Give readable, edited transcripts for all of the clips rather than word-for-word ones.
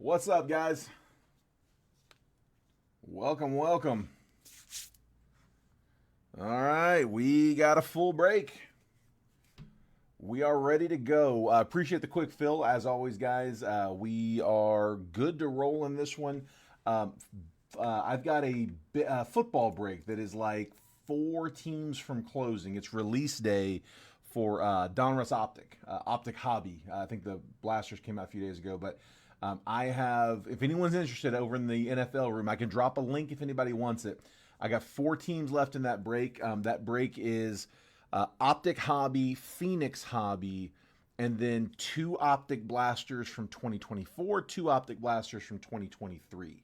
What's up, guys? Welcome, welcome. All right, we got a full break. We are ready to go. Appreciate the quick fill, as always, guys. We are good to roll in this one. Um, I've got a football break that is like 4 teams from closing. It's release day for Donruss Optic Hobby. I think the Blasters came out a few days ago, but I have, if anyone's interested over in the NFL room, I can drop a link if anybody wants it. I got 4 teams left in that break. That break is Optic Hobby, Phoenix Hobby, and then 2 Optic Blasters from 2024, 2 Optic Blasters from 2023.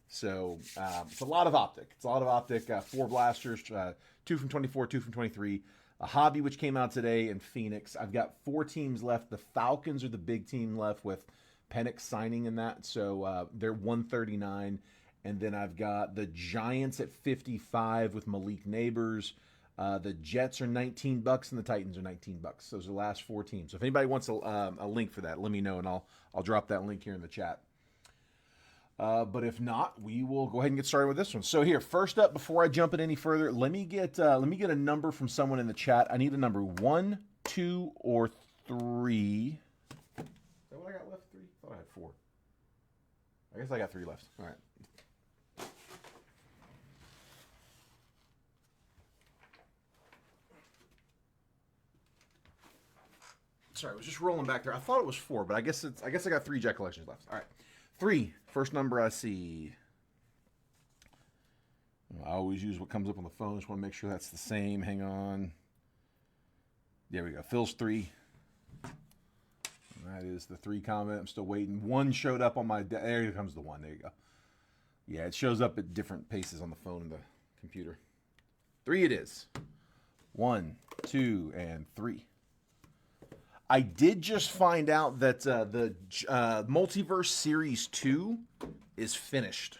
So it's a lot of Optic. It's a lot of Optic. 4 Blasters, 2 from 24, 2 from 23. A Hobby, which came out today, and Phoenix. I've got 4 teams left. The Falcons are the big team left with Penix signing in that. So they're 139. And then I've got the Giants at 55 with Malik Neighbors. The Jets are $19 and the Titans are $19. Those are the last 4 teams. So if anybody wants a link for that, let me know and I'll drop that link here in the chat. But if not, we will go ahead and get started with this one. So here, first up, before I jump in any further, let me get a number from someone in the chat. I need a number 1, 2, or 3. Is that what I got left? 3? I thought I had 4. I guess I got 3 left. All right. Sorry, I was just rolling back there. I thought it was 4, but I guess I got 3 Jet Collections left. All right. 3, first number I see. I always use what comes up on the phone. Just want to make sure that's the same. Hang on. There we go. Phil's 3. That is the 3 comment. I'm still waiting. 1 showed up on my... There comes the 1. There you go. Yeah, it shows up at different paces on the phone and the computer. 3 it is. 1, 2, and 3. I did just find out that the Multiverse Series 2 is finished.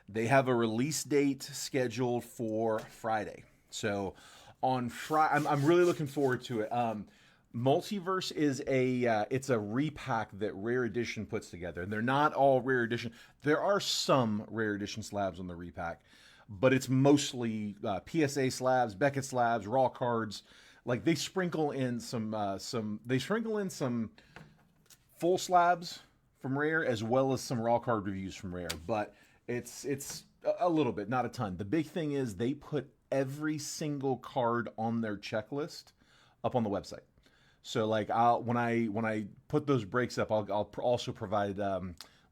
They have a release date scheduled for Friday. So on Friday, I'm really looking forward to it. Multiverse is it's a repack that Rare Edition puts together. And they're not all Rare Edition. There are some Rare Edition slabs on the repack, but it's mostly PSA slabs, Beckett slabs, raw cards. Like they sprinkle in some full slabs from Rare as well as some raw card reviews from Rare, but it's a little bit, not a ton. The big thing is they put every single card on their checklist up on the website. So like when I put those breaks up, I'll also provide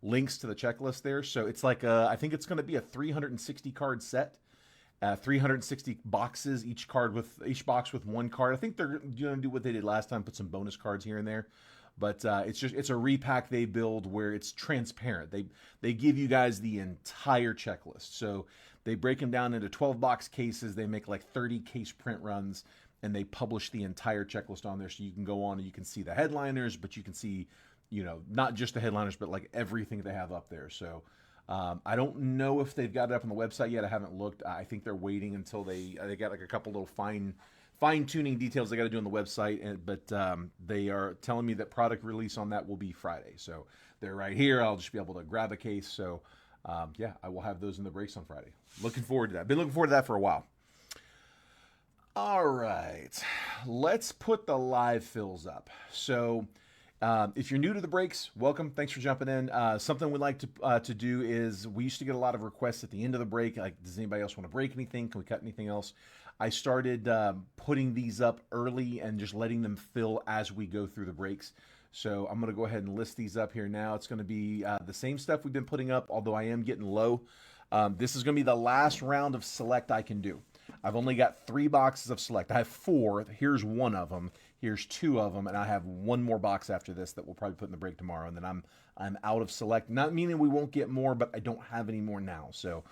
links to the checklist there. So it's like I think it's going to be a 360 card set. 360 boxes, each box with 1 card. I think they're going to do what they did last time, put some bonus cards here and there. But it's a repack they build where it's transparent. They give you guys the entire checklist. So they break them down into 12-box cases. They make like 30 case print runs, and they publish the entire checklist on there. So you can go on and you can see the headliners, but you can see, not just the headliners, but like everything they have up there. So I don't know if they've got it up on the website yet. I haven't looked. I think they're waiting until they got like a couple little fine tuning details they got to do on the website. But they are telling me that product release on that will be Friday. So they're right here. I'll just be able to grab a case. So yeah, I will have those in the breaks on Friday. Looking forward to that. Been looking forward to that for a while. All right, let's put the live fills up. So. If you're new to the breaks, welcome. Thanks for jumping in. Something we'd like to do is we used to get a lot of requests at the end of the break. Like, does anybody else want to break anything? Can we cut anything else? I started putting these up early and just letting them fill as we go through the breaks. So I'm going to go ahead and list these up here now. It's going to be the same stuff we've been putting up, although I am getting low. This is going to be the last round of select I can do. I've only got 3 boxes of select. I have 4. Here's 1 of them. Here's 2 of them, and I have 1 more box after this that we'll probably put in the break tomorrow. And then I'm out of select. Not meaning we won't get more, but I don't have any more now. So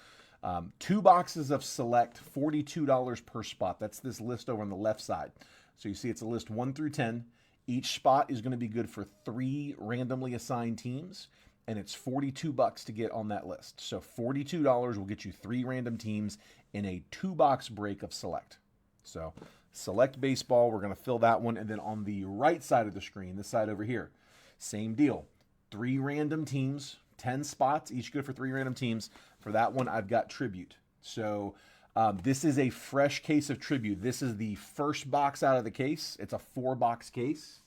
2 boxes of select, $42 per spot. That's this list over on the left side. So you see it's a list 1 through 10. Each spot is going to be good for 3 randomly assigned teams, and it's $42 to get on that list. So $42 will get you 3 random teams in a 2-box break of select. So select baseball, we're going to fill that one. And then on the right side of the screen, this side over here, same deal. 3 random teams 10 spots, each good for 3 random teams. For that one, I've got Tribute. So this is a fresh case of Tribute. This is the first box out of the case. It's a 4-box case.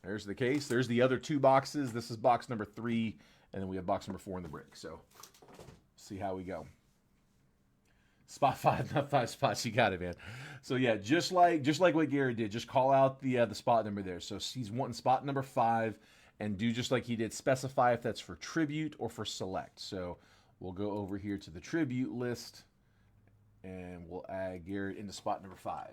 There's the case. There's the other 2 boxes. This is box number 3, and then we have box number 4 in the break. So see how we go. Spot 5, not 5 spots. You got it, man. So yeah, just like what Garrett did, just call out the spot number there. So he's wanting spot number 5, and do just like he did. Specify if that's for Tribute or for Select. So we'll go over here to the Tribute list, and we'll add Garrett into spot number 5.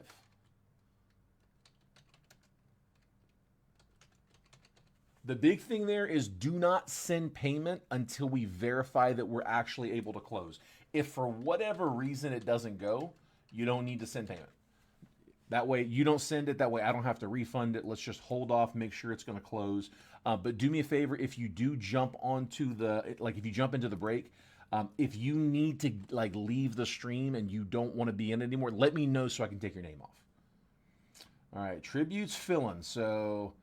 The big thing there is do not send payment until we verify that we're actually able to close. If for whatever reason it doesn't go, you don't need to send payment. That way you don't send it. That way I don't have to refund it. Let's just hold off, make sure it's going to close. But do me a favor, if you do jump onto if you jump into the break, if you need to leave the stream and you don't want to be in it anymore, let me know so I can take your name off. All right, Tributes filling. So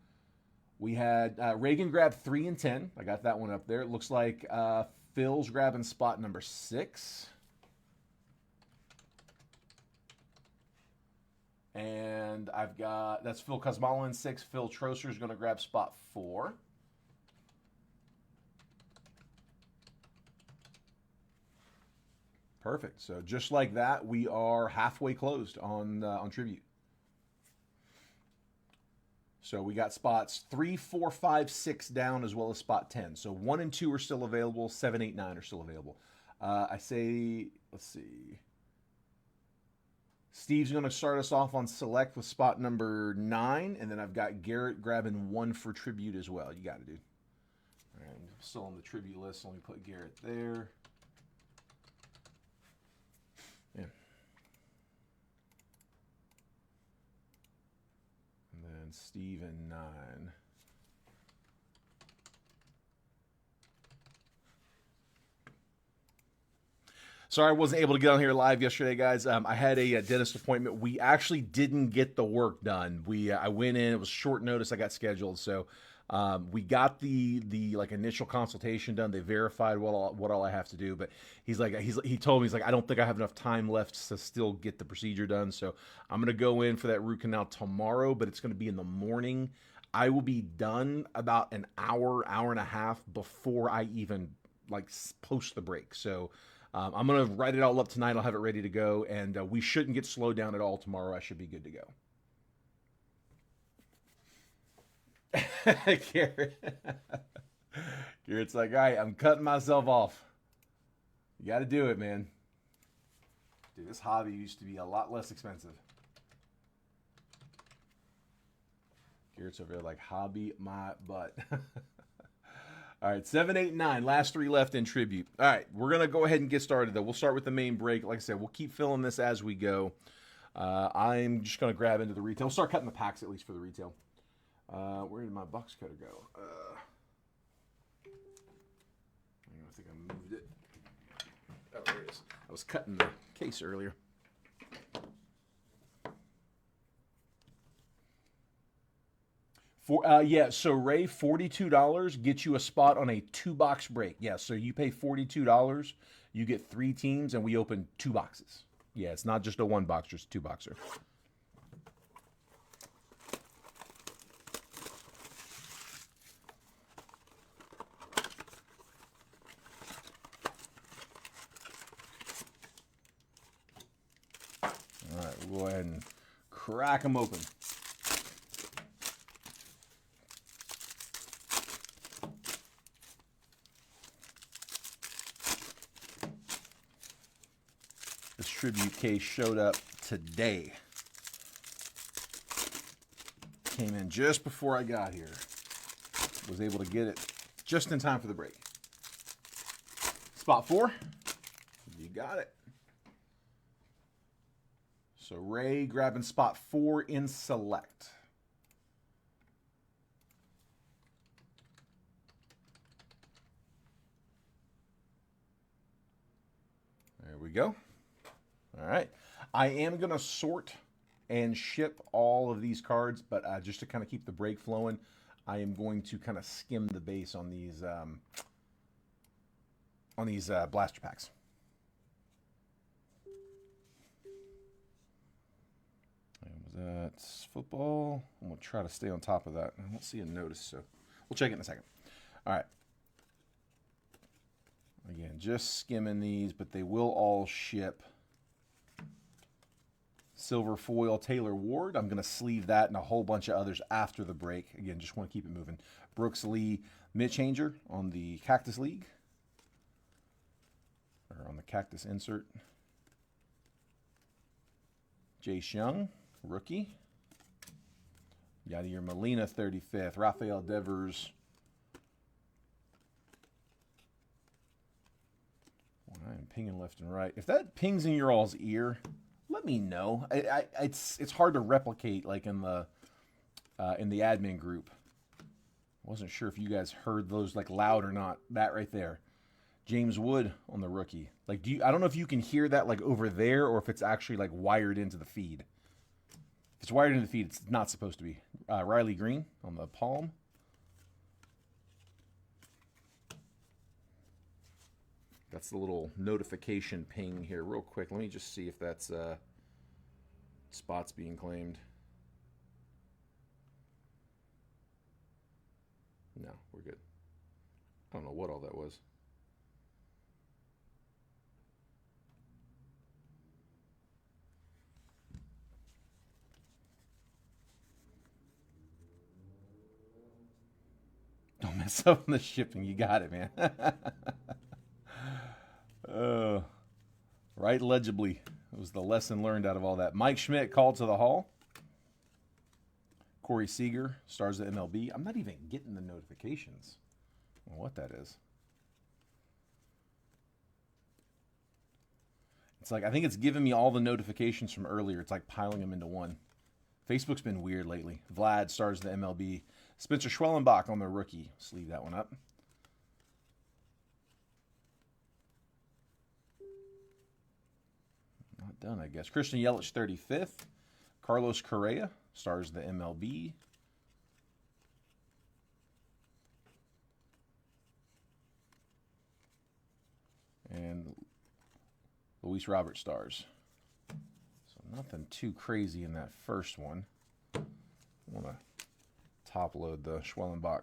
we had Reagan grab 3 and 10. I got that one up there. It looks like Phil's grabbing spot number 6. And that's Phil Kosmala in 6. Phil Troster is going to grab spot 4. Perfect. So just like that, we are halfway closed on Tribute. So we got spots 3, 4, 5, 6 down, as well as spot 10. So 1 and 2 are still available. 7, 8, 9 are still available. Let's see. Steve's going to start us off on Select with spot number 9, and then I've got Garrett grabbing 1 for Tribute as well. You got it, dude. All right, I'm still on the Tribute list. Let me put Garrett there. Yeah. And then Steve in 9. Sorry I wasn't able to get on here live yesterday, guys. I had a dentist appointment. We actually didn't get the work done. I went in. It was short notice. I got scheduled, so we got the initial consultation done. They verified what all I have to do. But he told me I don't think I have enough time left to still get the procedure done. So I'm gonna go in for that root canal tomorrow, but it's gonna be in the morning. I will be done about an hour and a half before I even post the break. So. I'm going to write it all up tonight. I'll have it ready to go, and we shouldn't get slowed down at all tomorrow. I should be good to go. Garrett's like, all right, I'm cutting myself off. You got to do it, man. Dude, this hobby used to be a lot less expensive. Garrett's over there like, hobby my butt. All right, 7, 8, 9. Last 3 left in Tribute. All right, we're going to go ahead and get started, though. We'll start with the main break. Like I said, we'll keep filling this as we go. I'm just going to grab into the retail. We'll start cutting the packs, at least, for the retail. Where did my box cutter go? I think I moved it. Oh, there it is. I was cutting the case earlier. So Ray, $42 gets you a spot on a 2-box break. Yeah, so you pay $42, you get 3 teams, and we open 2 boxes. Yeah, it's not just a 1-box, just a 2-boxer. All right, we'll go ahead and crack them open. Tribute case showed up today. Came in just before I got here. Was able to get it just in time for the break. Spot 4. You got it. So Ray grabbing spot 4 in Select. There we go. All right. I am going to sort and ship all of these cards, but just to kind of keep the break flowing, I am going to kind of skim the base on these blaster packs. That's football. I'm going to try to stay on top of that. I don't see a notice, so we'll check it in a second. All right. Again, just skimming these, but they will all ship. Silver foil Taylor Ward. I'm going to sleeve that and a whole bunch of others after the break. Again, just want to keep it moving. Brooks Lee Mitch Hanger on the Cactus League. Or on the Cactus insert. Jace Young, rookie. Yadier Molina, 35th. Rafael Devers. I am pinging left and right. If that pings in your all's ear, let me know. It's hard to replicate like in the admin group. Wasn't sure if you guys heard those like loud or not. That right there. James Wood on the rookie. Like, I don't know if you can hear that like over there or if it's actually like wired into the feed. If it's wired into the feed, it's not supposed to be. Riley Green on the palm. That's the little notification ping here real quick. Let me just see if that's spots being claimed. No, we're good. I don't know what all that was. Don't mess up on the shipping. You got it, man. Right legibly. It was the lesson learned out of all that. Mike Schmidt called to the hall. Corey Seager, stars of MLB. I'm not even getting the notifications. I don't know what that is. It's like, I think it's giving me all the notifications from earlier. It's like piling them into one. Facebook's been weird lately. Vlad, stars of the MLB. Spencer Schwellenbach on the rookie. Sleeve that one up. Not done, I guess. Christian Yelich, 35th. Carlos Correa, stars of the MLB. And Luis Robert stars. So nothing too crazy in that first one. I want to top load the Schwellenbach.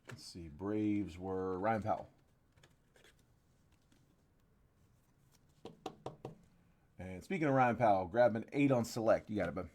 Let's see, Braves were Ryan Powell. And speaking of Ryan Powell, grab an 8 on select. You got it, bud.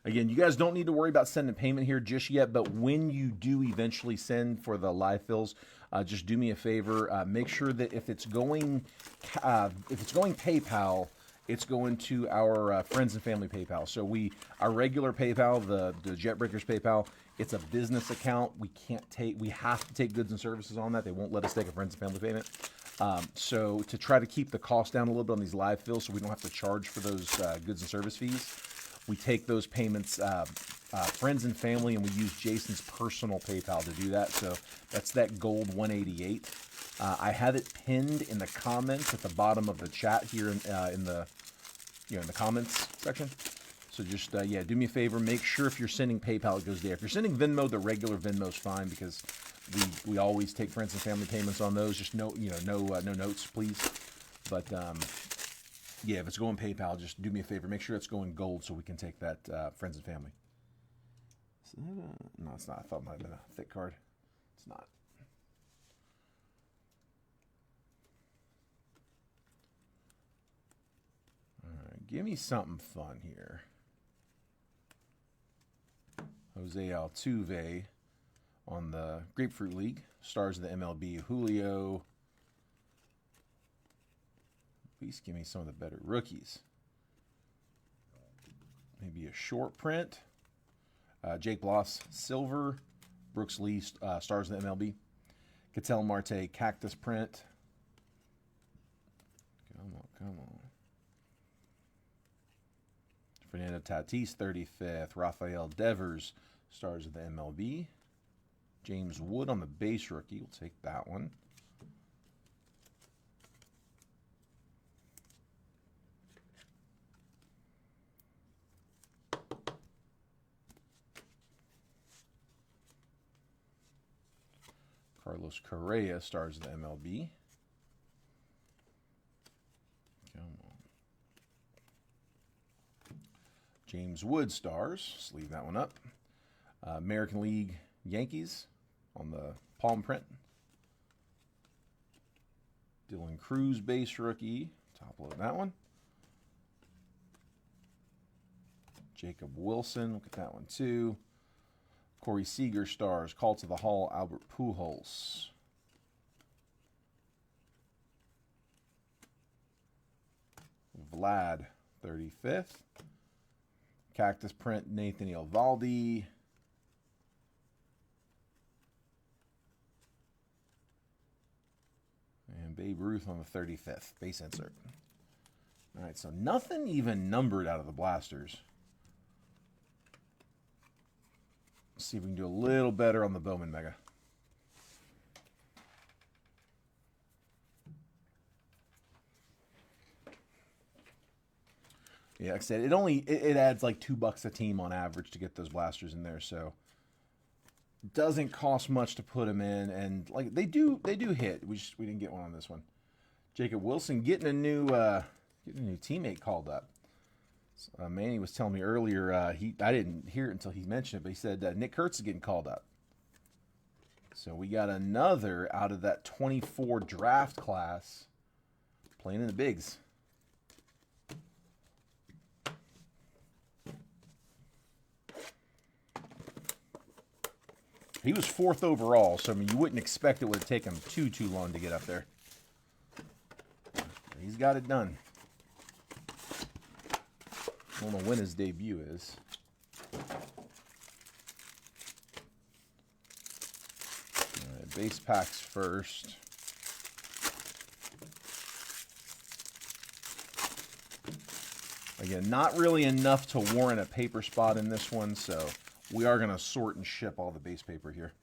Again, you guys don't need to worry about sending payment here just yet, but when you do eventually send for the live fills, just do me a favor. Make sure that if it's going PayPal, it's going to our friends and family PayPal. So our regular PayPal, the JetBreakers PayPal, it's a business account. We have to take goods and services on that. They won't let us take a friends and family payment. So to try to keep the cost down a little bit on these live fills so we don't have to charge for those goods and service fees, we take those payments, friends and family, and we use Jason's personal PayPal to do that. So that's that gold 188. I have it pinned in the comments at the bottom of the chat here in the comments section. So just do me a favor. Make sure if you're sending PayPal, it goes there. If you're sending Venmo, the regular Venmo is fine because we always take friends and family payments on those. Just no notes, please. But yeah, if it's going PayPal, just do me a favor. Make sure it's going gold so we can take that friends and family. No, it's not. I thought it might have been a thick card. It's not. All right, give me something fun here. Jose Altuve on the Grapefruit League. Stars of the MLB. Julio. Please give me some of the better rookies. Maybe a short print. Jake Bloss, silver. Brooks Lee, stars of the MLB. Ketel Marte, cactus print. Come on. Fernando Tatis, 35th. Rafael Devers, stars of the MLB. James Wood on the base rookie. We'll take that one. Carlos Correa, stars of the MLB. Come on. James Wood, stars. Let's leave that one up. American League Yankees on the palm print. Dylan Cruz, base rookie. Top load that one. Jacob Wilson, look at that one too. Corey Seager, stars. Call to the Hall, Albert Pujols. Vlad, 35th. Cactus print, Nathan Eovaldi. And Babe Ruth on the 35th. Base insert. All right, so nothing even numbered out of the blasters. Let's see if we can do a little better on the Bowman Mega. Yeah, like I said, it adds like $2 a team on average to get those blasters in there, so it doesn't cost much to put them in, and like they do hit. We didn't get one on this one. Jacob Wilson getting a new teammate called up. Manny was telling me earlier, I didn't hear it until he mentioned it, but he said Nick Kurtz is getting called up. So we got another out of that 24 draft class playing in the bigs. He was 4th overall, so I mean you wouldn't expect it would take him too long to get up there. He's got it done. I don't know when his debut is. All right, base packs first. Again, not really enough to warrant a paper spot in this one, so we are going to sort and ship all the base paper here.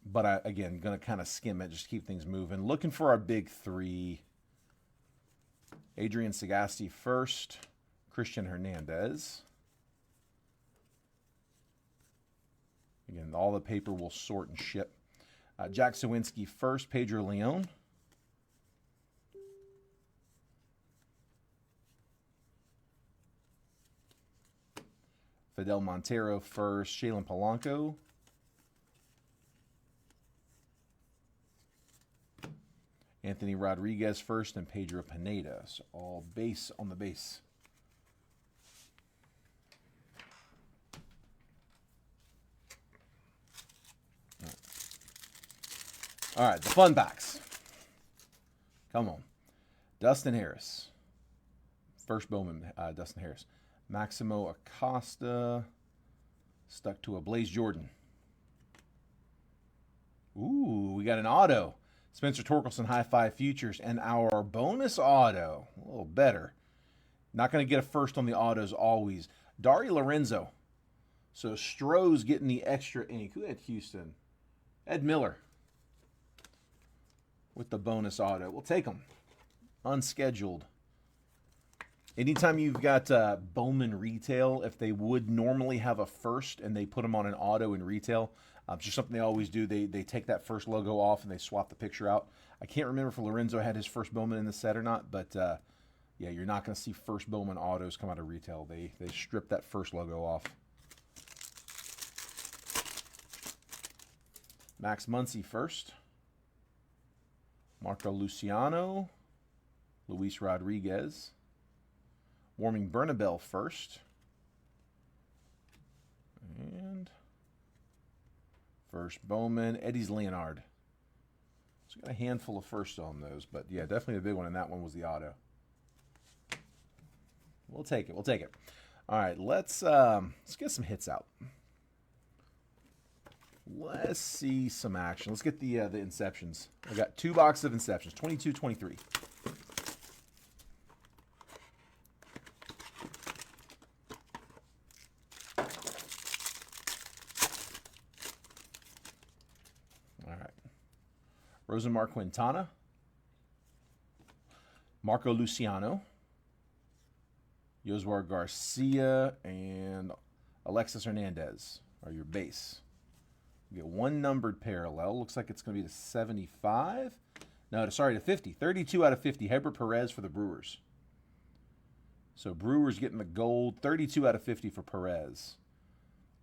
But again, going to kind of skim it, just keep things moving. Looking for our big three. Adrian Sagasti first. Christian Hernandez. Again, all the paper will sort and ship. Jack Sawinski first. Pedro Leon. Fidel Montero first. Shailen Polanco. Anthony Rodriguez first and Pedro Pineda. So all base on the base. All right, the fun backs. Come on. Dustin Harris. First Bowman, Dustin Harris. Maximo Acosta. Stuck to a Blaze Jordan. Ooh, we got an auto. Spencer Torkelson, High Five Futures. And our bonus auto. A little better. Not going to get a first on the autos always. Dari Lorenzo. So Stroh's getting the extra ink. Who had Houston? Ed Miller. With the bonus auto. We'll take them. Unscheduled. Anytime you've got Bowman retail, if they would normally have a first and they put them on an auto in retail, it's just something they always do. They take that first logo off and they swap the picture out. I can't remember if Lorenzo had his first Bowman in the set or not, but yeah, you're not going to see first Bowman autos come out of retail. They strip that first logo off. Max Muncy first. Marco Luciano. Luis Rodriguez. Warming Bernabel first. And first Bowman. Eddie's Leonard. So got a handful of firsts on those, but yeah, definitely the big one, and that one was the auto. We'll take it. We'll take it. All right, let's get some hits out. Let's see some action. Let's get the Inceptions. I got 2 boxes of Inceptions, 22, 23. Rosemar Quintana, Marco Luciano, Yosuar Garcia, and Alexis Hernandez are your base. You get one numbered parallel. Looks like it's going to be to 75. No, sorry, to 50. 32 out of 50. Heber Perez for the Brewers. So Brewers getting the gold. 32 out of 50 for Perez.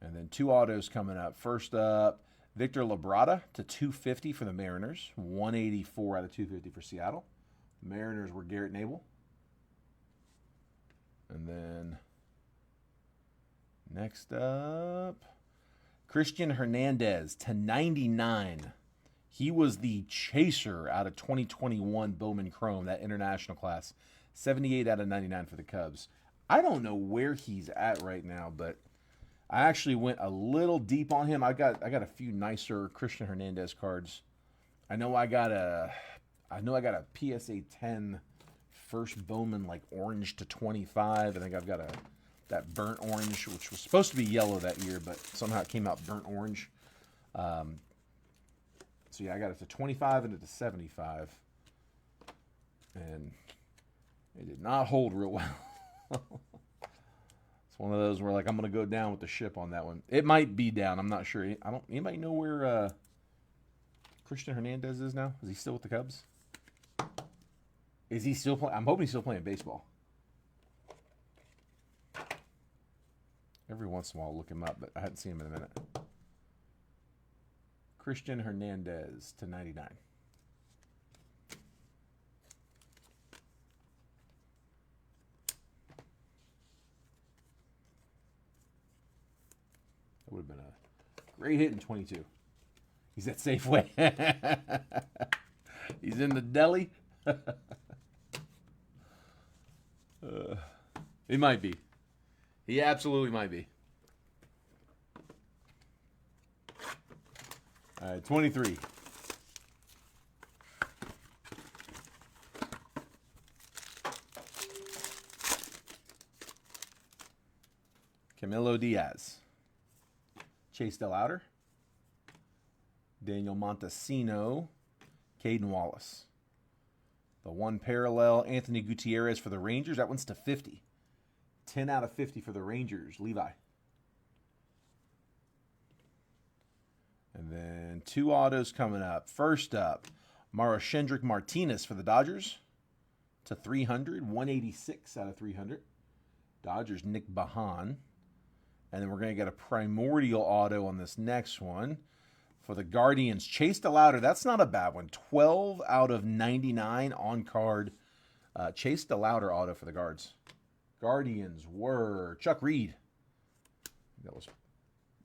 And then 2 autos coming up. First up, Victor Labrada to 250 for the Mariners. 184 out of 250 for Seattle. Mariners were Garrett Nable. And then next up, Christian Hernandez to 99. He was the chaser out of 2021 Bowman Chrome, that international class. 78 out of 99 for the Cubs. I don't know where he's at right now, but I actually went a little deep on him. I got a few nicer Christian Hernandez cards. I know I got a PSA 10 first Bowman like orange to 25. I think I've got that burnt orange, which was supposed to be yellow that year, but somehow it came out burnt orange. So yeah, I got it to 25 and it to 75, and it did not hold real well. It's one of those where like I'm gonna go down with the ship on that one. It might be down. I'm not sure. Anybody know where Christian Hernandez is now? Is he still with the Cubs? Is he still playing? I'm hoping he's still playing baseball. Every once in a while I'll look him up, but I hadn't seen him in a minute. Christian Hernandez to 99. That would have been a great hit in 22. He's at Safeway. He's in the deli. He might be. He absolutely might be. All right, 23. Camilo Diaz. Chase DeLauter. Daniel Montesino. Caden Wallace. The one parallel, Anthony Gutierrez for the Rangers. That one's to 50. 10 out of 50 for the Rangers. Levi. And then 2 autos coming up. First up, Maroshendrick Martinez for the Dodgers to 300. 186 out of 300. Dodgers, Nick Bahan. And then we're going to get a primordial auto on this next one. For the Guardians, Chase DeLauter. That's not a bad one. 12 out of 99 on card. Chase DeLauter auto for the Guards. Guardians were Chuck Reed. That was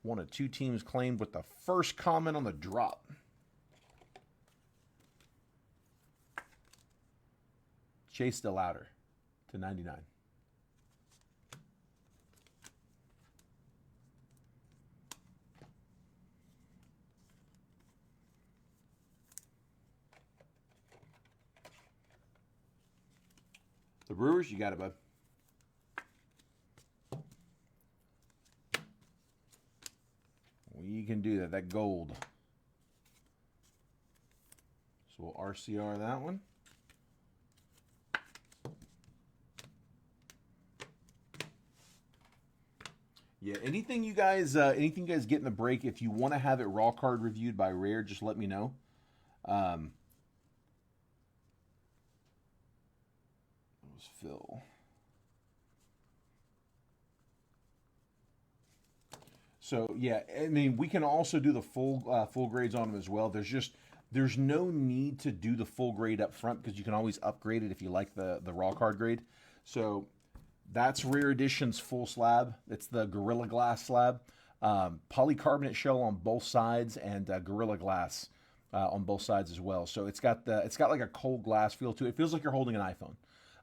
one of 2 teams claimed with the first comment on the drop. Chase DeLauter to 99. The Brewers, you got it, bud. We can do that. That gold. So we'll RCR that one. Yeah, anything you guys get in the break, if you want to have it raw card reviewed by Rare, just let me know. That was Phil. So yeah, I mean, we can also do the full grades on them as well. There's no need to do the full grade up front because you can always upgrade it if you like the raw card grade. So that's Rare Edition's full slab. It's the Gorilla Glass slab, polycarbonate shell on both sides, and Gorilla Glass on both sides as well. So it's got like a cold glass feel to it. It feels like you're holding an iPhone.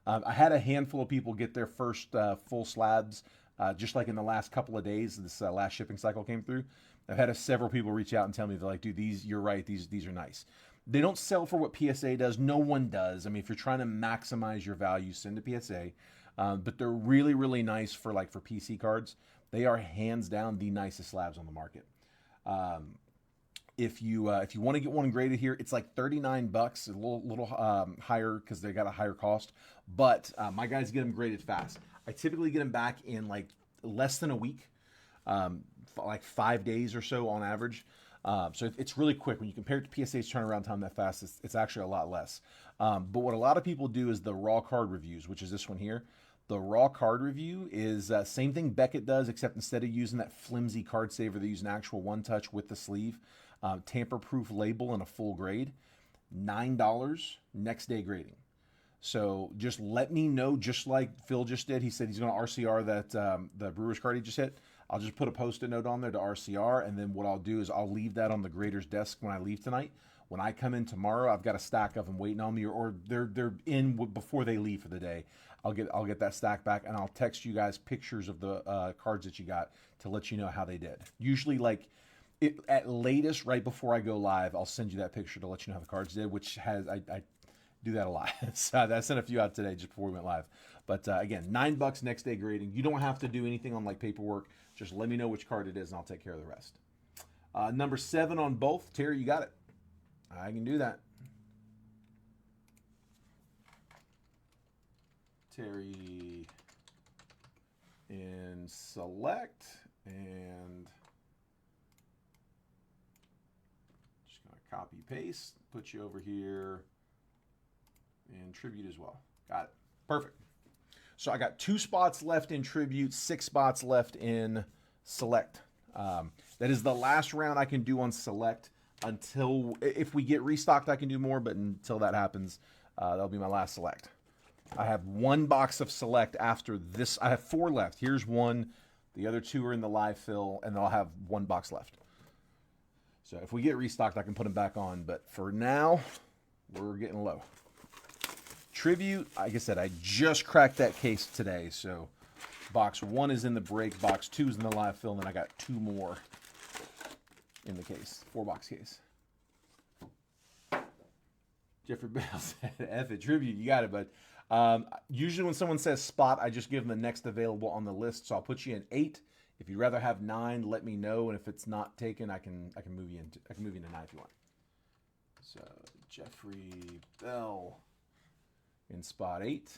I had a handful of people get their first full slabs. Just like in the last couple of days, this last shipping cycle came through. I've had several people reach out and tell me, they're like, dude, you're right, these are nice. They don't sell for what PSA does. No one does. I mean, if you're trying to maximize your value, send to PSA. But they're really, really nice for PC cards. They are hands down the nicest slabs on the market. If you want to get one graded here, it's like $39, a little higher because they got a higher cost. But my guys get them graded fast. I typically get them back in like less than a week, like 5 days or so on average. So it's really quick. When you compare it to PSA's turnaround time that fast, it's actually a lot less. But what a lot of people do is the raw card reviews, which is this one here. The raw card review is same thing Beckett does, except instead of using that flimsy card saver, they use an actual one-touch with the sleeve, tamper-proof label, and a full grade. $9 next day grading. So just let me know, just like Phil just did. He said he's going to RCR that the Brewers card he just hit. I'll just put a Post-it note on there to RCR, and then what I'll do is I'll leave that on the grader's desk when I leave tonight. When I come in tomorrow, I've got a stack of them waiting on me, or they're in before they leave for the day. I'll get that stack back, and I'll text you guys pictures of the cards that you got to let you know how they did. Usually, like at latest, right before I go live, I'll send you that picture to let you know how the cards did, which has I do that a lot. So I sent a few out today just before we went live. But again, $9 next day grading. You don't have to do anything on like paperwork. Just let me know which card it is, and I'll take care of the rest. Number 7 on both. Terry, you got it. I can do that. Terry in select, and just going to copy paste, put you over here in tribute as well. Got it. Perfect. So I got 2 spots left in tribute, 6 spots left in select. That is the last round I can do on select until, if we get restocked, I can do more, but until that happens, that'll be my last select. I have 1 box of select after this. I have 4 left. Here's 1. The other 2 are in the live fill, and I'll have 1 box left. So if we get restocked, I can put them back on. But for now, we're getting low. Tribute, like I said, I just cracked that case today. So box 1 is in the break. Box 2 is in the live fill, and then I got 2 more in the case. 4-box case. Jeffrey Bell said, F it, tribute, you got it, bud. Usually when someone says spot, I just give them the next available on the list. So I'll put you in 8. If you'd rather have 9, let me know. And if it's not taken, I can move you into 9 if you want. So Jeffrey Bell in spot 8.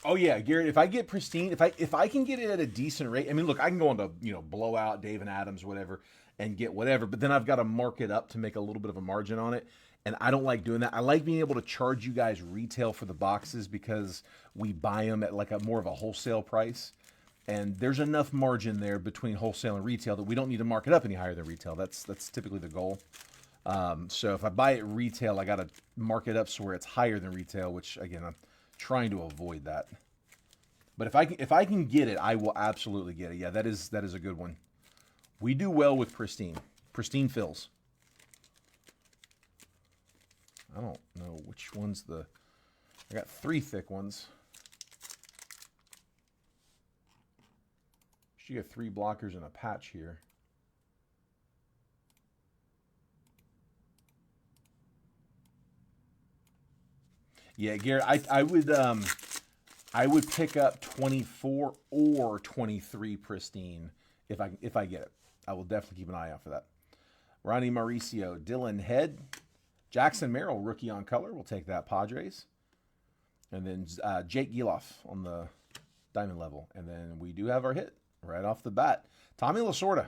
Oh yeah, Garrett. If I get pristine, if I can get it at a decent rate, I mean, look, I can go into blowout Dave and Adams, whatever, and get whatever. But then I've got to mark it up to make a little bit of a margin on it, and I don't like doing that. I like being able to charge you guys retail for the boxes because we buy them at like a more of a wholesale price, and there's enough margin there between wholesale and retail that we don't need to mark it up any higher than retail. That's typically the goal. So if I buy it retail, I got to mark it up so where it's higher than retail, which again, I'm trying to avoid that. But if I can get it, I will absolutely get it. Yeah, that is a good one. We do well with pristine fills. I don't know which one's the. I got 3 thick ones. You get 3 blockers and a patch here. Yeah, Garrett, I would pick up 24 or 23 pristine if I get it. I will definitely keep an eye out for that. Ronnie Mauricio, Dylan Head, Jackson Merrill, rookie on color. We'll take that, Padres. And then Jake Giloff on the diamond level. And then we do have our hit right off the bat. Tommy Lasorda.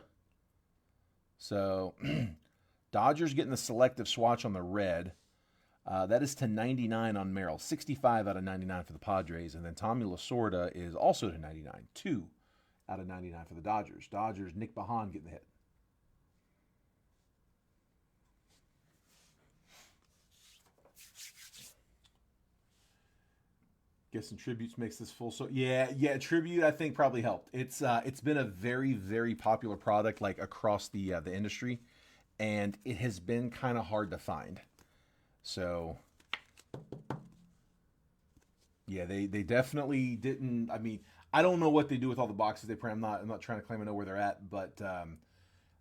So Dodgers getting the selective swatch on the red. That is to 99 on Merrill. 65 out of 99 for the Padres. And then Tommy Lasorda is also to 99. 2 out of 99 for the Dodgers. Dodgers, Nick Bahan getting the hit. Guessing tributes makes this full. So yeah, tribute I think probably helped. It's been a very, very popular product like across the industry, and it has been kind of hard to find. So yeah, they definitely didn't. I mean, I don't know what they do with all the boxes they print. I'm not trying to claim I know where they're at, but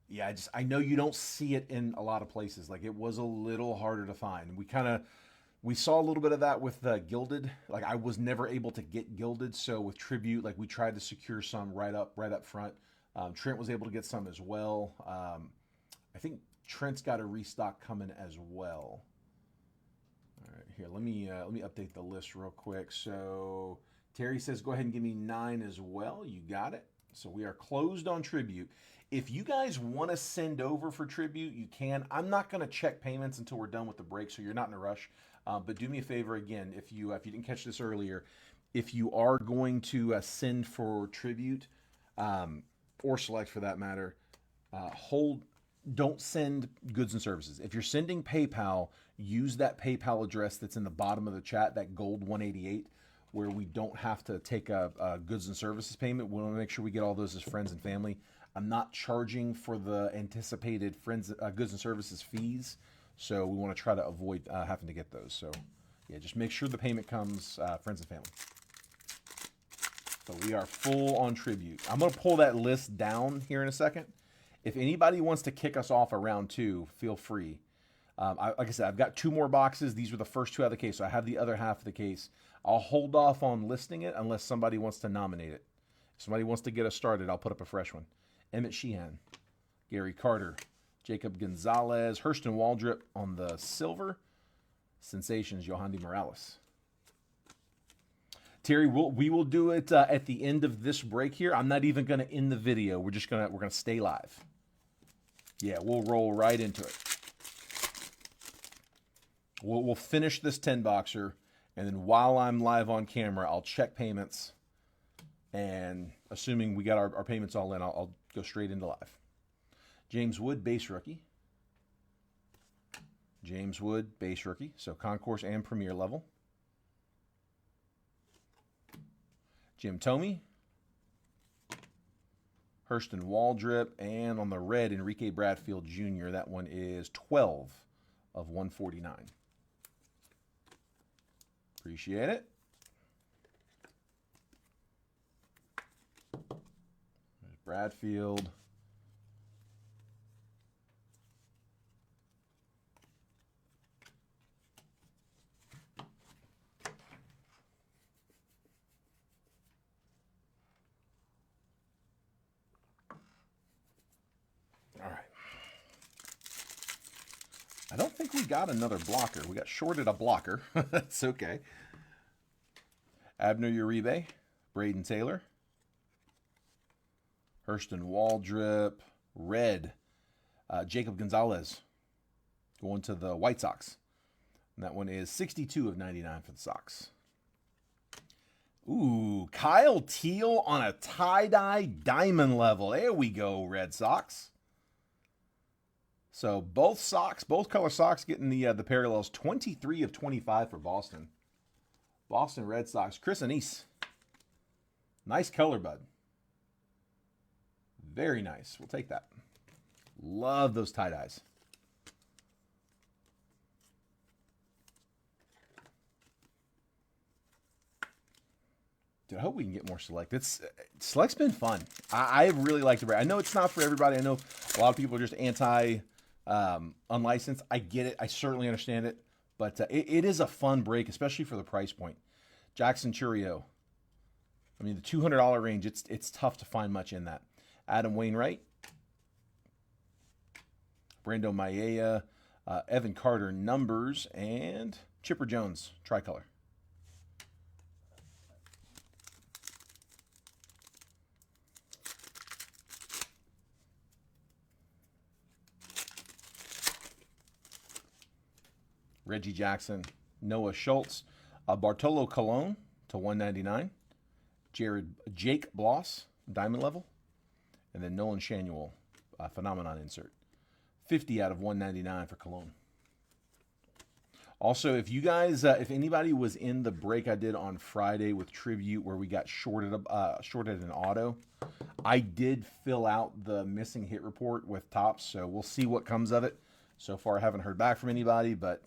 yeah, I know you don't see it in a lot of places. Like it was a little harder to find. We kind of We saw a little bit of that with Gilded. Like I was never able to get Gilded, so with Tribute, like we tried to secure some right up front. Trent was able to get some as well. I think Trent's got a restock coming as well. All right, here let me update the list real quick. So Terry says go ahead and give me 9 as well. You got it. So we are closed on Tribute. If you guys want to send over for Tribute, you can. I'm not going to check payments until we're done with the break, so you're not in a rush. But do me a favor again, if you didn't catch this earlier, if you are going to send for Tribute, or Select for that matter, don't send goods and services. If you're sending PayPal, use that PayPal address that's in the bottom of the chat, that gold 188, where we don't have to take a goods and services payment. We want to make sure we get all those as friends and family. I'm not charging for the anticipated goods and services fees, so we want to try to avoid having to get those. So, yeah, just make sure the payment comes friends and family. So we are full on Tribute. I'm going to pull that list down here in a second. If anybody wants to kick us off a round 2, feel free. Like I said, I've got 2 more boxes. These were the first 2 out of the case, so I have the other half of the case. I'll hold off on listing it unless somebody wants to nominate it. If somebody wants to get us started, I'll put up a fresh one. Emmett Sheehan, Gary Carter, Jacob Gonzalez, Hurston Waldrop on the silver. Sensations, Yohandy Morales. Terry, we will do it at the end of this break here. I'm not even going to end the video. We're gonna stay live. Yeah, we'll roll right into it. We'll finish this 10 boxer, and then while I'm live on camera, I'll check payments, and assuming we got our payments all in, I'll go straight into live. James Wood, base rookie. James Wood, base rookie. So concourse and premier level. Jim Thome. Hurston Waldrop. And on the red, Enrique Bradfield Jr. That one is 12 of 149. Appreciate it. There's Bradfield. All right. I don't think we got another blocker. We got shorted a blocker. That's okay. Abner Uribe, Braden Taylor, Hurston Waldrop, red, Jacob Gonzalez going to the White Sox. And that one is 62 of 99 for the Sox. Ooh, Kyle Teal on a tie-dye diamond level. There we go, Red Sox. So both color Sox getting the parallels. 23 of 25 for Boston. Boston Red Sox. Chris Anise. Nice color, bud. Very nice. We'll take that. Love those tie-dyes. Dude, I hope we can get more Select. Select's been fun. I really like the break. I know it's not for everybody. I know a lot of people are just unlicensed. I get it. I certainly understand it. But it is a fun break, especially for the price point. Jackson Churio. I mean, the $200 range, it's tough to find much in that. Adam Wainwright. Brando Maella. Evan Carter, numbers. And Chipper Jones, tricolor. Reggie Jackson, Noah Schultz, Bartolo Colon to 199, Jake Bloss, diamond level, and then Nolan Shanuel, phenomenon insert. 50 out of 199 for Colon. Also, if you guys, if anybody was in the break I did on Friday with Tribute where we got shorted an auto, I did fill out the missing hit report with Topps, so we'll see what comes of it. So far, I haven't heard back from anybody, but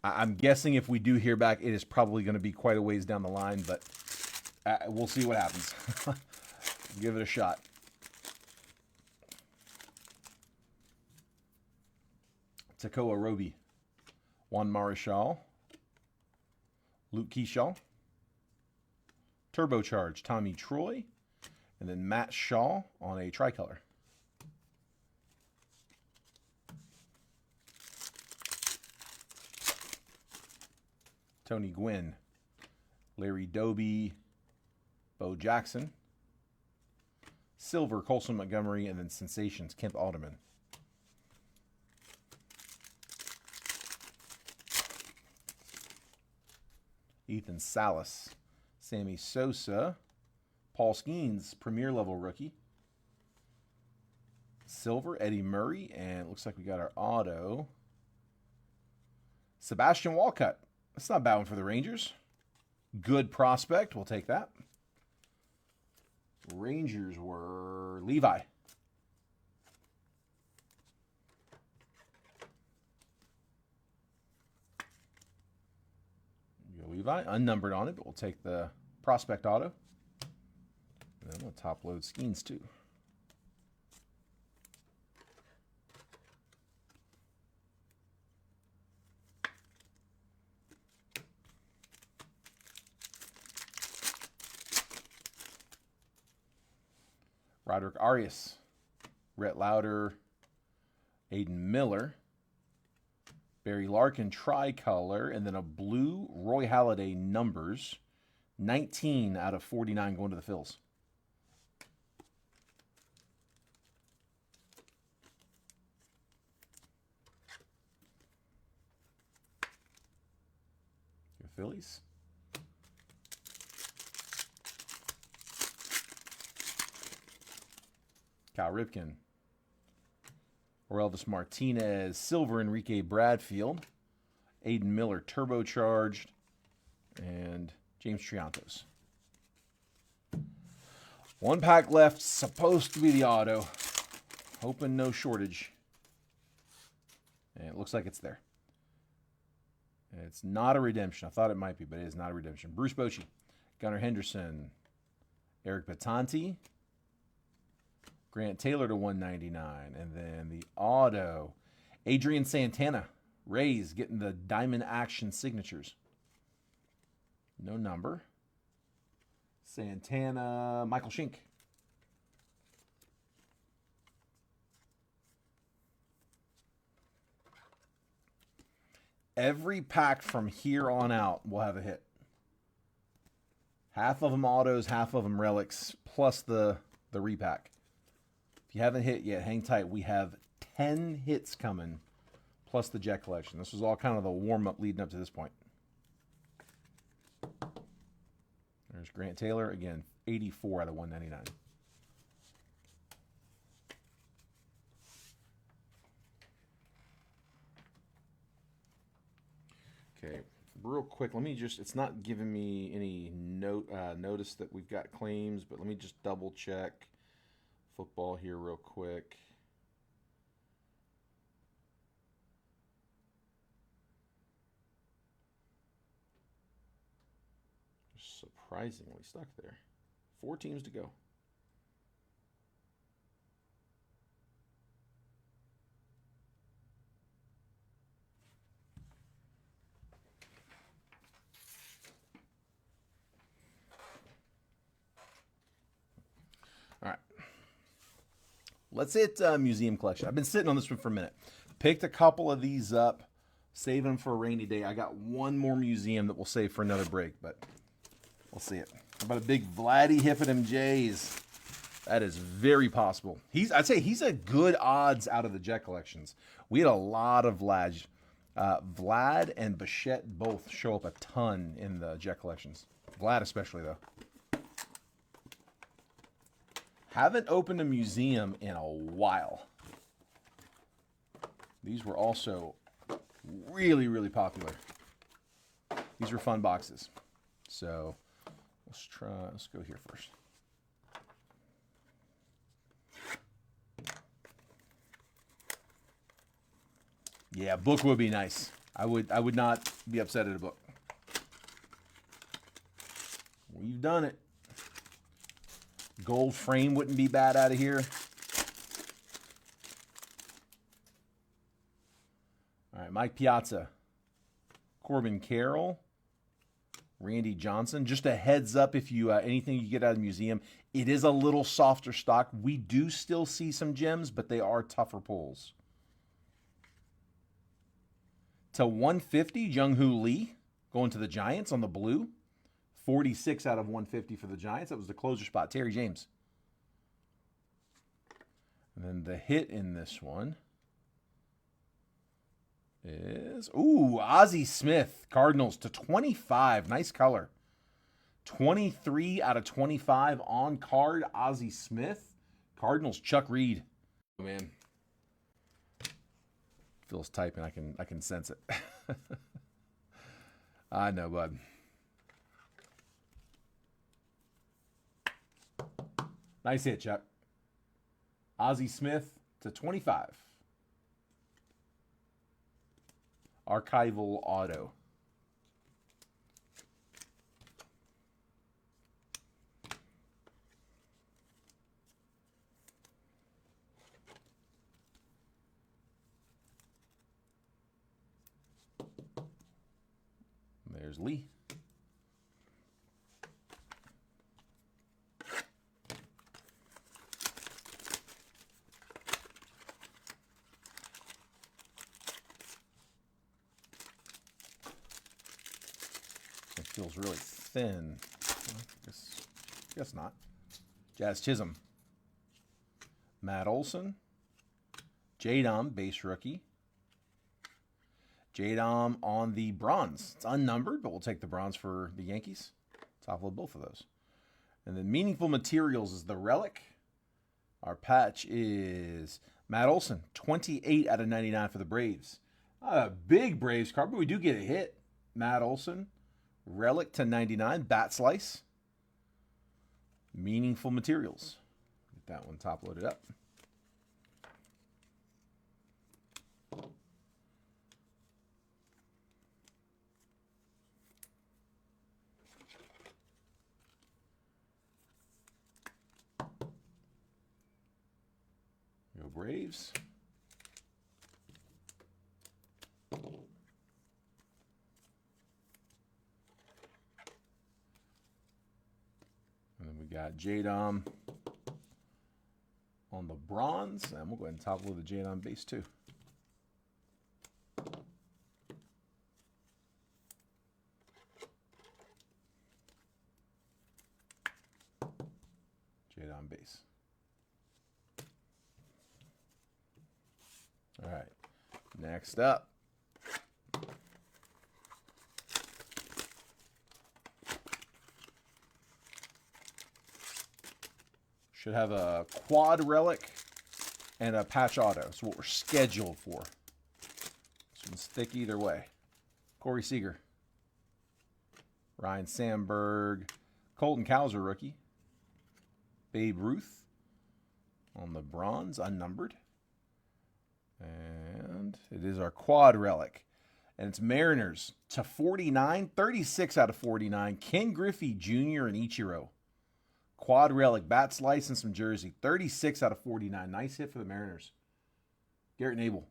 I'm guessing if we do hear back, it is probably going to be quite a ways down the line, but we'll see what happens. Give it a shot. Takoa Roby, Juan Marichal, Luke Keyshaw. Turbocharged Tommy Troy. And then Matt Shaw on a tricolor. Tony Gwynn. Larry Doby. Bo Jackson. Silver, Colson Montgomery. And then Sensations, Kemp Alderman. Ethan Salas. Sammy Sosa. Paul Skeens, Premier Level rookie. Silver, Eddie Murray. And it looks like we got our auto. Sebastian Walcott. That's not a bad one for the Rangers. Good prospect. We'll take that. Rangers were Levi. Levi, unnumbered on it, but we'll take the prospect auto. And then we'll top load Skeens too. Roderick Arias, Rhett Lauder, Aiden Miller, Barry Larkin tricolor, and then a blue Roy Halladay numbers. 19 out of 49 going to the Phils. Your Phillies. Cal Ripken. Orelvis Martinez, silver Enrique Bradfield, Aiden Miller turbocharged, and James Triantos. One pack left, supposed to be the auto. Hoping no shortage. And it looks like it's there. And it's not a redemption. I thought it might be, but it is not a redemption. Bruce Bochy, Gunnar Henderson, Eric Batanti, Grant Taylor to 199. And then the auto, Adrian Santana. Rays getting the Diamond Action signatures. No number. Santana, Michael Schink. Every pack from here on out will have a hit. Half of them autos, half of them relics, plus the repack. If you haven't hit yet, hang tight. We have 10 hits coming, plus the Jet Collection. This was all kind of the warm-up leading up to this point. There's Grant Taylor. Again, 84 out of 199. Okay, real quick, let me just, it's not giving me any notice that we've got claims, but let me just double check football here real quick. Surprisingly stuck there. 4 teams to go. All right. Let's hit museum collection. I've been sitting on this one for a minute. Picked a couple of these up, saving them for a rainy day. I got one more museum that we'll save for another break, but we'll see it. How about a big Vladdy Hiffenham Jays? That is very possible. I'd say he's a good odds out of the Jet collections. We had a lot of Vlad. Vlad and Bichette both show up a ton in the Jet collections. Vlad especially, though. Haven't opened a museum in a while. These were also really, really popular. These were fun boxes. So let's go here first. Yeah, book would be nice. I would not be upset at a book. We've done it. Gold frame wouldn't be bad out of here. All right, Mike Piazza. Corbin Carroll. Randy Johnson. Just a heads up, if you anything you get out of the museum, it is a little softer stock. We do still see some gems, but they are tougher pulls. To 150, Jung-Hoo Lee going to the Giants on the blue. 46 out of 150 for the Giants. That was the closer spot. Terry James. And then the hit in this one is, Ozzie Smith, Cardinals to 25. Nice color. 23 out of 25 on card, Ozzie Smith. Cardinals, Chuck Reed. Oh, man. Phil's typing. I can sense it. I know, bud. Nice hit, Chuck. Ozzie Smith to 25. Archival auto. There's Lee. It feels really thin. I guess not. Jazz Chisholm. Matt Olson. J-Dom, base rookie. J-Dom on the bronze. It's unnumbered, but we'll take the bronze for the Yankees. Top load both of those. And then Meaningful Materials is the relic. Our patch is Matt Olson, 28 out of 99 for the Braves. A big Braves card, but we do get a hit. Matt Olson, relic to 99, bat slice. Meaningful Materials. Get that one top loaded up. Go Braves. And then we got J-Dom on the bronze. And we'll go ahead and top load the J-Dom base too. J-Dom base. All right, next up. Should have a quad relic and a patch auto. That's what we're scheduled for. This one's thick either way. Corey Seager. Ryan Sandberg. Colton Cowser, rookie. Babe Ruth on the bronze, unnumbered. And it is our quad relic. And it's Mariners to 49, 36 out of 49. Ken Griffey Jr. and Ichiro. Quad relic, bat slice, and some jersey. 36 out of 49. Nice hit for the Mariners. Garrett Nabel.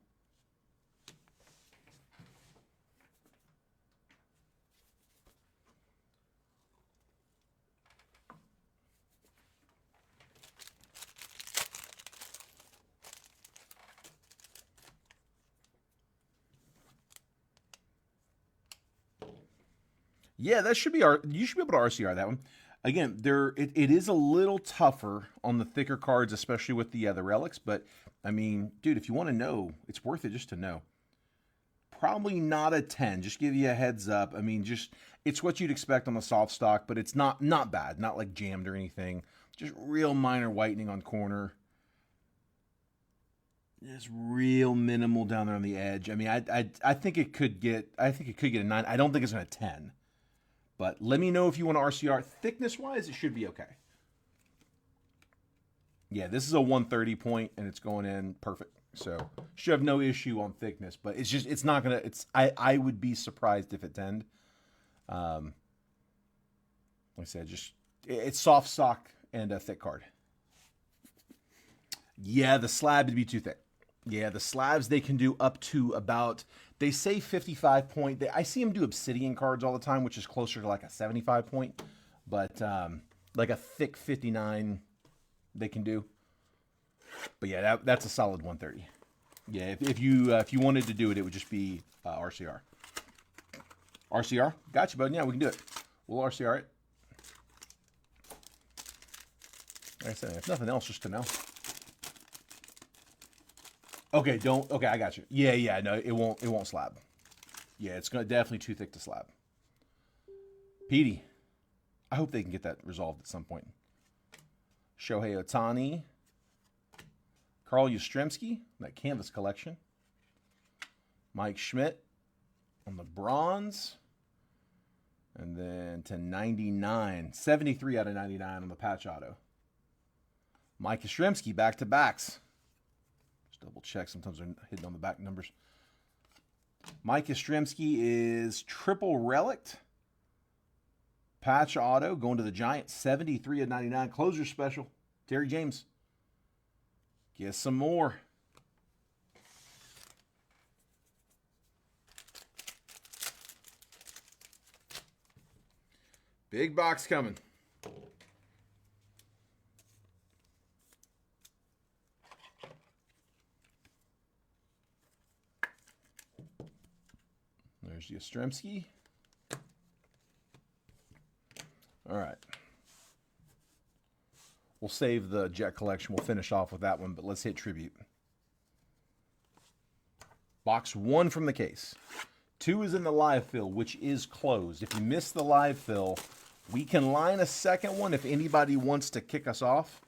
Yeah, that should be you should be able to RCR that one. Again, it is a little tougher on the thicker cards, especially with the relics. But I mean, dude, if you want to know, it's worth it just to know. Probably not a 10. Just give you a heads up. I mean, it's what you'd expect on the soft stock, but it's not bad. Not like jammed or anything. Just real minor whitening on corner. Just real minimal down there on the edge. I mean, I think it could get a 9. I don't think it's going to 10. But let me know if you want to RCR. Thickness-wise, it should be okay. Yeah, this is a 130 point, and it's going in perfect. So, should have no issue on thickness. But it's not going to, I would be surprised if it 10'd. Like I said, it's soft stock and a thick card. Yeah, the slab would be too thick. Yeah, the slabs, they can do up to about, They say 55 point. I see them do obsidian cards all the time, which is closer to like a 75 point. But like a thick 59 they can do. But yeah, that's a solid 130. Yeah, if you wanted to do it, it would just be RCR. RCR? Gotcha, bud. Yeah, we can do it. We'll RCR it. Like I said, if nothing else, just to know. Okay, okay, I got you. Yeah, no, it won't slab. Yeah, it's definitely too thick to slab. Petey, I hope they can get that resolved at some point. Shohei Ohtani, Carl Yastrzemski, that canvas collection. Mike Schmidt on the bronze. And then to 99, 73 out of 99 on the patch auto. Mike Yastrzemski, back-to-backs. Just double check. Sometimes they're hidden on the back numbers. Mike Yastrzemski is triple relict. Patch auto going to the Giants, 73 of 99. Closer special. Terry James. Get some more. Big box coming. There's Yastrzemski. All right. We'll save the Jet collection. We'll finish off with that one, but let's hit Tribute. Box 1 from the case. 2 is in the live fill, which is closed. If you missed the live fill, we can line a second one if anybody wants to kick us off.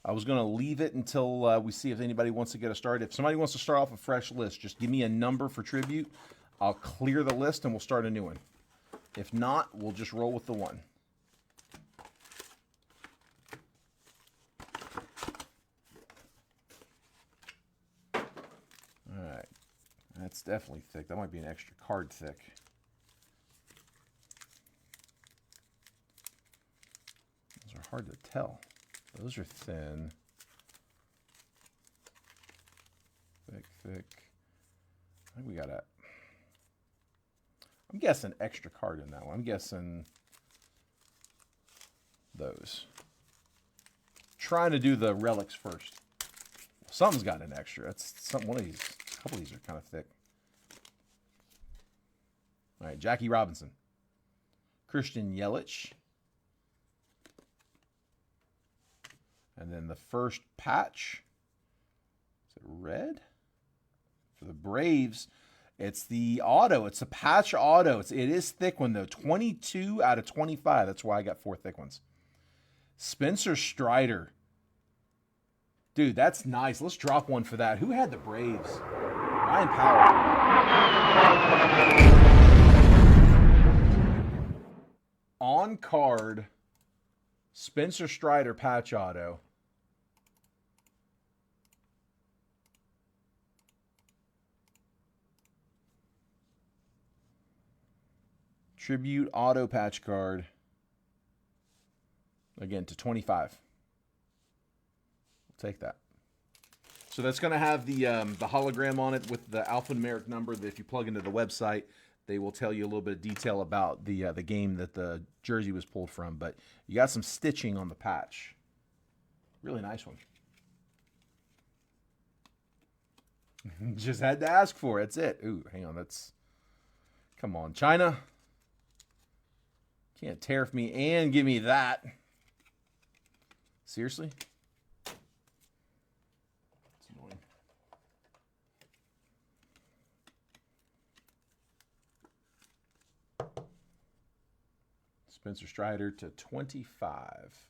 I was going to leave it until we see if anybody wants to get us started. If somebody wants to start off a fresh list, just give me a number for Tribute. I'll clear the list and we'll start a new one. If not, we'll just roll with the one. All right. That's definitely thick. That might be an extra card thick. Those are hard to tell. Those are thin. Thick. I think we got a... I'm guessing extra card in that one. I'm guessing those. Trying to do the relics first. Something's got an extra. That's some one of these. A couple of these are kind of thick. All right, Jackie Robinson. Christian Yelich. And then the first patch. Is it red? For the Braves. It's the auto. It's a patch auto. It is thick one, though. 22 out of 25. That's why I got 4 thick ones. Spencer Strider. Dude, that's nice. Let's drop one for that. Who had the Braves? Ryan Powell. On card, Spencer Strider patch auto. Tribute auto patch card. Again, to 25. We'll take that. So that's going to have the hologram on it with the alphanumeric number that if you plug into the website, they will tell you a little bit of detail about the game that the jersey was pulled from. But you got some stitching on the patch. Really nice one. Just had to ask for it. That's it. Ooh, hang on. Come on, China. Can't tariff me and give me that. Seriously? It's annoying. Spencer Strider to 25.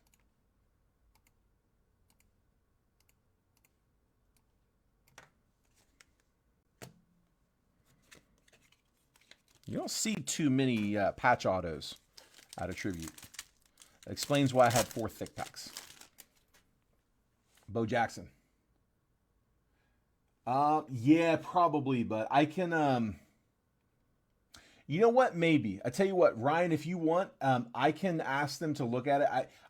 You don't see too many patch autos out of Tribute. That explains why I had 4 thick packs. Bo Jackson. Yeah, probably, but I can, you know what? Maybe. I tell you what, Ryan, if you want, I can ask them to look at it.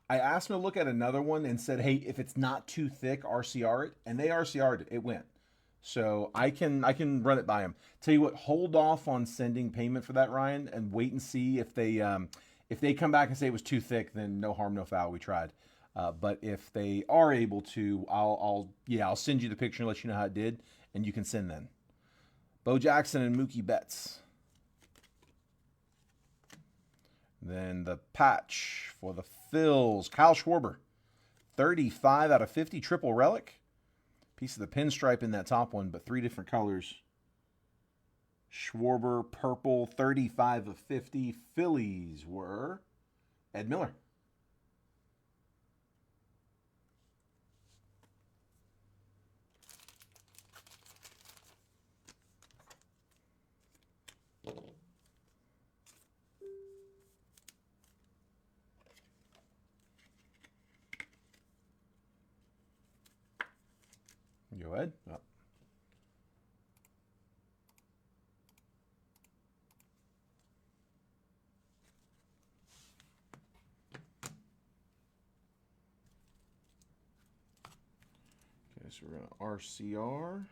I asked them to look at another one and said, hey, if it's not too thick, RCR it. And they RCR'd it. It went. So I can run it by him. Tell you what, hold off on sending payment for that, Ryan, and wait and see if they come back and say it was too thick, then no harm, no foul. We tried. But if they are able to, I'll send you the picture and let you know how it did, and you can send then. Bo Jackson and Mookie Betts. Then the patch for the Phils, Kyle Schwarber, 35 out of 50, triple relic. Piece of the pinstripe in that top one, but 3 different colors. Schwarber, purple, 35 of 50. Phillies were Ed Miller. Go ahead. Oh. Okay, so we're going to RCR.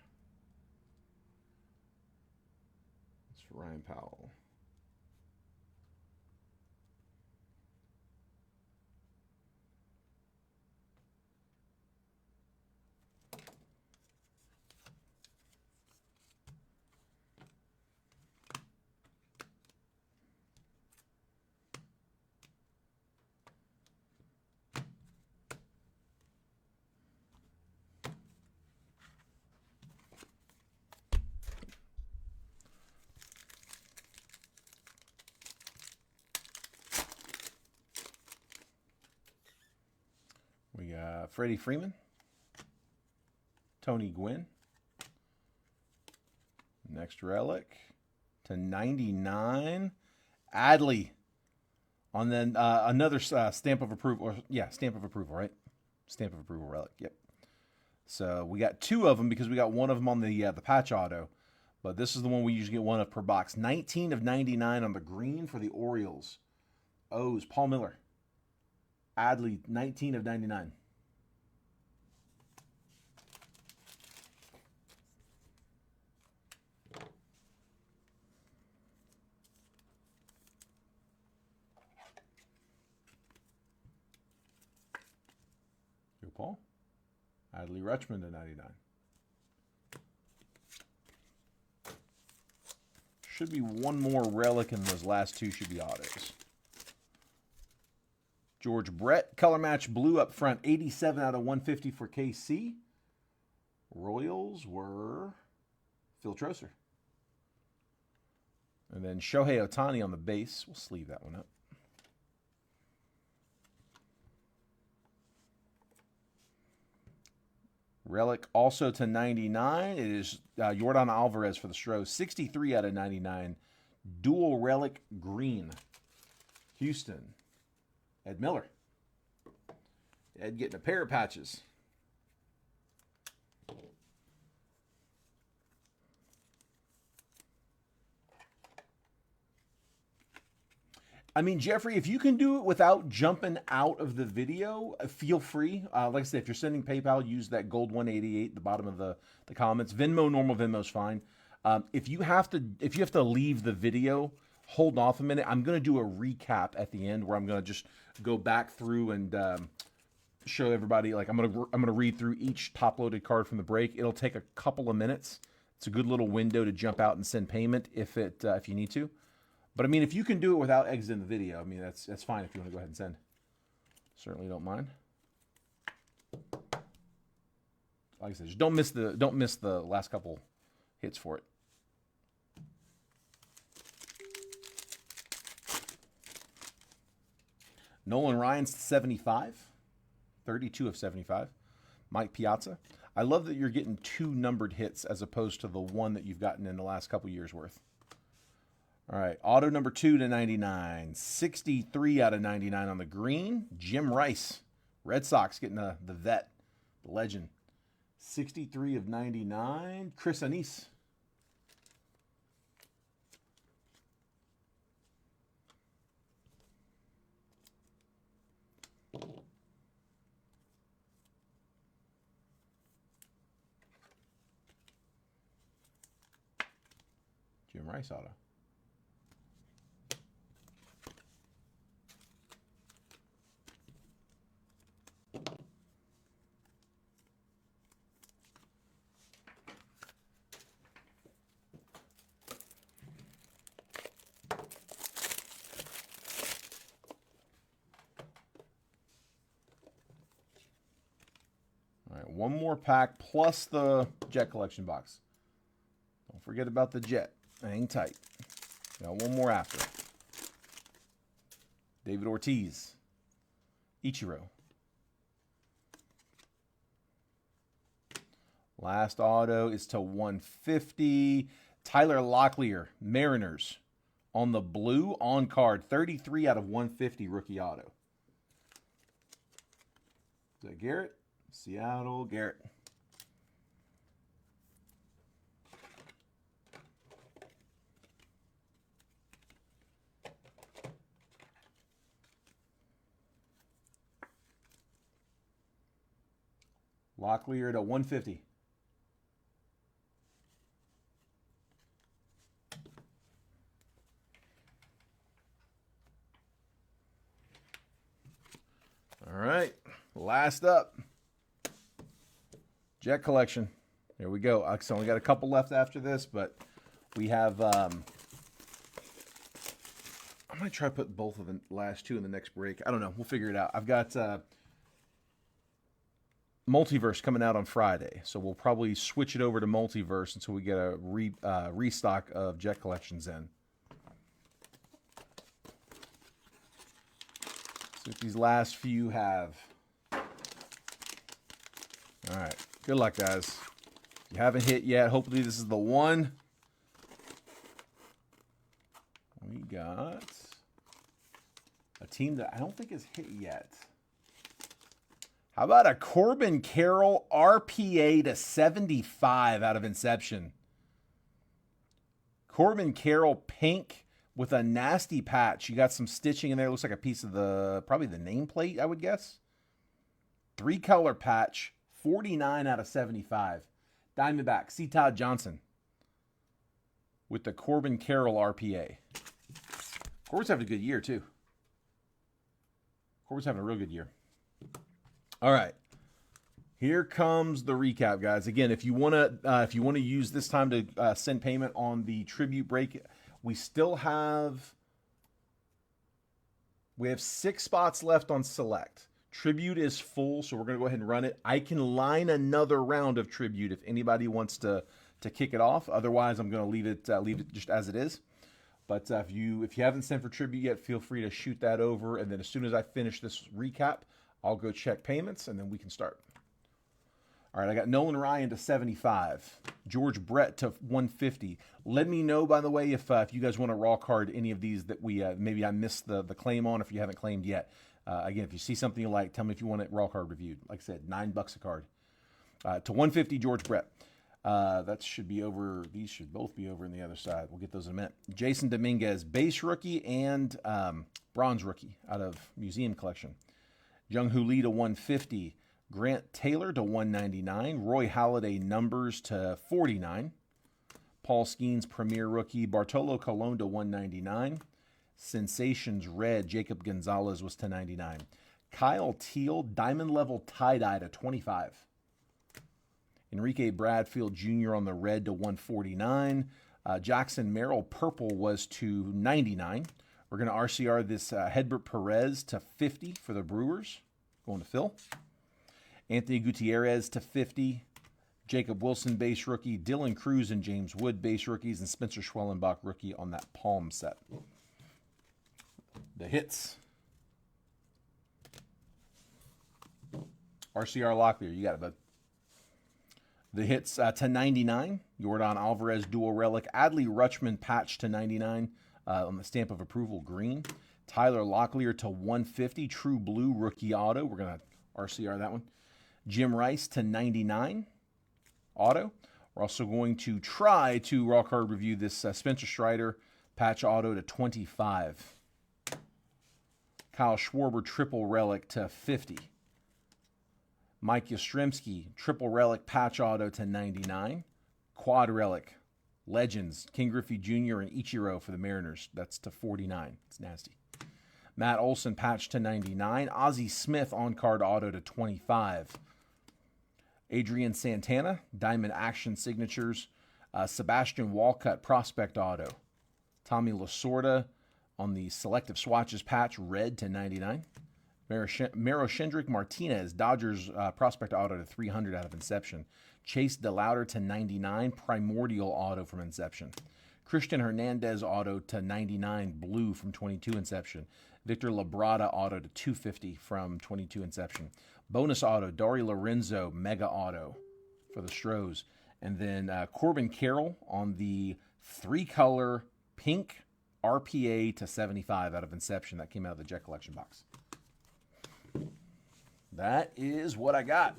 That's for Ryan Powell. We got Freddie Freeman, Tony Gwynn. Next relic to 99. Adley on then another stamp of approval. Stamp of approval, right? Stamp of approval relic. Yep. So we got 2 of them because we got one of them on the patch auto, but this is the one we usually get 1 of per box. 19 of 99 on the green for the Orioles. O's Paul Miller. Adley, 19 of 99. Go Paul. Adley Rutschman to 99. Should be one more relic, and those last 2 should be autos. George Brett, color match blue up front, 87 out of 150 for KC. Royals were Phil Trosser. And then Shohei Ohtani on the base. We'll sleeve that one up. Relic also to 99. It is Yordan Alvarez for the Stros. 63 out of 99. Dual relic green. Houston. Ed Miller. Ed getting a pair of patches. I mean, Jeffrey, if you can do it without jumping out of the video, feel free. Like I said, if you're sending PayPal, use that gold 188 at the bottom of the comments. Venmo, normal Venmo's fine. If you have to leave the video, hold off a minute. I'm going to do a recap at the end where I'm going to just go back through and show everybody. Like I'm going to read through each top-loaded card from the break. It'll take a couple of minutes. It's a good little window to jump out and send payment if you need to. But I mean, if you can do it without exiting the video, I mean that's fine. If you want to go ahead and send, certainly don't mind. Like I said, just don't miss the last couple hits for it. Nolan Ryan's 75, 32 of 75. Mike Piazza. I love that you're getting 2 numbered hits as opposed to the 1 that you've gotten in the last couple years worth. All right, auto number 2 to 99. 63 out of 99 on the green. Jim Rice, Red Sox getting the vet, the legend. 63 of 99. Chris Anise. Jim Rice auto. All right, one more pack plus the Jet collection box. Don't forget about the Jet. Hang tight. Got one more after. David Ortiz. Ichiro. Last auto is to 150. Tyler Locklear, Mariners. On the blue, on card. 33 out of 150 rookie auto. Is that Garrett? Seattle, Garrett. Locklear to 150. All right, last up. Jet collection. Here we go. So only got a couple left after this, but we have... I'm going to try to put both of the last two in the next break. I don't know. We'll figure it out. I've got Multiverse coming out on Friday, so we'll probably switch it over to Multiverse until we get a restock of Jet collections in. See what these last few have. All right. Good luck, guys. If you haven't hit yet, hopefully this is the one. We got a team that I don't think has hit yet. How about a Corbin Carroll RPA to 75 out of Inception? Corbin Carroll pink with a nasty patch. You got some stitching in there. Looks like a piece of probably the nameplate, I would guess. 3-color patch. 49 out of 75. Diamondback, C. Todd Johnson with the Corbin Carroll RPA. Corbin's having a good year, too. Corbin's having a real good year. All right. Here comes the recap, guys. Again, if you want to use this time to send payment on the tribute break, we have 6 spots left on select. Tribute is full, so we're going to go ahead and run it. I can line another round of tribute if anybody wants to kick it off. Otherwise, I'm going to leave it just as it is. But if you haven't sent for tribute yet, feel free to shoot that over. And then as soon as I finish this recap, I'll go check payments, and then we can start. All right, I got Nolan Ryan to 75. George Brett to 150. Let me know, by the way, if you guys want to raw card any of these that we maybe I missed the claim on if you haven't claimed yet. Again, if you see something you like, tell me if you want it raw card reviewed. Like I said, $9 a card. To 150, George Brett. That should be over. These should both be over on the other side. We'll get those in a minute. Jason Dominguez, base rookie and bronze rookie out of Museum Collection. Jung-Hoo Lee to 150. Grant Taylor to 199. Roy Halladay numbers to 49. Paul Skeens premier rookie. Bartolo Colon to 199. Sensations red. Jacob Gonzalez was to 99. Kyle Teal diamond level tie-dye to 25. Enrique Bradfield Jr. on the red to 149. Jackson Merrill purple was to 99. We're going to RCR this Hedbert Perez to 50 for the Brewers. Going to Phil. Anthony Gutierrez to 50. Jacob Wilson base rookie. Dylan Cruz and James Wood base rookies. And Spencer Schwellenbach rookie on that Palm set. The hits. RCR Locklear, you got it, bud. The hits to 99. Yordan Alvarez dual relic. Adley Rutschman patch to 99 on the stamp of approval green. Tyler Locklear to 150. True blue rookie auto. We're going to RCR that one. Jim Rice to 99 auto. We're also going to try to raw card review this Spencer Strider patch auto to 25. Kyle Schwarber triple relic to 50. Mike Yastrzemski triple relic patch auto to 99. Quad relic Legends, King Griffey Jr. and Ichiro for the Mariners. That's to 49. It's nasty. Matt Olson patch to 99. Ozzie Smith on-card auto to 25. Adrian Santana, Diamond Action Signatures. Sebastian Walcott prospect auto. Tommy Lasorda on the Selective Swatches patch, red to 99. Maroshendrick Martinez, Dodgers prospect auto to 300 out of Inception. Chase DeLauder to 99, Primordial auto from Inception. Christian Hernandez auto to 99, blue from 22 Inception. Victor Labrada auto to 250 from 22 Inception. Bonus auto, Dari Lorenzo, mega auto for the Stros. And then Corbin Carroll on the 3-color pink RPA to 75 out of Inception. That came out of the Jet Collection box. That is what I got.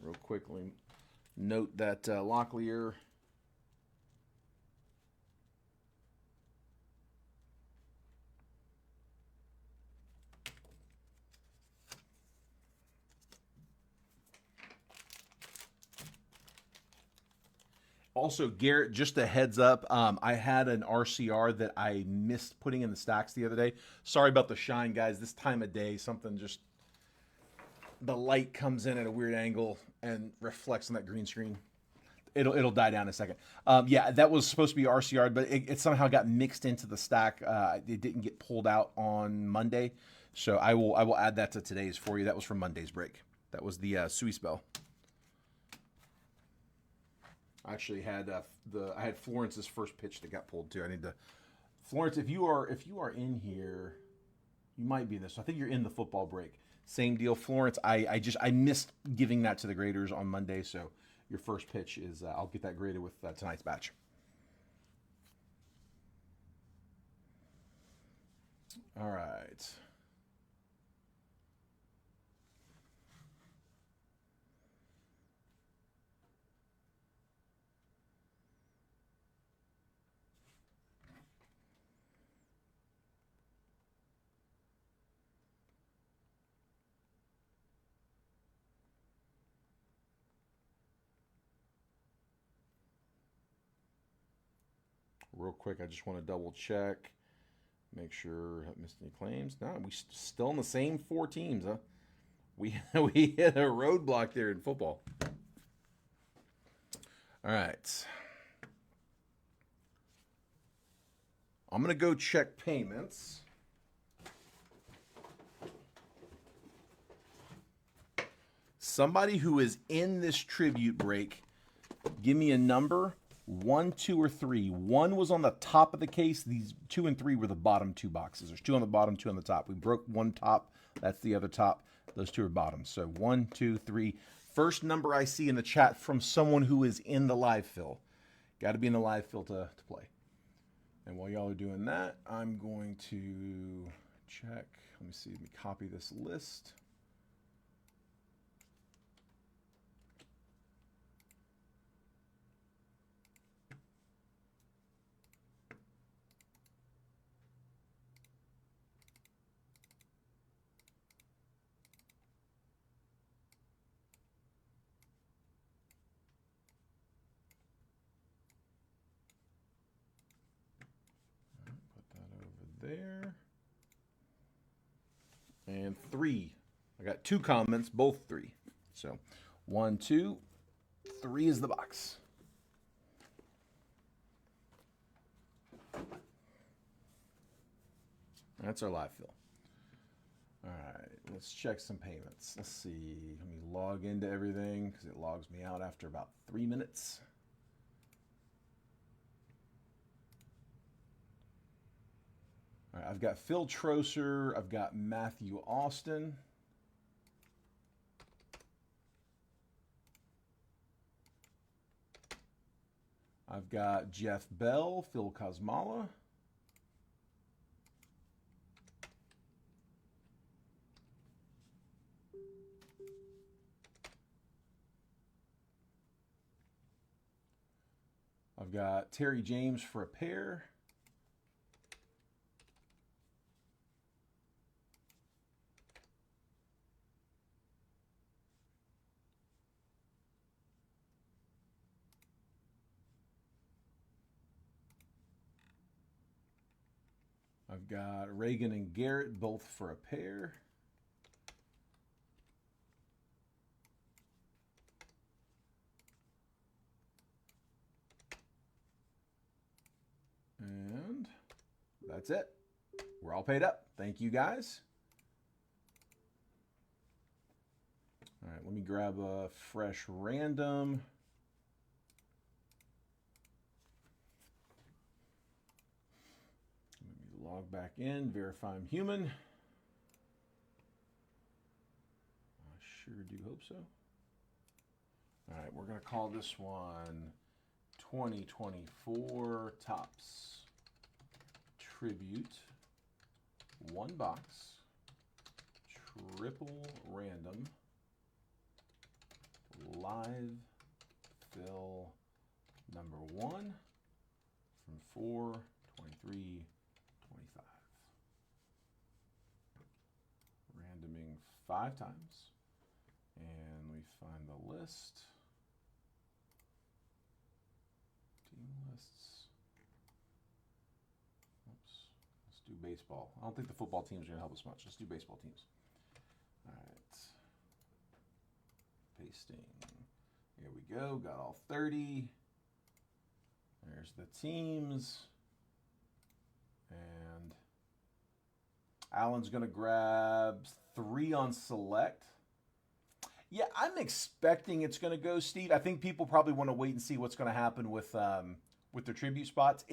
Real quickly, note that Locklear also, Garrett, just a heads up, I had an RCR that I missed putting in the stacks the other day. Sorry about the shine, guys. This time of day, something just, the light comes in at a weird angle and reflects on that green screen. It'll die down in a second. Yeah, that was supposed to be RCR, but it somehow got mixed into the stack. It didn't get pulled out on Monday, so I will add that to today's for you. That was from Monday's break. That was the Sui Spell. I actually had I had Florence's first pitch that got pulled too. I need to, Florence, if you are in here, you might be in this. I think you're in the football break. Same deal, Florence. I missed giving that to the graders on Monday, so your first pitch is I'll get that graded with tonight's batch. All right. Real quick, I just want to double check, make sure I haven't missed any claims. No, we still in the same 4 teams, huh? We hit a roadblock there in football. All right. I'm going to go check payments. Somebody who is in this tribute break, give me a number. 1, 2, or 3. 1 was on the top of the case. These 2 and 3 were the bottom 2 boxes. There's 2 on the bottom, 2 on the top. We broke 1 top. That's the other top. Those 2 are bottoms. So 1, 2, 3. First number I see in the chat from someone who is in the live fill. Got to be in the live fill to play. And while y'all are doing that, I'm going to check. Let me see. Let me copy this list. There. And 3. I got 2 comments, both 3. So 1, 2, 3 is the box. That's our live fill. All right, let's check some payments. Let's see. Let me log into everything because it logs me out after about 3 minutes. All right, I've got Phil Troser. I've got Matthew Austin. I've got Jeff Bell, Phil Kosmala. I've got Terry James for a pair. I've got Reagan and Garrett both for a pair. And that's it. We're all paid up. Thank you, guys. All right, let me grab a fresh random. Let me log back in, verify I'm human. I sure do hope so. All right, we're going to call this one 2024 Topps Tribute. One box. Triple random. Live fill number 1 from 4, 23, 25. Randoming 5 times. And we find the list. Team lists. Oops. Let's do baseball. I don't think the football teams are going to help us much. Let's do baseball teams. All right. Pasting. Here we go. Got all 30. There's the teams. And Alan's going to grab 3 on select. Yeah, I'm expecting it's going to go, Steve. I think people probably want to wait and see what's going to happen with the tribute spots.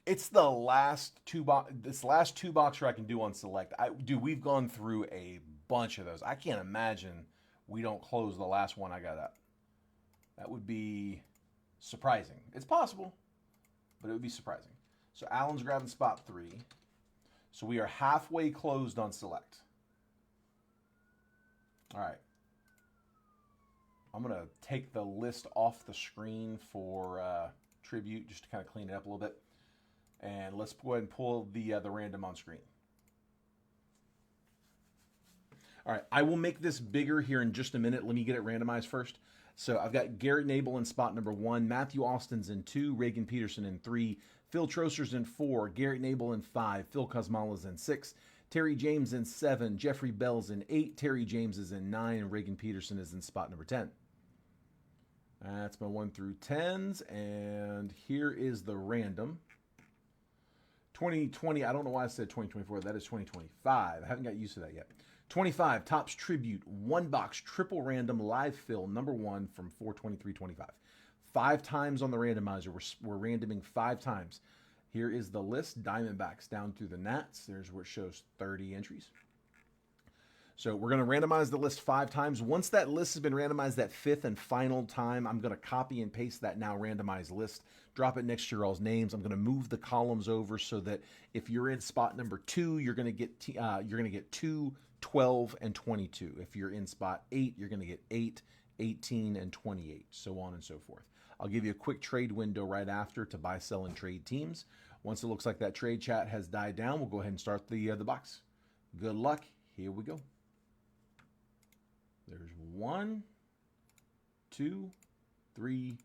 It's the last two boxer I can do on select. We've gone through a bunch of those. I can't imagine we don't close the last one I got up. That would be surprising. It's possible, but it would be surprising. So Alan's grabbing spot 3. So we are halfway closed on select. All right. I'm going to take the list off the screen for tribute just to kind of clean it up a little bit. And let's go ahead and pull the random on screen. All right, I will make this bigger here in just a minute. Let me get it randomized first. So I've got Garrett Nabel in spot number 1, Matthew Austin's in 2, Reagan Peterson in 3, Phil Troser's in 4, Garrett Nabel in 5, Phil Kosmala's in 6, Terry James in 7, Jeffrey Bell's in 8, Terry James is in 9, and Reagan Peterson is in spot number 10. That's my 1 through 10s, and here is the random. 2020, I don't know why I said 2024. That is 2025. I haven't got used to that yet. 25, Topps Tribute, 1 box, triple random, live fill, number 1 from 4/23/25. 5 times on the randomizer. We're randoming 5 times. Here is the list, Diamondbacks down through the Nats. There's where it shows 30 entries. So we're going to randomize the list 5 times. Once that list has been randomized that 5th and final time, I'm going to copy and paste that now randomized list, drop it next to your all's names. I'm going to move the columns over so that if you're in spot number 2, you're going to get 2, 12, and 22. If you're in spot 8, you're going to get 8, 18, and 28, so on and so forth. I'll give you a quick trade window right after to buy, sell, and trade teams. Once it looks like that trade chat has died down, we'll go ahead and start the box. Good luck. Here we go. There's 1, 2, 3,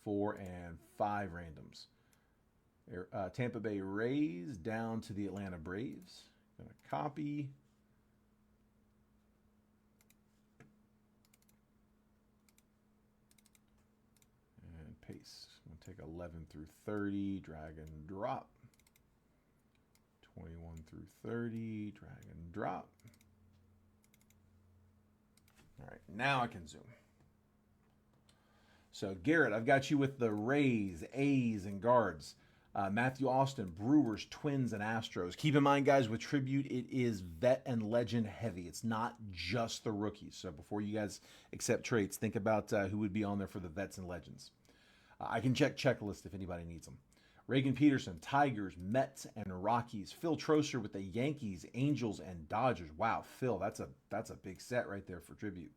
4, and 5 randoms. Tampa Bay Rays down to the Atlanta Braves. Gonna copy. And paste. I'm gonna take 11 through 30, drag and drop. 21 through 30, drag and drop. All right, now I can zoom. So, Garrett, I've got you with the Rays, A's, and Guards. Matthew Austin, Brewers, Twins, and Astros. Keep in mind, guys, with Tribute, it is vet and legend heavy. It's not just the rookies. So before you guys accept trades, think about who would be on there for the vets and legends. I can check checklist if anybody needs them. Reagan Peterson, Tigers, Mets, and Rockies. Phil Troser with the Yankees, Angels, and Dodgers. Wow, Phil, that's a big set right there for Tribute.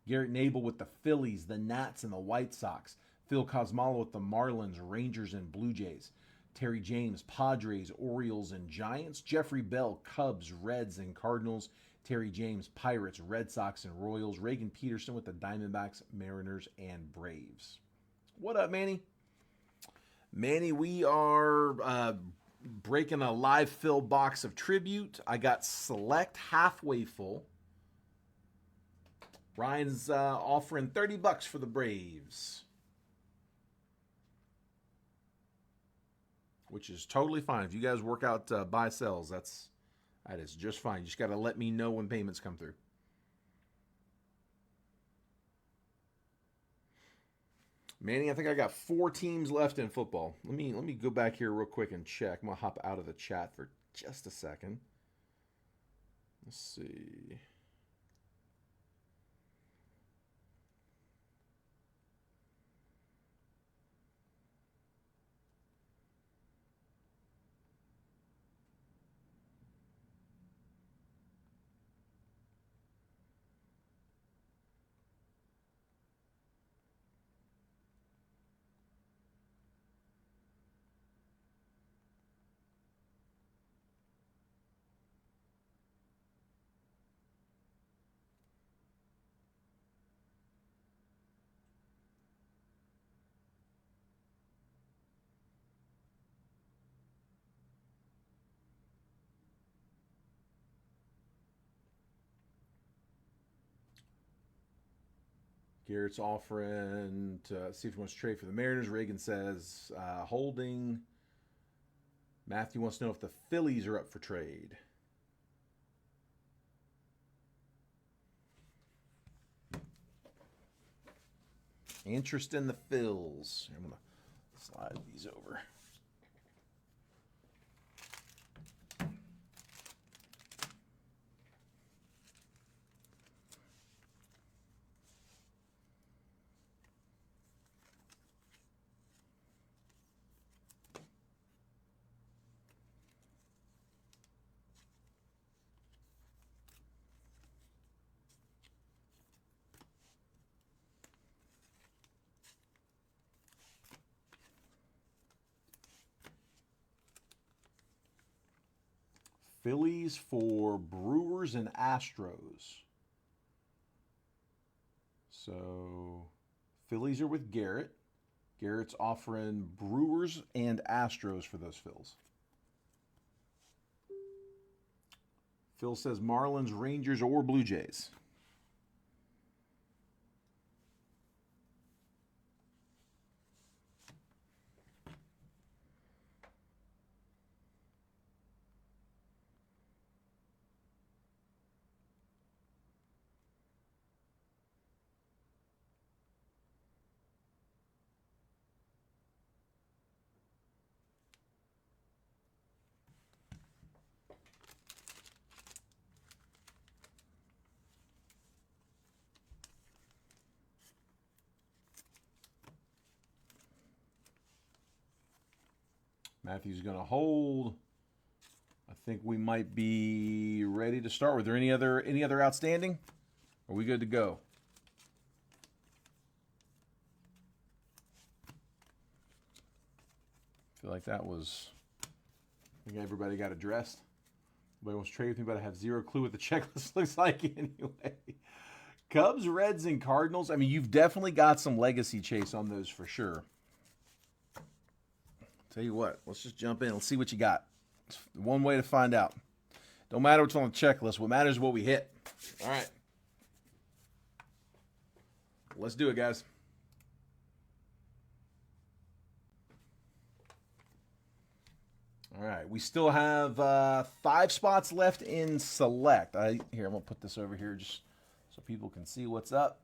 Garrett Nabel with the Phillies, the Nats, and the White Sox. Phil Kosmala with the Marlins, Rangers, and Blue Jays. Terry James, Padres, Orioles, and Giants. Jeffrey Bell, Cubs, Reds, and Cardinals. Terry James, Pirates, Red Sox, and Royals. Reagan Peterson with the Diamondbacks, Mariners, and Braves. What up, Manny? Manny, we are breaking a live fill box of Tribute. I got Select halfway full. Ryan's offering $30 for the Braves, which is totally fine. If you guys work out buy sells, that is just fine. You just got to let me know when payments come through. Manny, I think I got 4 teams left in football. Let me go back here real quick and check. I'm gonna hop out of the chat for just a second. Let's see. Garrett's offering to see if he wants to trade for the Mariners. Reagan says holding. Matthew wants to know if the Phillies are up for trade. Interest in the Phils. I'm going to slide these over. Phillies for Brewers and Astros. So Phillies are with Garrett. Garrett's offering Brewers and Astros for those Phils. Phil says Marlins, Rangers, or Blue Jays. Matthew's going to hold. I think we might be ready to start. Were there any other outstanding? Are we good to go? I feel like that was. I think everybody got addressed. Nobody wants to trade with me, but I have zero clue what the checklist looks like anyway. Cubs, Reds, and Cardinals. I mean, you've definitely got some legacy chase on those for sure. Tell you what, let's just jump in. Let's see what you got. It's one way to find out. Don't matter what's on the checklist. What matters is what we hit. All right. Let's do it, guys. All right. We still have 5 spots left in Select. Here, I'm going to put this over here just so people can see what's up.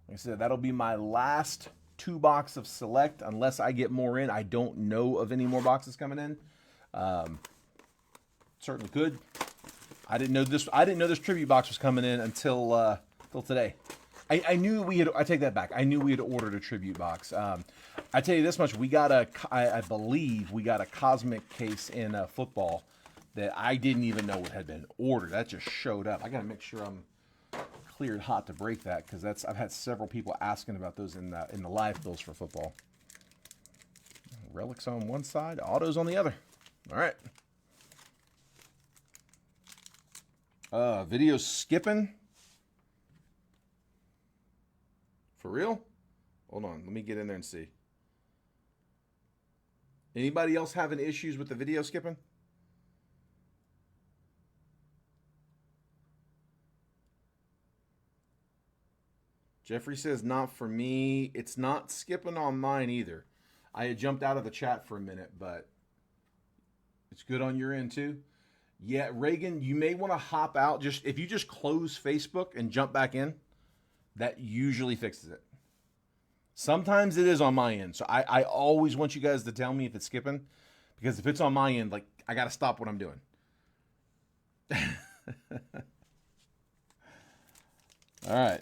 Like I said, that'll be my last 2 box of Select unless I get more in. I don't know of any more boxes coming in. Certainly could. I didn't know this tribute box was coming in until today. I knew we had. I take that back. I knew we had ordered a tribute box. I tell you this much: I believe we got a cosmic case in football that I didn't even know what had been ordered. That just showed up. I got to make sure I'm cleared hot to break that because I've had several people asking about those in the live bills for football. Relics on one side, autos on the other. All right. Video skipping. For real? Hold on, let me get in there and see. Anybody else having issues with the video skipping? Jeffrey says, not for me. It's not skipping on mine either. I had jumped out of the chat for a minute, but it's good on your end too. Yeah, Reagan, you may want to hop out. Just if you just close Facebook and jump back in, that usually fixes it. Sometimes it is on my end. So I always want you guys to tell me if it's skipping, because if it's on my end, like, I got to stop what I'm doing. All right.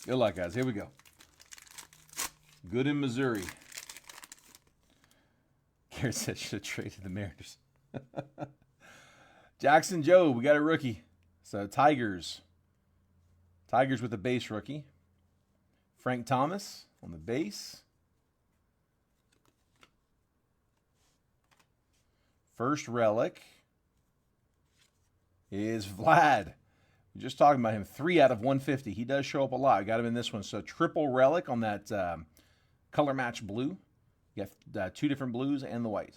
Good luck, guys. Here we go. Good in Missouri. Garrett said should have traded the Mariners. Jackson Joe, we got a rookie. So Tigers. Tigers with a base rookie. Frank Thomas on the base. First relic is Vlad. We're just talking about him. 3 out of 150. He does show up a lot. I got him in this one. So triple relic on that color match blue. You got 2 different blues and the white.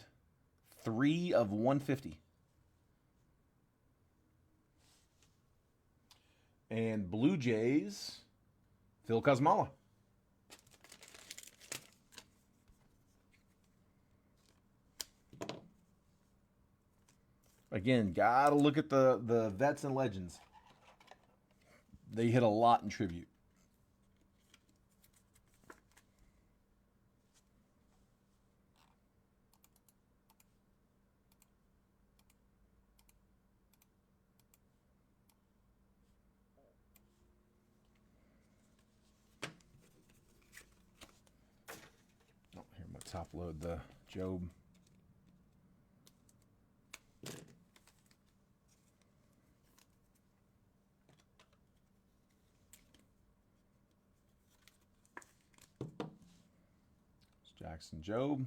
3 of 150. And Blue Jays, Phil Kosmala. Again, got to look at the vets and legends. They hit a lot in tribute. Oh, here, I'm going to top load the Job. Jackson Job.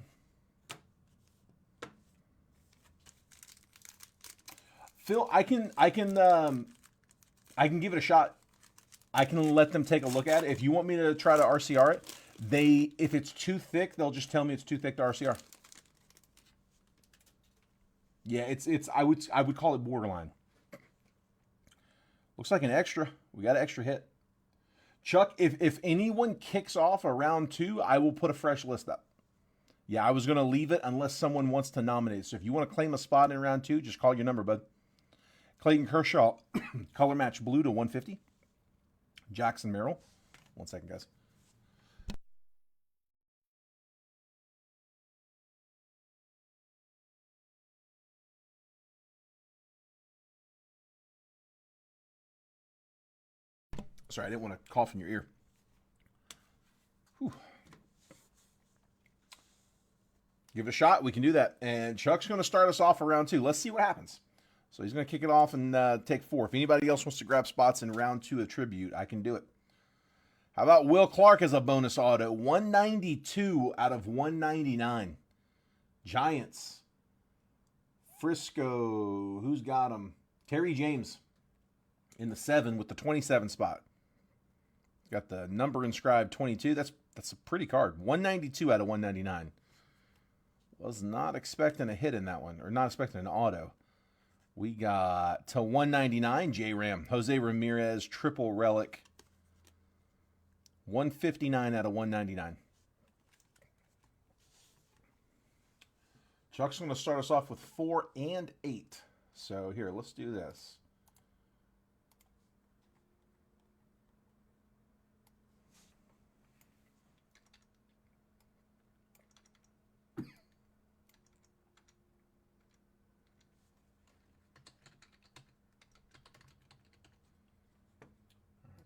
Phil, I can give it a shot. I can let them take a look at it. If you want me to try to RCR it, if it's too thick, they'll just tell me it's too thick to RCR. Yeah, I would call it borderline. Looks like an extra. We got an extra hit. Chuck, if anyone kicks off a round 2, I will put a fresh list up. Yeah, I was going to leave it unless someone wants to nominate. So if you want to claim a spot in round 2, just call your number, bud. Clayton Kershaw, color match blue to 150. Jackson Merrill. 1 second, guys. Sorry, I didn't want to cough in your ear. Whew. Give it a shot. We can do that. And Chuck's going to start us off for round 2. Let's see what happens. So he's going to kick it off and take 4. If anybody else wants to grab spots in round 2 of Tribute, I can do it. How about Will Clark as a bonus auto? 192 out of 199. Giants. Frisco. Who's got him? Terry James in the 7 with the 27 spot. Got the number inscribed 22. That's a pretty card. 192 out of 199. Was not expecting a hit in that one, or not expecting an auto. We got to 199, J-Ram. Jose Ramirez, triple relic. 159 out of 199. Chuck's going to start us off with 4 and 8. So here, let's do this.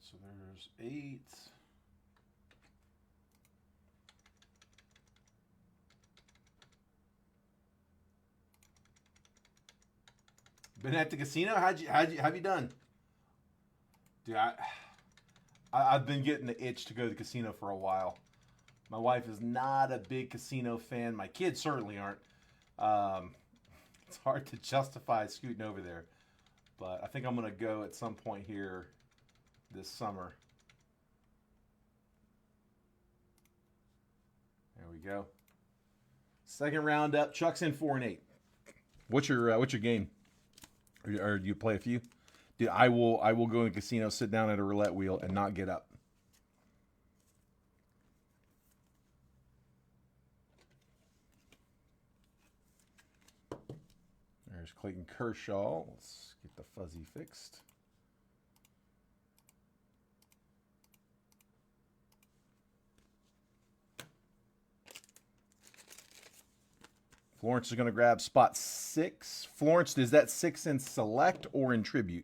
So there's 8. Been at the casino? Have you done? Dude, I've been getting the itch to go to the casino for a while. My wife is not a big casino fan. My kids certainly aren't. It's hard to justify scooting over there. But I think I'm going to go at some point here this summer. There we go. Second round up. Chuck's in 4 and 8. What's your game? Or do you play a few? Dude, I will go in the casino, sit down at a roulette wheel, and not get up. There's Clayton Kershaw. Let's get the fuzzy fixed. Florence is going to grab spot 6. Florence, is that 6 in select or in tribute?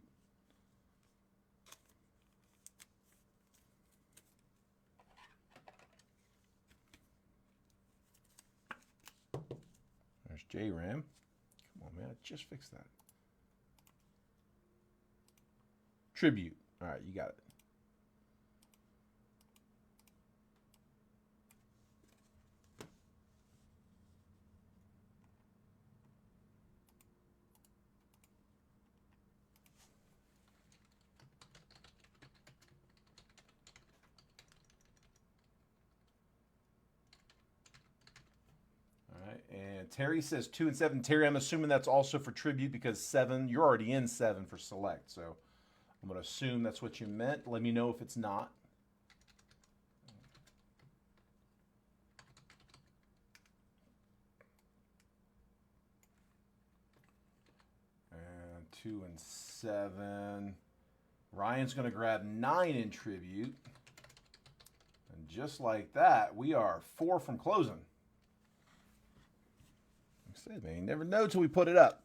There's J-Ram. Come on, man. I just fixed that. Tribute. All right, you got it. And Terry says 2 and 7. Terry, I'm assuming that's also for tribute because 7, you're already in 7 for select. So I'm going to assume that's what you meant. Let me know if it's not. And 2 and 7. Ryan's going to grab 9 in tribute. And just like that, we are 4 from closing. Man, you never know till we put it up.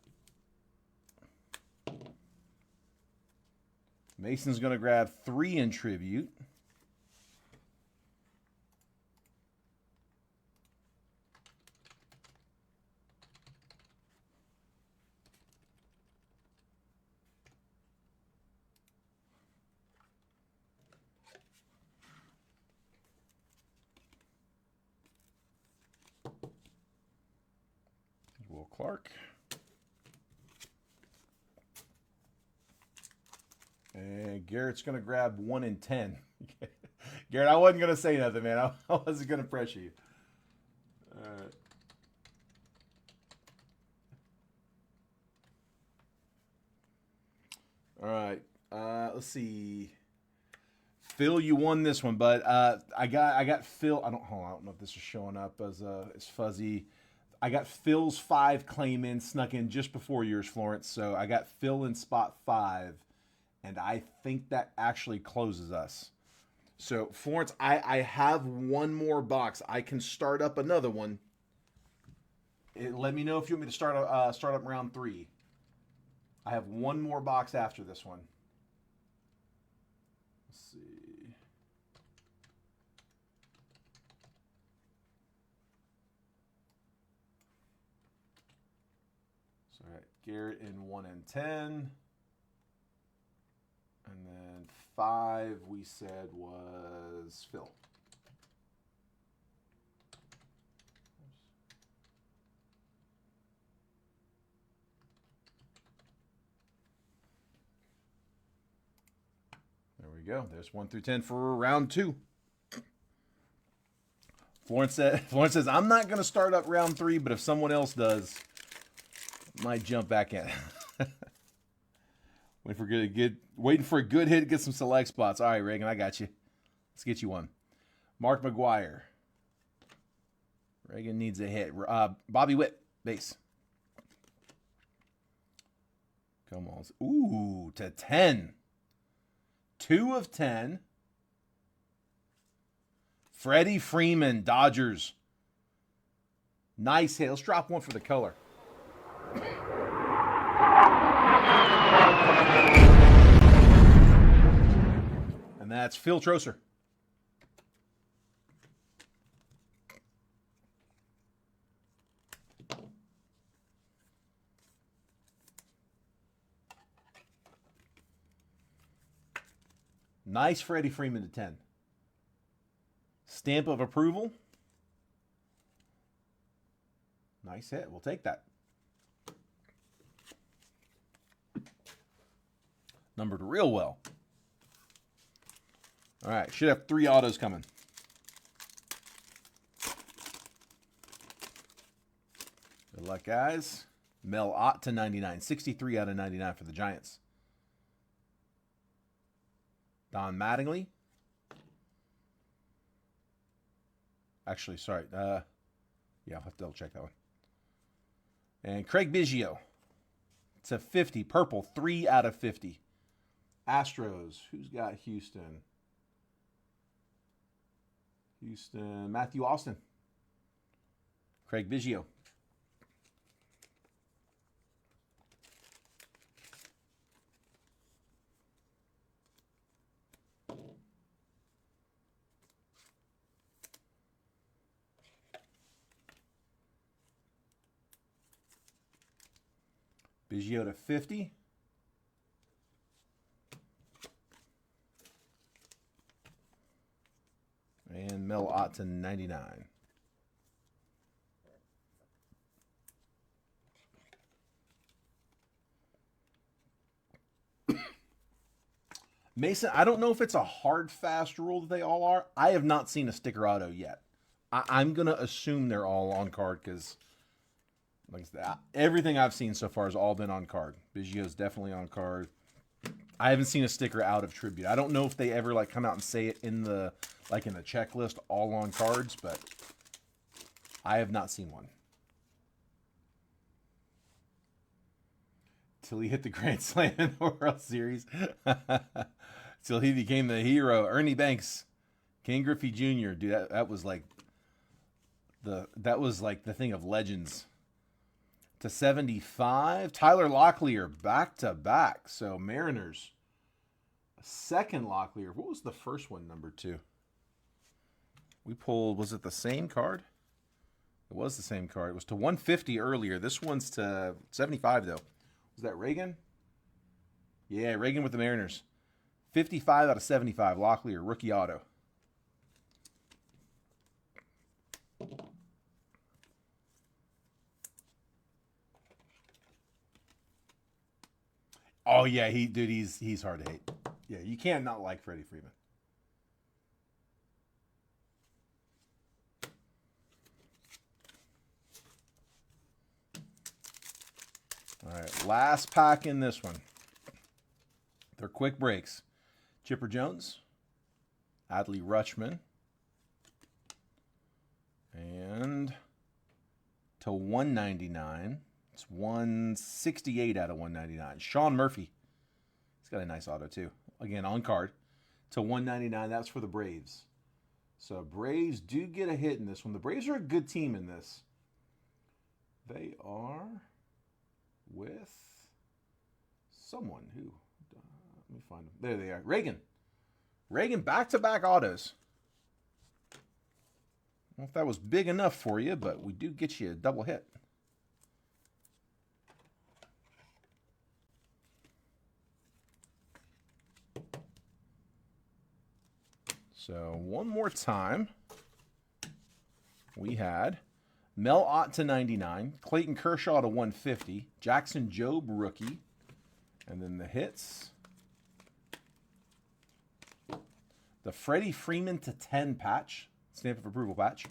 Mason's going to grab 3 in tribute. Will Clark. And Garrett's going to grab 1 in 10. Garrett, I wasn't going to say nothing, man. I wasn't going to pressure you. All right. Let's see. Phil, you won this one, but I got Phil. I don't know if this is showing up as fuzzy. I got Phil's 5 claim in, snuck in just before yours, Florence. So I got Phil in spot 5, and I think that actually closes us. So Florence, I have one more box. I can start up another one. Let me know if you want me to start up round 3. I have one more box after this one. Let's see. So I got Garrett in 1 and 10. And then 5 we said was Phil. There we go. There's 1 through 10 for round 2. Florence says, I'm not going to start up round 3, but if someone else does, I might jump back in. Waiting for a good hit to get some select spots. All right, Reagan, I got you. Let's get you one. Mark McGuire. Reagan needs a hit. Bobby Witt, base. Come on. Ooh, to 10. 2 of 10. Freddie Freeman, Dodgers. Nice hit. Let's drop one for the color. And that's Phil Troser. Nice Freddie Freeman to 10. Stamp of approval. Nice hit. We'll take that. Numbered real well. All right. Should have 3 autos coming. Good luck, guys. Mel Ott to 99. 63 out of 99 for the Giants. Don Mattingly. Actually, sorry. Yeah, I'll have to double check that one. And Craig Biggio to 50. Purple, 3 out of 50. Astros. Who's got Houston? Houston. Matthew Austin. Craig Biggio. Biggio to 50. And Mel Ott to 99. Mason, I don't know if it's a hard, fast rule that they all are. I have not seen a sticker auto yet. I'm going to assume they're all on card because like I said, everything I've seen so far has all been on card. Biggio's definitely on card. I haven't seen a sticker out of Tribute. I don't know if they ever like come out and say it in the in the checklist, all on cards, but I have not seen one. Till he hit the Grand Slam in the World Series. Till he became the hero. Ernie Banks, Ken Griffey Jr. Dude, that was like the thing of legends. To 75, Tyler Locklear back to back. So Mariners, a second Locklear. What was the first one? Number 2. We pulled. Was it the same card? It was the same card. It was to 150 earlier. This one's to 75 though. Was that Reagan? Yeah, Reagan with the Mariners. 55 out of 75. Locklear, rookie auto. Oh yeah, he's hard to hate. Yeah, you can't not like Freddie Freeman. All right, last pack in this one. They're quick breaks. Chipper Jones, Adley Rutschman, and to 199. It's 168 out of 199. Sean Murphy. He's got a nice auto too. Again, on card. To 199. That's for the Braves. So Braves do get a hit in this one. The Braves are a good team in this. They are with someone who... let me find them. There they are. Reagan. Reagan back-to-back autos. I don't know if that was big enough for you, but we do get you a double hit. So one more time, we had Mel Ott to 99, Clayton Kershaw to 150, Jackson Jobe rookie, and then the hits. The Freddie Freeman to 10 patch, stamp of approval patch.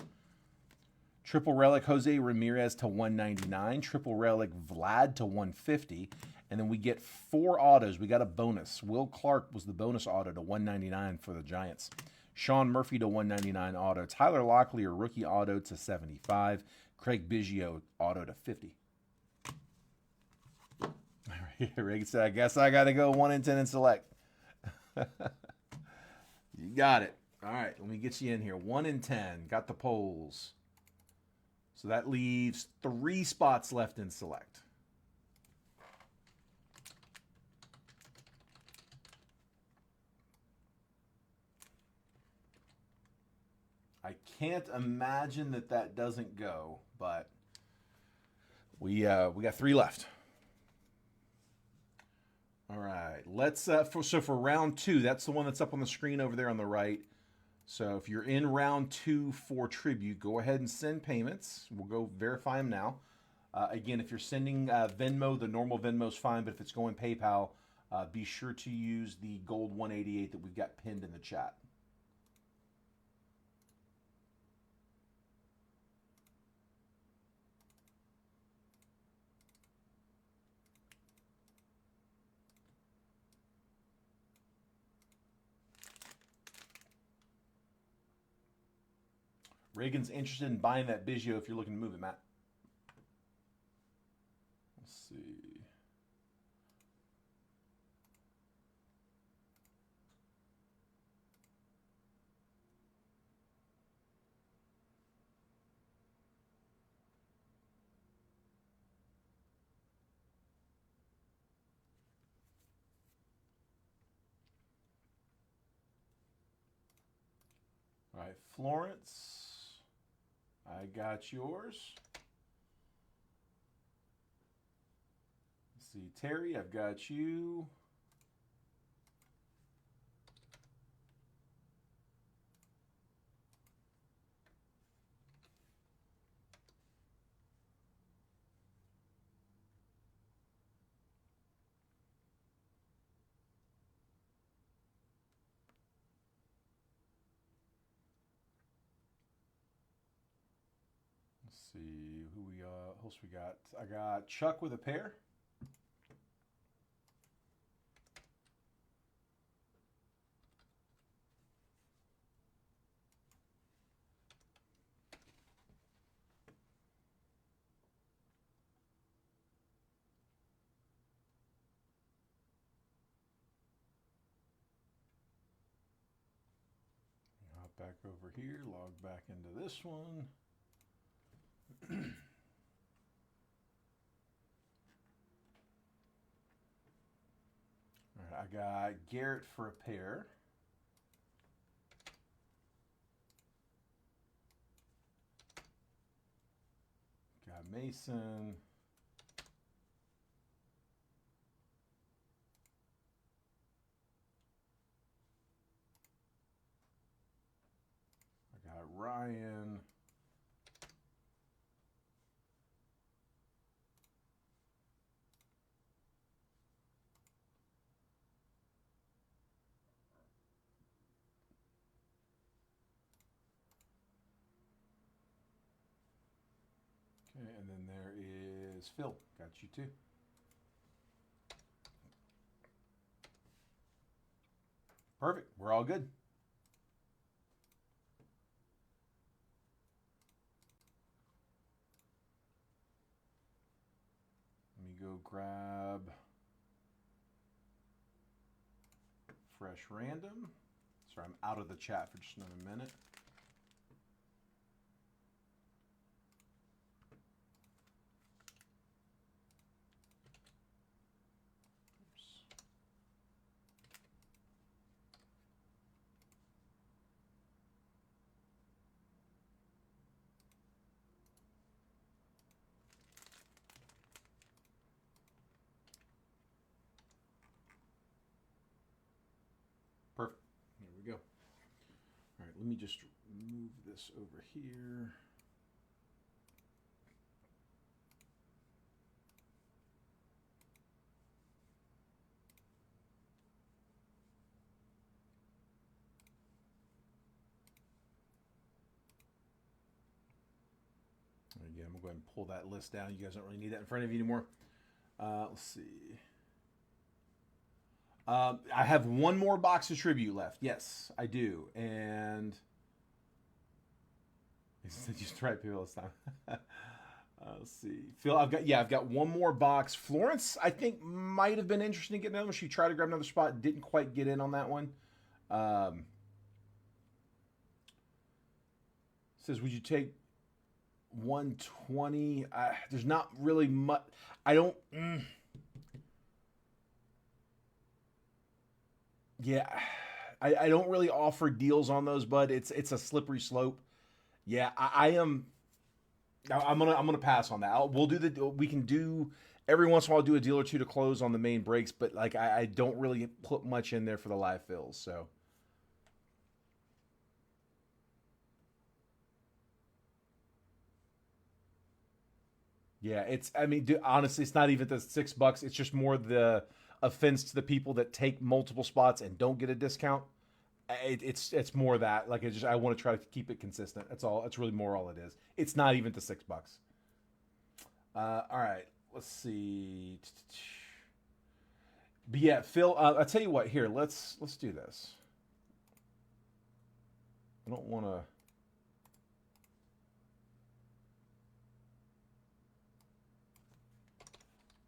Triple relic Jose Ramirez to 199, triple relic Vlad to 150, and then we get 4 autos. We got a bonus. Will Clark was the bonus auto to 199 for the Giants. Sean Murphy to 199 auto. Tyler Locklear rookie auto to 75. Craig Biggio auto to 50. All right, Reagan said, I guess I got to go 1 in 10 and select. You got it. All right, let me get you in here. 1 in 10. Got the polls. So that leaves 3 spots left in select. I can't imagine that doesn't go, but we got 3 left. All right, let's for round 2, that's the one that's up on the screen over there on the right. So if you're in round 2 for Tribute, go ahead and send payments. We'll go verify them now. Again, if you're sending Venmo, the normal Venmo is fine, but if it's going PayPal, be sure to use the gold 188 that we've got pinned in the chat. Reagan's interested in buying that Biggio if you're looking to move it, Matt. Let's see. All right, Florence, I got yours. Let's see, Terry, I've got you. See who we else we got. I got Chuck with a pair. Hop back over here, log back into this one. All right, I got Garrett for a pair. Got Mason. I got Ryan. Okay, and then there is Phil. Got you too. Perfect. We're all good. Let me go grab fresh random. Sorry, I'm out of the chat for just another minute. Perfect. Here we go. All right, let me just move this over here. Again, I'm going to go ahead and pull that list down. You guys don't really need that in front of you anymore. Let's see. I have one more box of tribute left. Yes, I do. And he said just the right people this time. Let's see. Phil, I've got one more box. Florence, I think, might have been interested in getting another one. She tried to grab another spot, didn't quite get in on that one. Says, would you take 120? There's not really much. I don't. Yeah, I don't really offer deals on those, bud. It's a slippery slope. Yeah, I am. I'm gonna pass on that. We can do every once in a while do a deal or two to close on the main breaks, but like I don't really put much in there for the live fills. So yeah, honestly, it's not even the $6. It's just more the offense to the people that take multiple spots and don't get a discount. It's more that like I want to try to keep it consistent. That's all. That's really more all it is. It's not even the $6. All right, let's see. But yeah, Phil, I'll tell you what. Here, let's do this. I don't want to.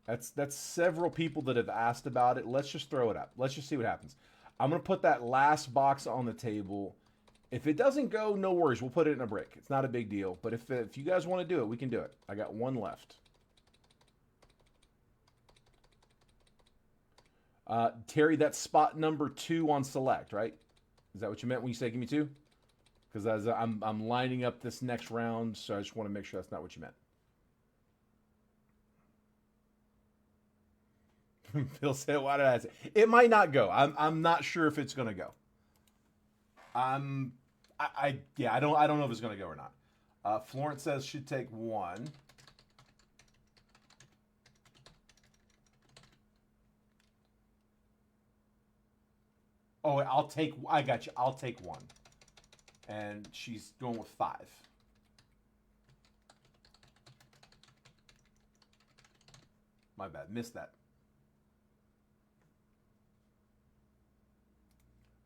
That's several people that have asked about it. Let's just throw it up. Let's just see what happens. I'm gonna put that last box on the table. If it doesn't go, no worries. We'll put it in a break. It's not a big deal. But if you guys want to do it, we can do it. I got one left. Terry, that's spot number 2 on select, right? Is that what you meant when you said give me 2? Because I'm lining up this next round, so I just want to make sure that's not what you meant. Phil said, "Why did I say it might not go? I'm not sure if it's gonna go. Yeah, I don't know if it's gonna go or not." Florence says should take 1. Oh, I got you. I'll take 1. And she's going with 5. My bad. Missed that.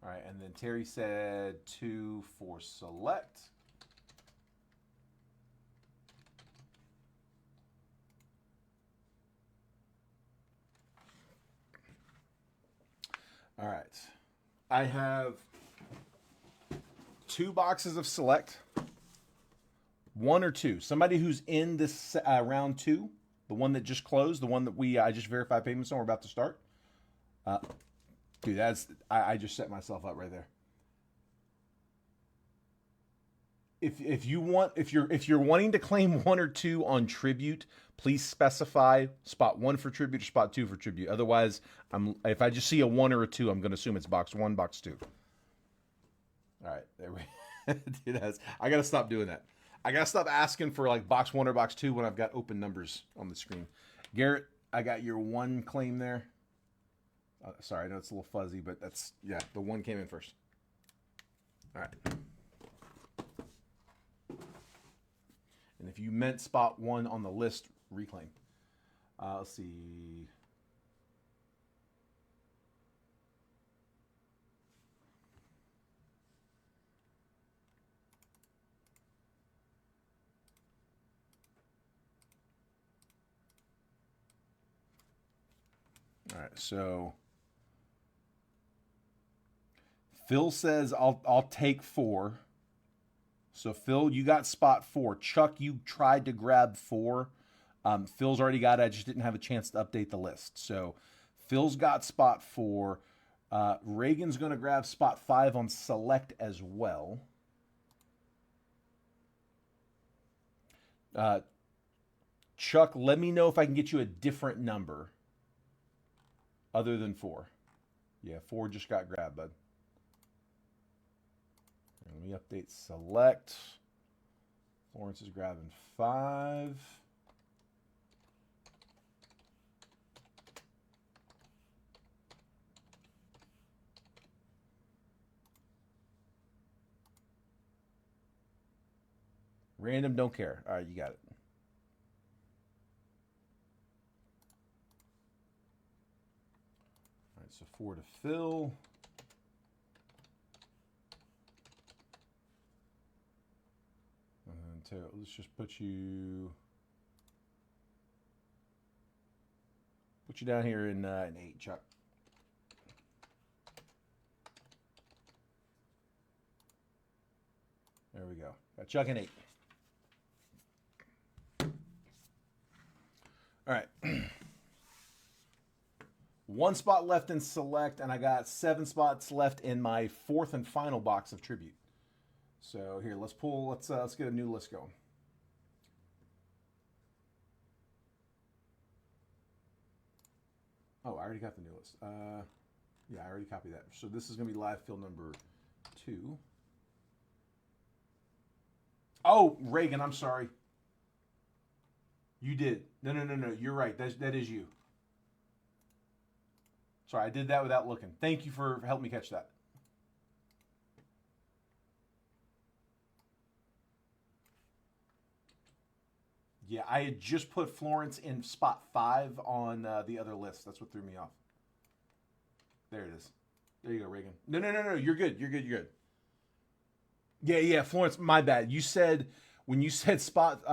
All right, and then Terry said 2 for select. All right. I have 2 boxes of select. 1 or 2. Somebody who's in this round 2, the one that just closed, the one that I just verified payments on. We're about to start. Dude, I just set myself up right there. If you're wanting to claim 1 or 2 on tribute, please specify spot 1 for tribute or spot 2 for tribute. Otherwise, if I just see a 1 or a 2, I'm going to assume it's box 1, box 2. All right, there we. Dude, I got to stop doing that. I got to stop asking for like box 1 or box 2 when I've got open numbers on the screen. Garrett, I got your 1 claim there. Sorry, I know it's a little fuzzy, but the 1 came in first. All right. And if you meant spot 1 on the list, reclaim. Let's see. All right, so Phil says I'll take 4. So Phil, you got spot 4. Chuck, you tried to grab 4. Phil's already got it. I just didn't have a chance to update the list. So Phil's got spot 4. Reagan's going to grab spot 5 on select as well. Chuck, let me know if I can get you a different number other than 4. Yeah, 4 just got grabbed, bud. Let me update select. Florence is grabbing 5. Random, don't care. All right, you got it. All right, so 4 to Phil. Let's just put you down here in 8, Chuck. There we go. Got Chuck in 8. All right. 1 spot left in select, and I got 7 spots left in my 4th and final box of tribute. So here, let's get a new list going. Oh, I already got the new list. Yeah, I already copied that. So this is going to be live fill number 2. Oh, Reagan, I'm sorry. You did. No. You're right. That is you. Sorry, I did that without looking. Thank you for helping me catch that. Yeah, I had just put Florence in spot 5 on the other list. That's what threw me off. There it is. There you go, Reagan. No. You're good. You're good. Yeah, Florence, my bad. You said, when you said spot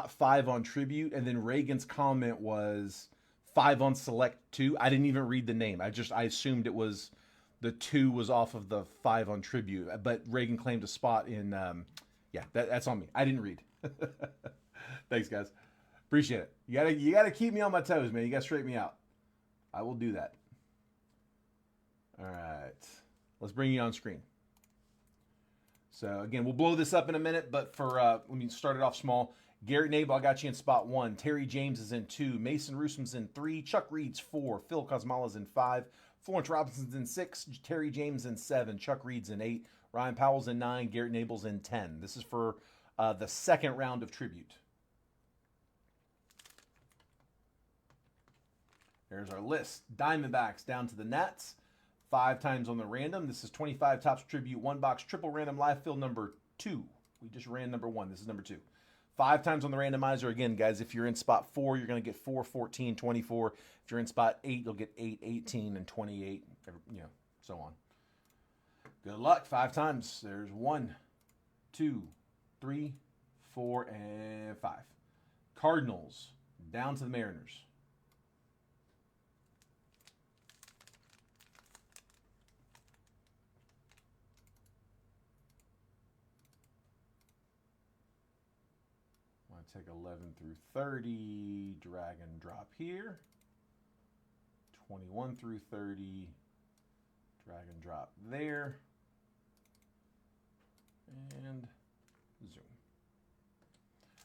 5 on tribute, and then Reagan's comment was 5 on select 2. I didn't even read the name. I assumed it was the 2 was off of the 5 on tribute. But Reagan claimed a spot in. Yeah, that's on me. I didn't read. Thanks, guys. Appreciate it. You gotta keep me on my toes, man. You gotta straighten me out. I will do that. All right, let's bring you on screen. So again, we'll blow this up in a minute, but for let me start it off small. Garrett Nabel, I got you in spot 1. Terry James is in 2. Mason Rusom's in 3. Chuck Reed's 4. Phil Kosmala's in 5. Florence Robinson's in 6. Terry James in 7. Chuck Reed's in 8. Ryan Powell's in 9. Garrett Nabel's in 10. This is for the second round of tribute. There's our list. Diamondbacks down to the Nats. 5 times on the random. This is 25 Topps Tribute 1 box triple random live fill number 2. We just ran number 1. This is number 2. 5 times on the randomizer. Again, guys, if you're in spot 4, you're going to get 4, 14, 24. If you're in spot 8, you'll get 8, 18, and 28. You know, so on. Good luck. 5 times. There's 1, 2, 3, 4, and 5. Cardinals down to the Mariners. Take 11 through 30, drag and drop here. 21 through 30, drag and drop there. And zoom.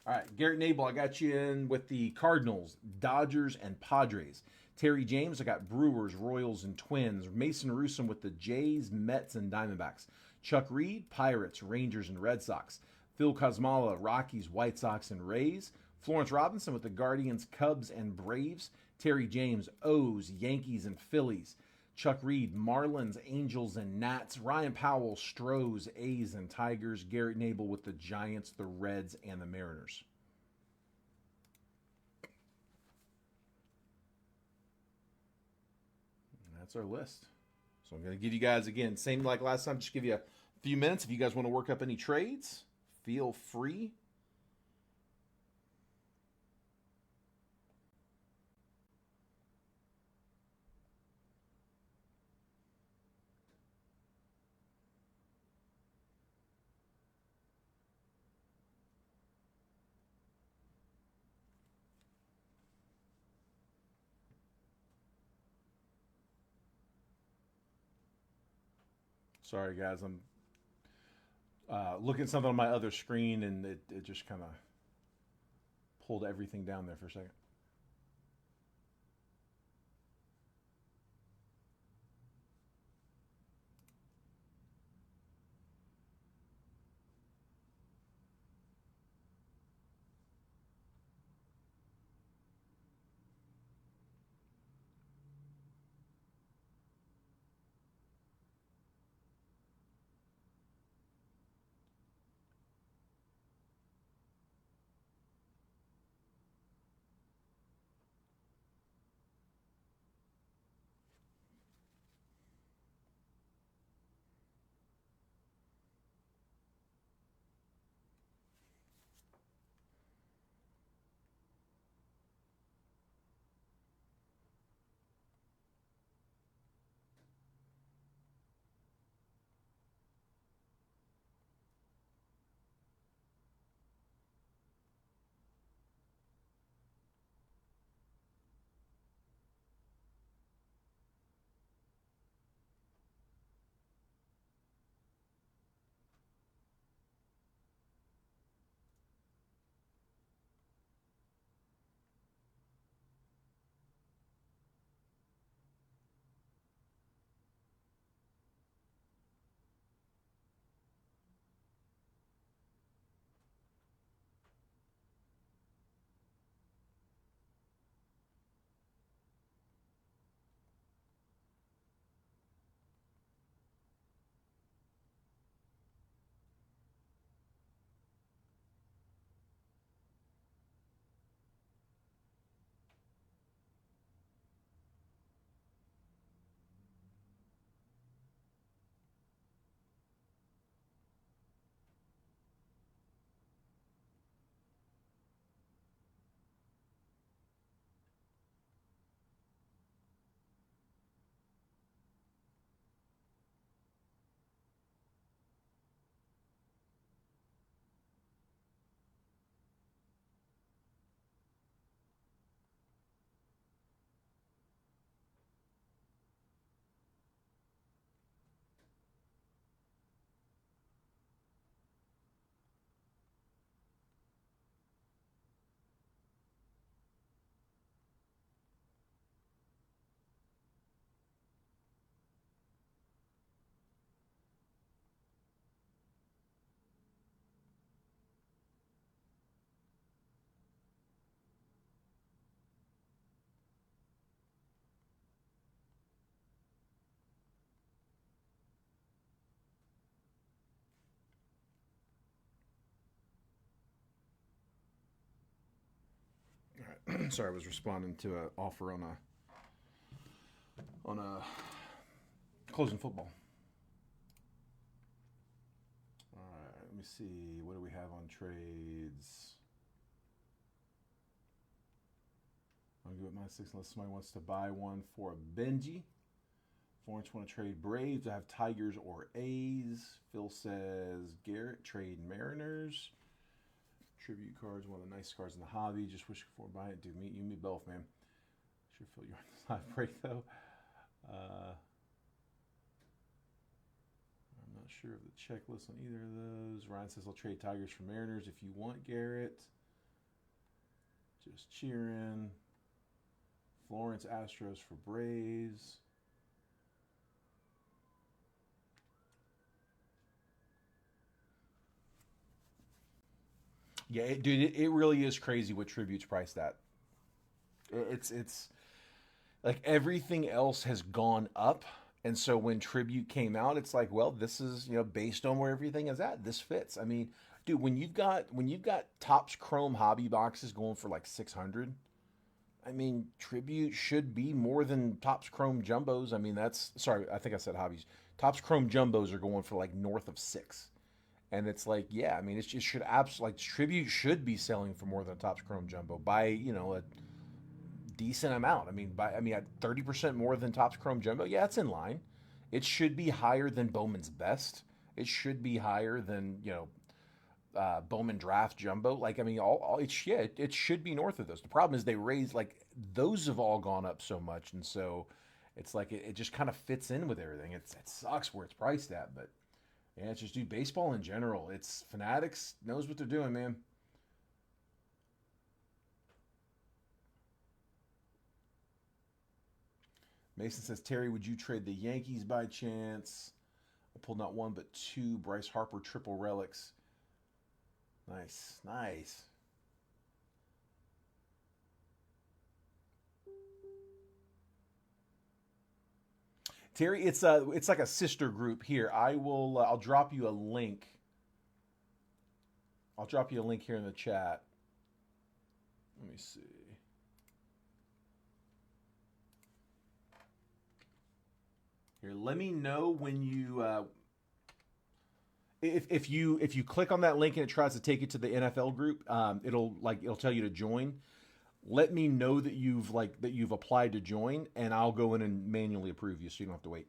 All right, Garrett Nabel, I got you in with the Cardinals, Dodgers, and Padres. Terry James, I got Brewers, Royals, and Twins. Mason Rusom with the Jays, Mets, and Diamondbacks. Chuck Reed, Pirates, Rangers, and Red Sox. Phil Kosmala, Rockies, White Sox, and Rays. Florence Robinson with the Guardians, Cubs, and Braves. Terry James, O's, Yankees, and Phillies. Chuck Reed, Marlins, Angels, and Nats. Ryan Powell, Stros, A's, and Tigers. Garrett Nabel with the Giants, the Reds, and the Mariners. And that's our list. So I'm going to give you guys, again, same like last time, just give you a few minutes. If you guys want to work up any trades, feel free. Sorry, guys. I'm looking at something on my other screen, and it just kind of pulled everything down there for a second. Sorry, I was responding to an offer on a closing football. All right, let me see. What do we have on trades? I'll give it -6 unless somebody wants to buy one for a Benji. Florence want to trade Braves. I have Tigers or A's. Phil says Garrett trade Mariners. Tribute cards, one of the nicest cards in the hobby. Just wish for buying it. Dude, you and me both, man. Sure feel you're on this live break though. I'm not sure of the checklist on either of those. Ryan says I'll trade Tigers for Mariners if you want, Garrett. Just cheering. Florence Astros for Braves. Yeah, dude, it really is crazy what Tribute's priced at. It's like everything else has gone up, and so when Tribute came out, it's like, well, this is based on where everything is at. This fits. I mean, dude, when you've got Topps Chrome hobby boxes going for like 600, I mean, Tribute should be more than Topps Chrome jumbos. I mean, I think I said hobbies. Topps Chrome jumbos are going for like north of 6. And it's like, yeah, I mean, it should absolutely, like, Tribute should be selling for more than a Topps Chrome Jumbo by, a decent amount. At 30% more than Topps Chrome Jumbo, yeah, it's in line. It should be higher than Bowman's Best. It should be higher than, Bowman Draft Jumbo. Like, I mean, it should be north of those. The problem is they raised, like, those have all gone up so much. And so it's like, it just kind of fits in with everything. It sucks where it's priced at, but. Yeah, it's just, dude, baseball in general. It's Fanatics knows what they're doing, man. Mason says, Terry, would you trade the Yankees by chance? I pulled not one, but two Bryce Harper triple relics. Nice, nice. Terry, it's like a sister group here. I'll drop you a link. I'll drop you a link here in the chat. Let me see. Here, let me know when you if you click on that link and it tries to take you to the NFL group, it'll tell you to join. Let me know that you've applied to join, and I'll go in and manually approve you, so you don't have to wait.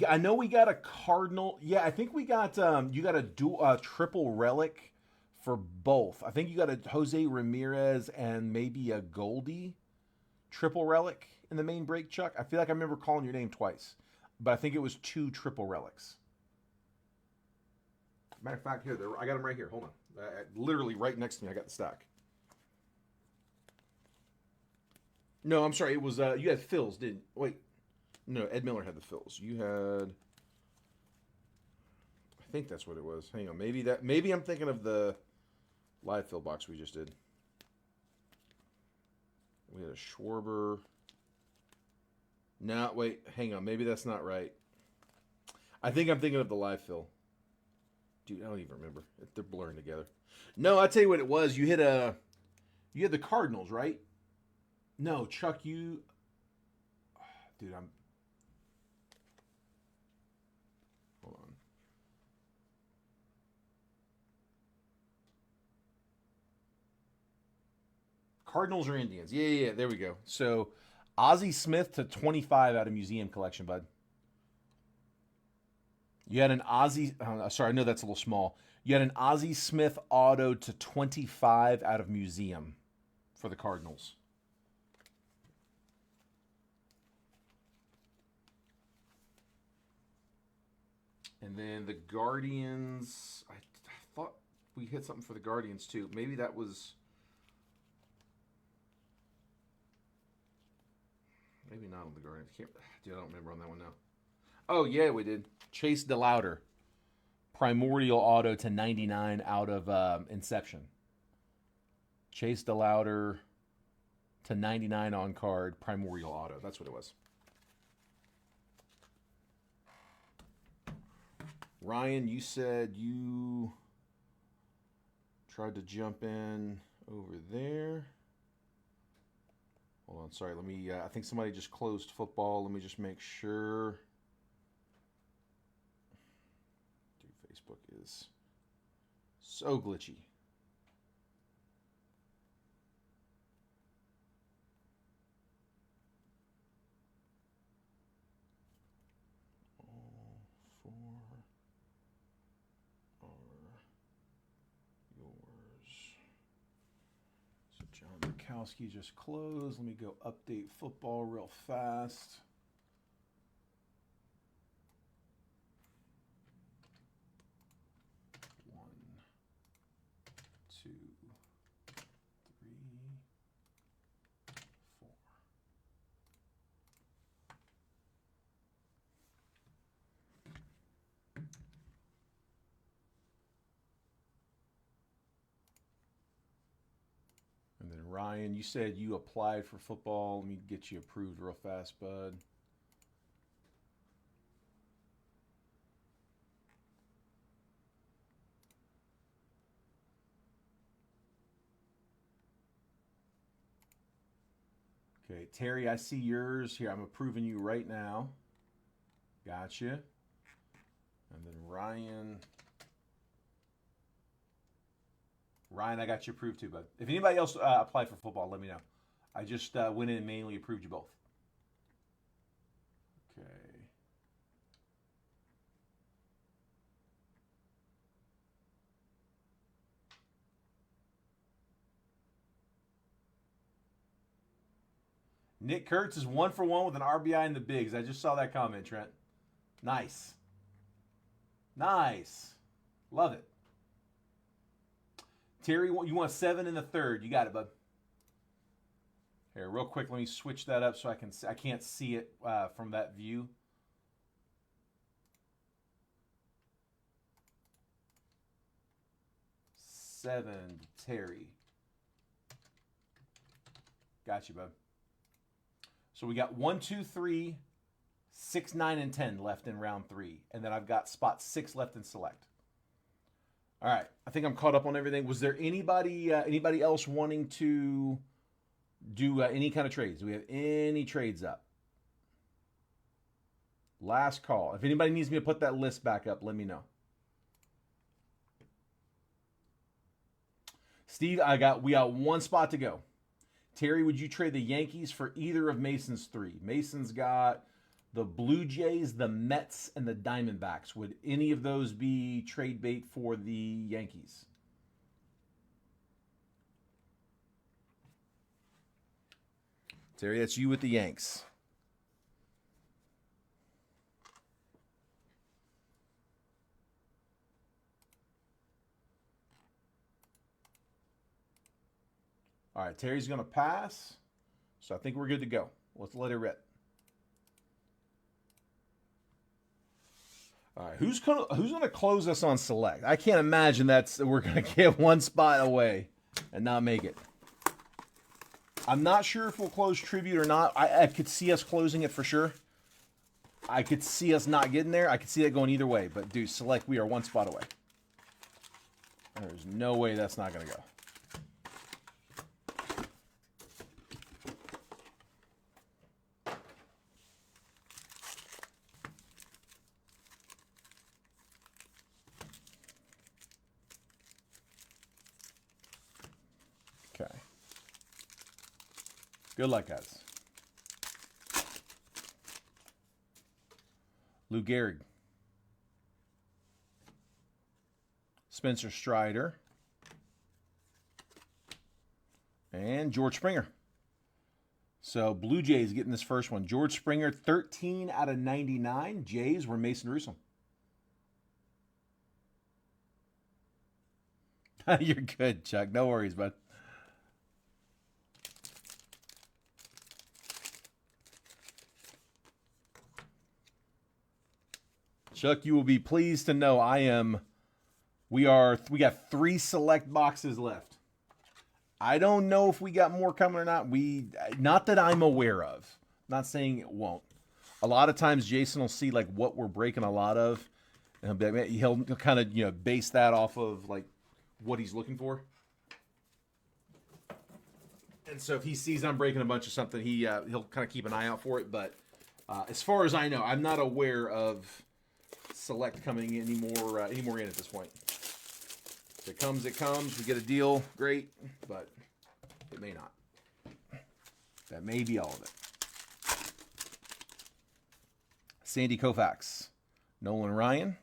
I know we got a Cardinal. Yeah, I think we got you got a triple relic for both. I think you got a Jose Ramirez and maybe a Goldie triple relic in the main break, Chuck. I feel like I remember calling your name twice, but I think it was two triple relics. Matter of fact, here, I got them right here. Hold on. Literally right next to me, I got the stack. No, I'm sorry. It was, you had Phil's, didn't you? Wait. No, Ed Miller had the Phil's. You had, I think that's what it was. Hang on. Maybe I'm thinking of the live fill box we just did. We had a Schwarber. No, wait. Hang on. Maybe that's not right. I think I'm thinking of the live fill. Dude, I don't even remember. They're blurring together. No, I'll tell you what it was. You had the Cardinals, right? No, Chuck, dude, hold on. Cardinals or Indians? Yeah, there we go. So, Ozzie Smith to 25 out of museum collection, bud. You had an Ozzie. Sorry, I know that's a little small. You had an Ozzie Smith auto to 25 out of museum for the Cardinals. And then the Guardians. I thought we hit something for the Guardians too. Maybe that was. Maybe not on the Guardians. Dude, I don't remember on that one now. Oh, yeah, we did. Chase DeLauder. Primordial auto to 99 out of Inception. Chase DeLauder to 99 on card. Primordial auto. That's what it was. Ryan, you said you Tried to jump in over there. Hold on, sorry. Let me. I think somebody just closed football. Let me just make sure. Dude, Facebook is so glitchy. All four are yours. So John Bukowski just closed. Let me go update football real fast. One, two, three, four. And then Ryan, you said you applied for football. Let me get you approved real fast, bud. Okay, Terry, I see yours here. I'm approving you right now. Gotcha. And then Ryan. Ryan, I got you approved too, bud. If anybody else applied for football, let me know. I just went in and manually approved you both. Okay. Nick Kurtz is 1 for 1 with an RBI in the bigs. I just saw that comment, Trent. Nice. Nice. Love it. Terry, you want 7 in the third. You got it, bud. Here, real quick, let me switch that up so I can't see it from that view. Seven, Terry. Got you, bud. So we got 1, 2, 3, 6, 9, and 10 left in round 3. And then I've got spot 6 left in select. All right. I think I'm caught up on everything. Was there anybody else wanting to do any kind of trades? Do we have any trades up? Last call. If anybody needs me to put that list back up, let me know. Steve, we got 1 spot to go. Terry, would you trade the Yankees for either of Mason's 3? Mason's got the Blue Jays, the Mets, and the Diamondbacks. Would any of those be trade bait for the Yankees? Terry, that's you with the Yanks. All right, Terry's going to pass. So I think we're good to go. Let's let it rip. All right, who's gonna close us on select? I can't imagine we're gonna get 1 spot away and not make it. I'm not sure if we'll close tribute or not. I could see us closing it for sure. I could see us not getting there. I could see that going either way. But dude, select, we are 1 spot away. There's no way that's not gonna go. Okay. Good luck, guys. Lou Gehrig. Spencer Strider. And George Springer. So Blue Jays getting this first one. George Springer, 13 out of 99. Jays were Mason Russo. You're good, Chuck. No worries, bud. Chuck, you will be pleased to know we got 3 select boxes left. I don't know if we got more coming or not. Not that I'm aware of. Not saying it won't. A lot of times Jason will see like what we're breaking a lot of, and he'll kind of base that off of like what he's looking for. And so if he sees I'm breaking a bunch of something, he'll kind of keep an eye out for it. But as far as I know, I'm not aware of Select coming any more in at this point. If it comes, it comes. We get a deal, great. But it may not. That may be all of it. Sandy Koufax, Nolan Ryan.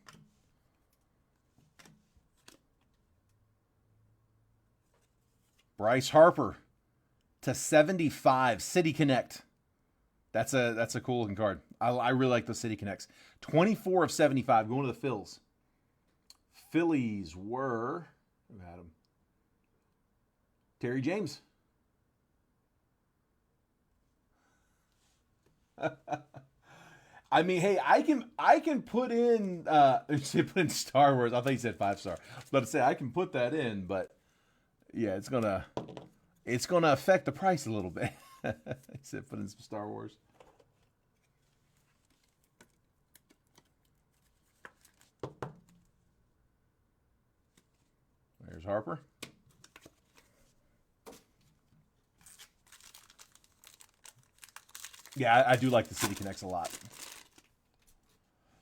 Bryce Harper /75, City Connect. That's a cool looking card. I really like those City Connects. 24 of 75, going to the Phils. Phillies were, who had him? Terry James. I mean, hey, I can put in put in Star Wars. I thought you said 5-star. But say I can put that in, but yeah, it's gonna affect the price a little bit. He said put in some Star Wars. There's Harper. Yeah, I do like the City Connects a lot.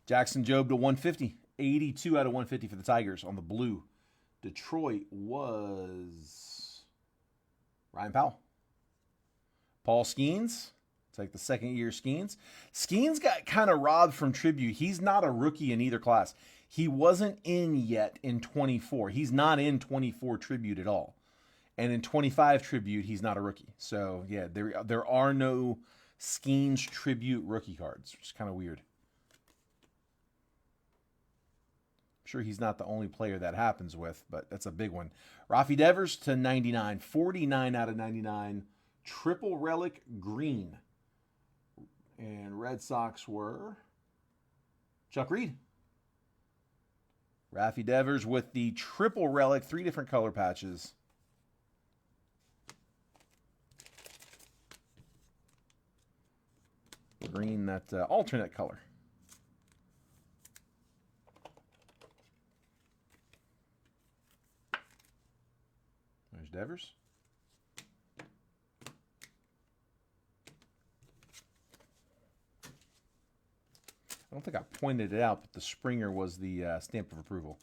Jackson Jobe /150. 82 out of 150 for the Tigers on the blue. Detroit was Ryan Powell. Paul Skeens. Take the second year Skeens. Skeens got kind of robbed from tribute. He's not a rookie in either class. He wasn't in yet in 24. He's not in 24 tribute at all. And in 25 tribute, he's not a rookie. So, yeah, there are no Skeens tribute rookie cards, which is kind of weird. I'm sure he's not the only player that happens with, but that's a big one. Rafi Devers /99, 49 out of 99, triple relic green. And Red Sox were Chuck Reed. Rafi Devers with the triple relic, 3 different color patches. Green, that alternate color. There's Devers. I don't think I pointed it out, but the Springer was the stamp of approval.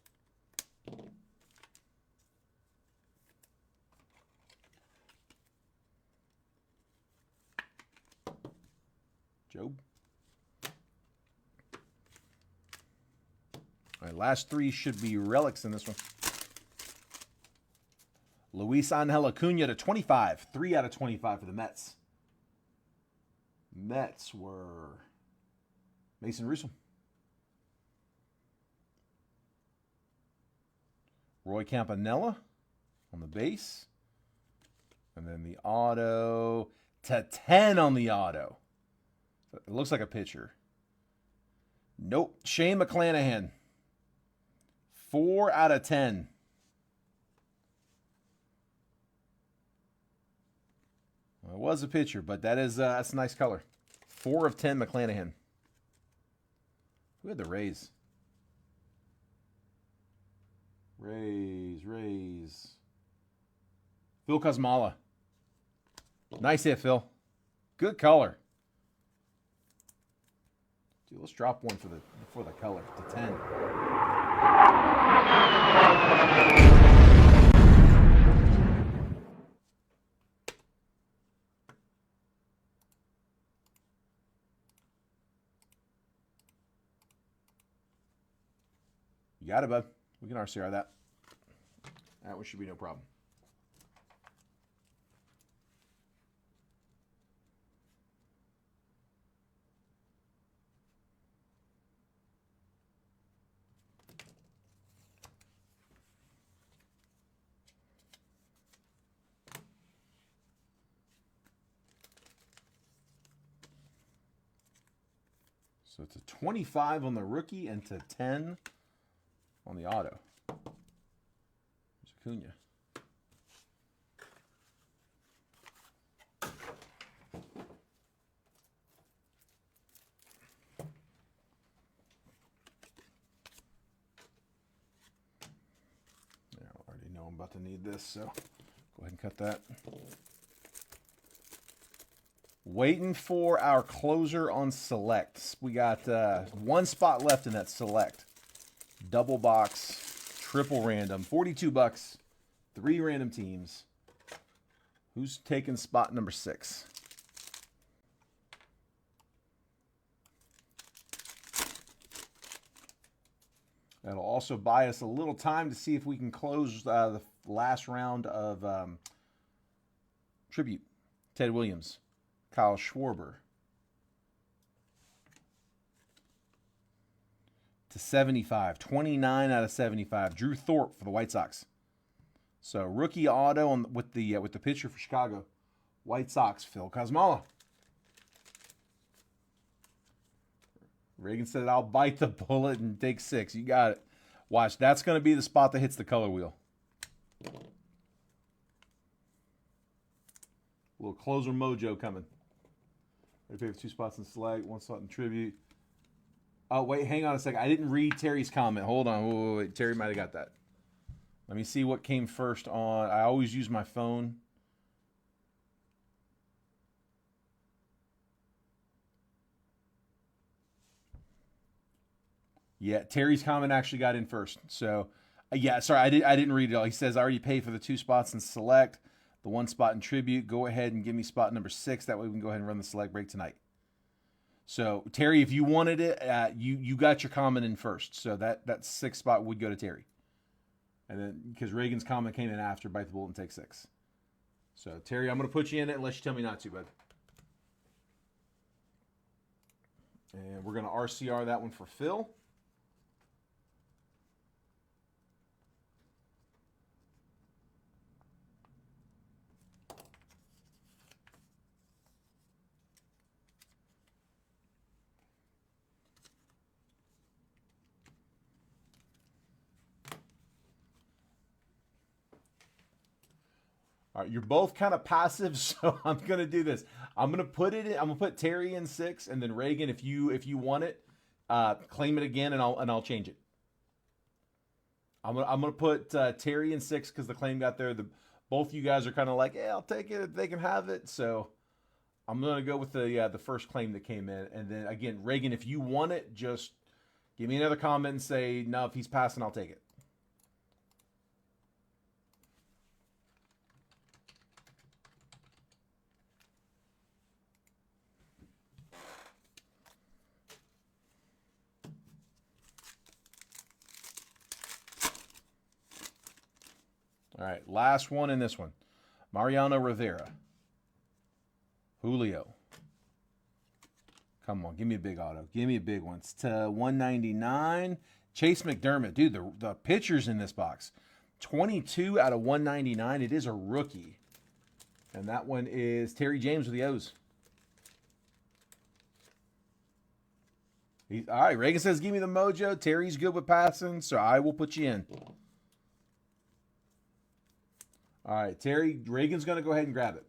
Job. All right, last 3 should be relics in this one. Luis Angel Acuna /25, 3 out of 25 for the Mets. Mets were Mason Russo. Roy Campanella on the base. And then the auto /10 on the auto. It looks like a pitcher. Nope. Shane McClanahan. 4 out of 10. Well, it was a pitcher, but that's a nice color. 4 of 10 McClanahan. Who had the Rays? Rays. Phil Kosmala. Nice hit, Phil. Good color. Dude, let's drop one for the color /10. You got it, bud. We can RCR that. That one should be no problem. So it's a 25 on the rookie and /10 on the auto. There's Acuna. I already know about to need this, so go ahead and cut that. Waiting for our closer on Select. We got one spot left in that Select. Double box, triple random, $42. 3 random teams. Who's taking spot number 6? That'll also buy us a little time to see if we can close the last round of Tribute. Ted Williams, Kyle Schwarber. To 75, 29 out of 75. Drew Thorpe for the White Sox. So rookie auto with the pitcher for Chicago. White Sox, Phil Kosmala. Reagan said, I'll bite the bullet and take 6. You got it. Watch, that's going to be the spot that hits the color wheel. A little closer mojo coming. They pay for 2 spots in Select, 1 spot in Tribute. Oh, wait, hang on a second. I didn't read Terry's comment. Hold on. Wait. Terry might have got that. Let me see what came first on. I always use my phone. Yeah, Terry's comment actually got in first. So, yeah, sorry, I didn't read it all. He says, I already paid for the 2 spots in Select, the 1 spot in Tribute. Go ahead and give me spot number 6. That way we can go ahead and run the Select break tonight. So, Terry, if you wanted it, you got your comment in first. So that 6th spot would go to Terry. And then, because Reagan's comment came in after, bite the bullet and take 6. So, Terry, I'm going to put you in it unless you tell me not to, bud. And we're going to RCR that one for Phil. All right, you're both kind of passive, so I'm gonna do this. I'm gonna put Terry in 6, and then Reagan, if you want it, claim it again, and I'll change it. I'm gonna put Terry in 6 because the claim got there. Both you guys are kind of like, yeah, I'll take it if they can have it. So I'm gonna go with the first claim that came in, and then again, Reagan, if you want it, just give me another comment and say no. If he's passing, I'll take it. All right, last one in this one. Mariano Rivera. Julio. Come on, give me a big auto. Give me a big one. It's to 199. Chase McDermott. Dude, the pitchers in this box. 22 out of 199. It is a rookie. And that one is Terry James with the O's. All right, Reagan says, give me the mojo. Terry's good with passing, so I will put you in. All right, Terry, Reagan's going to go ahead and grab it.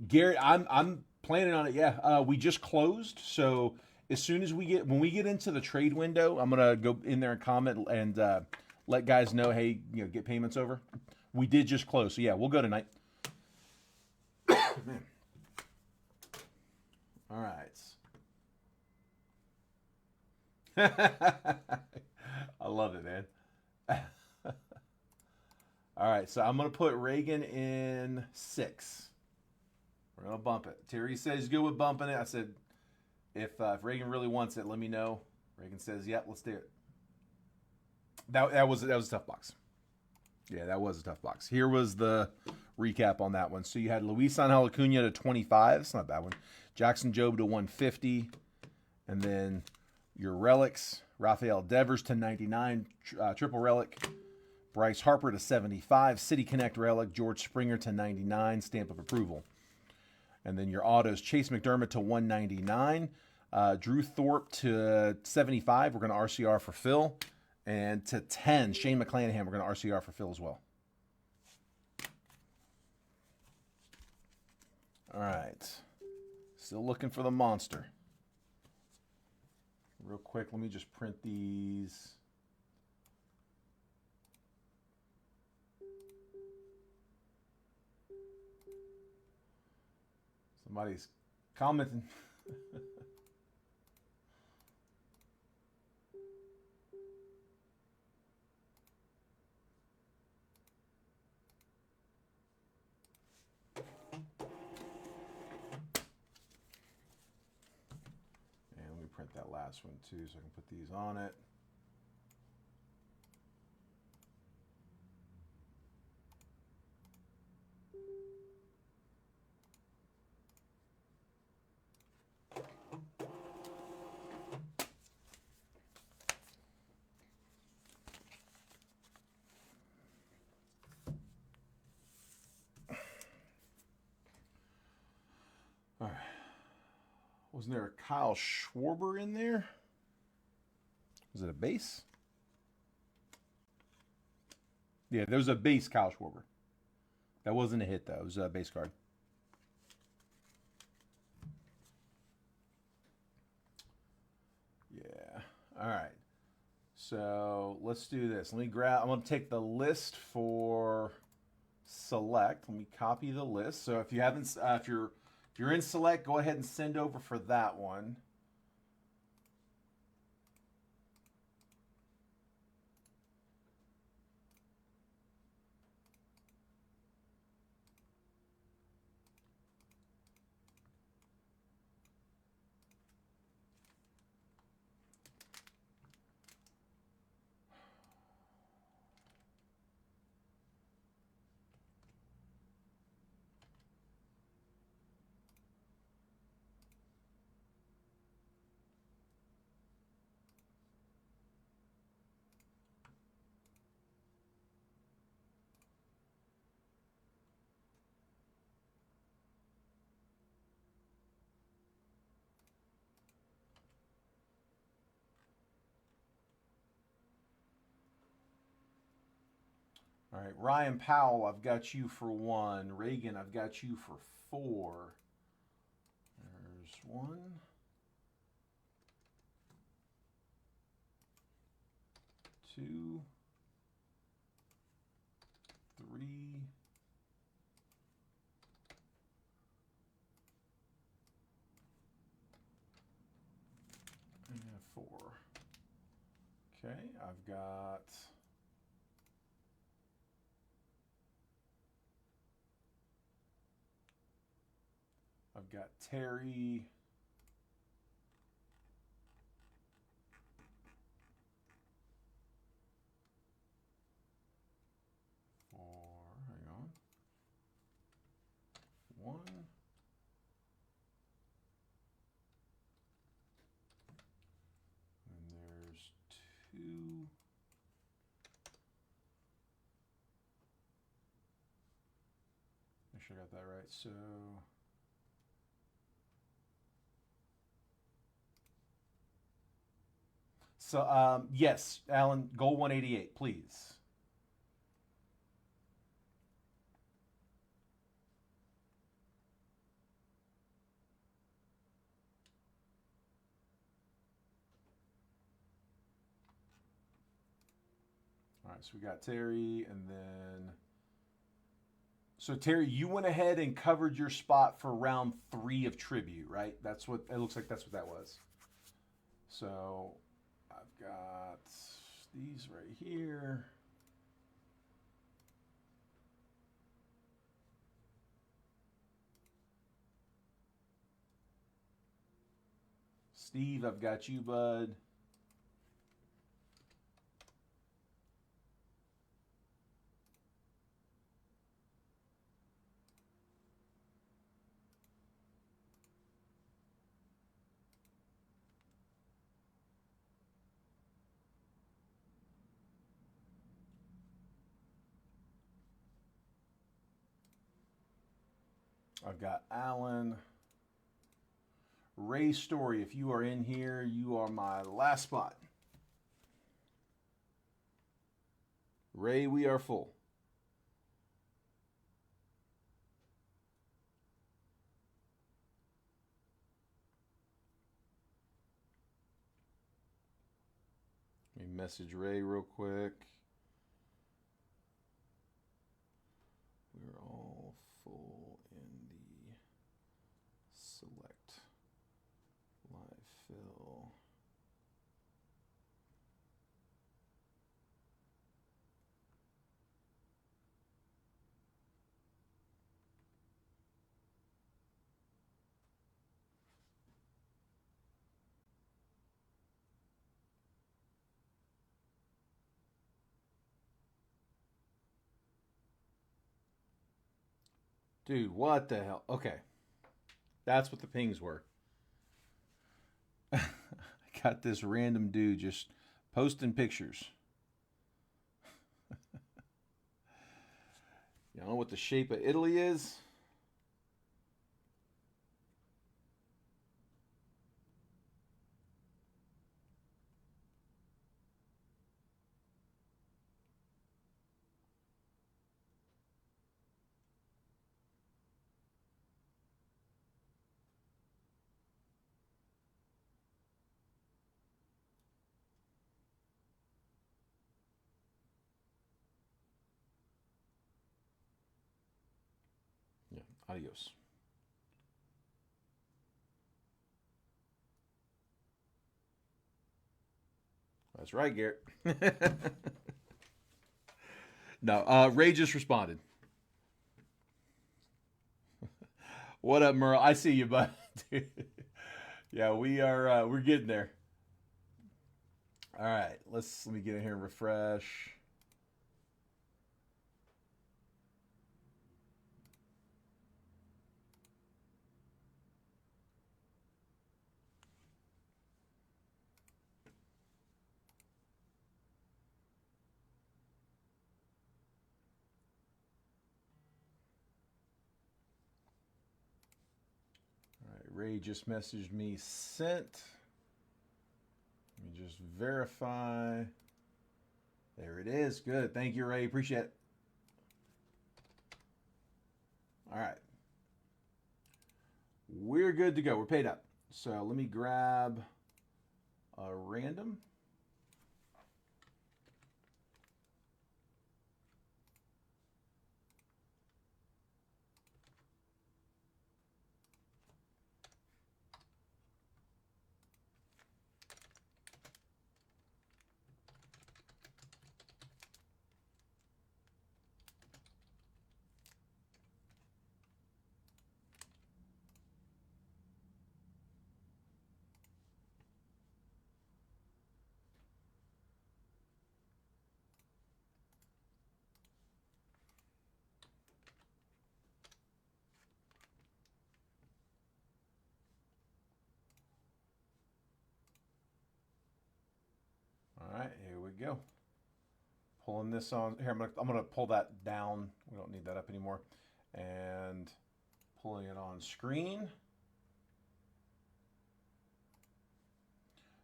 Garrett, I'm planning on it. Yeah, we just closed, so as soon as when we get into the trade window, I'm going to go in there and comment and let guys know, hey, get payments over. We did just close, so yeah, we'll go tonight. Man. All right. I love it, man. All right, so I'm going to put Reagan in 6. We're going to bump it. Terry says he's good with bumping it. I said, if Reagan really wants it, let me know. Reagan says, yep, let's do it. That was a tough box. Yeah, that was a tough box. Here was the recap on that one. So you had Luis Angel Acuna to 25. It's not a bad one. Jackson Jobe to 150. And then your relics, Rafael Devers to 99, triple relic. Bryce Harper to 75, City Connect relic, George Springer to 99, stamp of approval. And then your autos, Chase McDermott to 199, Drew Thorpe to 75, we're going to RCR for Phil. And to 10, Shane McClanahan, we're going to RCR for Phil as well. All right. Still looking for the monster. Real quick, let me just print these. Somebody's commenting. And let me print that last one too so I can put these on it. All right. Wasn't there a Kyle Schwarber in there? Was it a base? Yeah, there was a base Kyle Schwarber. That wasn't a hit, though. It was a base card. Yeah. All right. So let's do this. Let me grab. I'm going to take the list for select. Let me copy the list. So if you haven't, if you're in select, go ahead and send over for that one. All right, Ryan Powell, I've got you for 1. Reagan, I've got you for 4. There's 1. 2. 3. And 4. Okay, I've got Terry. Hang on. 1. And there's 2. Make sure I got that right. So yes, Alan, goal 188, please. All right, so we got Terry, and then so Terry, you went ahead and covered your spot for round 3 of tribute, right? That's what it looks like. That's what that was. So I've got these right here. Steve, I've got you, bud. I've got Alan. Ray Story, if you are in here, you are my last spot. Ray, we are full. Let me message Ray real quick. We're all full in the Dude, what the hell? Okay. That's what the pings were. I got this random dude just posting pictures. You know what the shape of Italy is? Yeah, adios. That's right, Garrett. No, Ray just responded. What up, Merle? I see you, bud. Yeah, we're getting there. All right, let me get in here and refresh. All right, Ray just messaged me sent. Let me just verify. There it is. Good. Thank you, Ray. Appreciate it. All right. We're good to go. We're paid up. So let me grab a random. All right, here we go. Pulling this on here. I'm gonna pull that down. We don't need that up anymore. And pulling it on screen.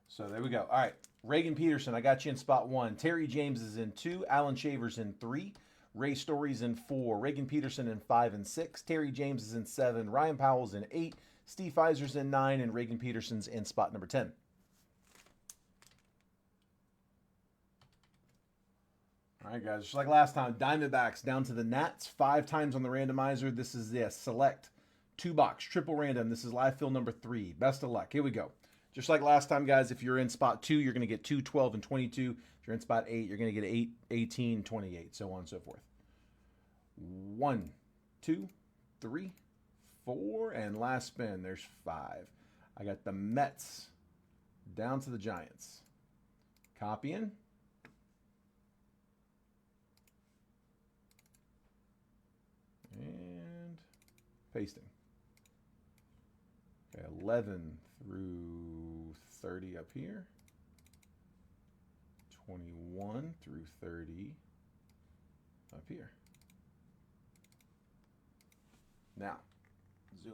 So there we go. All right, Reagan Peterson, I got you in spot 1. Terry James is in 2. Alan Shavers in 3. Ray Story's in 4. Reagan Peterson in 5 and 6. Terry James is in 7. Ryan Powell's in 8. Steve Pfizer's in 9. And Reagan Peterson's in spot number 10. All right, guys, just like last time, Diamondbacks down to the Nats 5 times on the randomizer. This is the select 2-box triple random. This is live fill number 3. Best of luck. Here we go. Just like last time, guys, if you're in spot 2, you're going to get 2, 12, and 22. If you're in spot 8, you're going to get 8, 18, 28, so on and so forth. 1, 2, 3, 4, and last spin, there's 5. I got the Mets down to the Giants. Copying. And pasting. Okay, 11 through 30 up here. 21 through 30 up here. Now, zoom.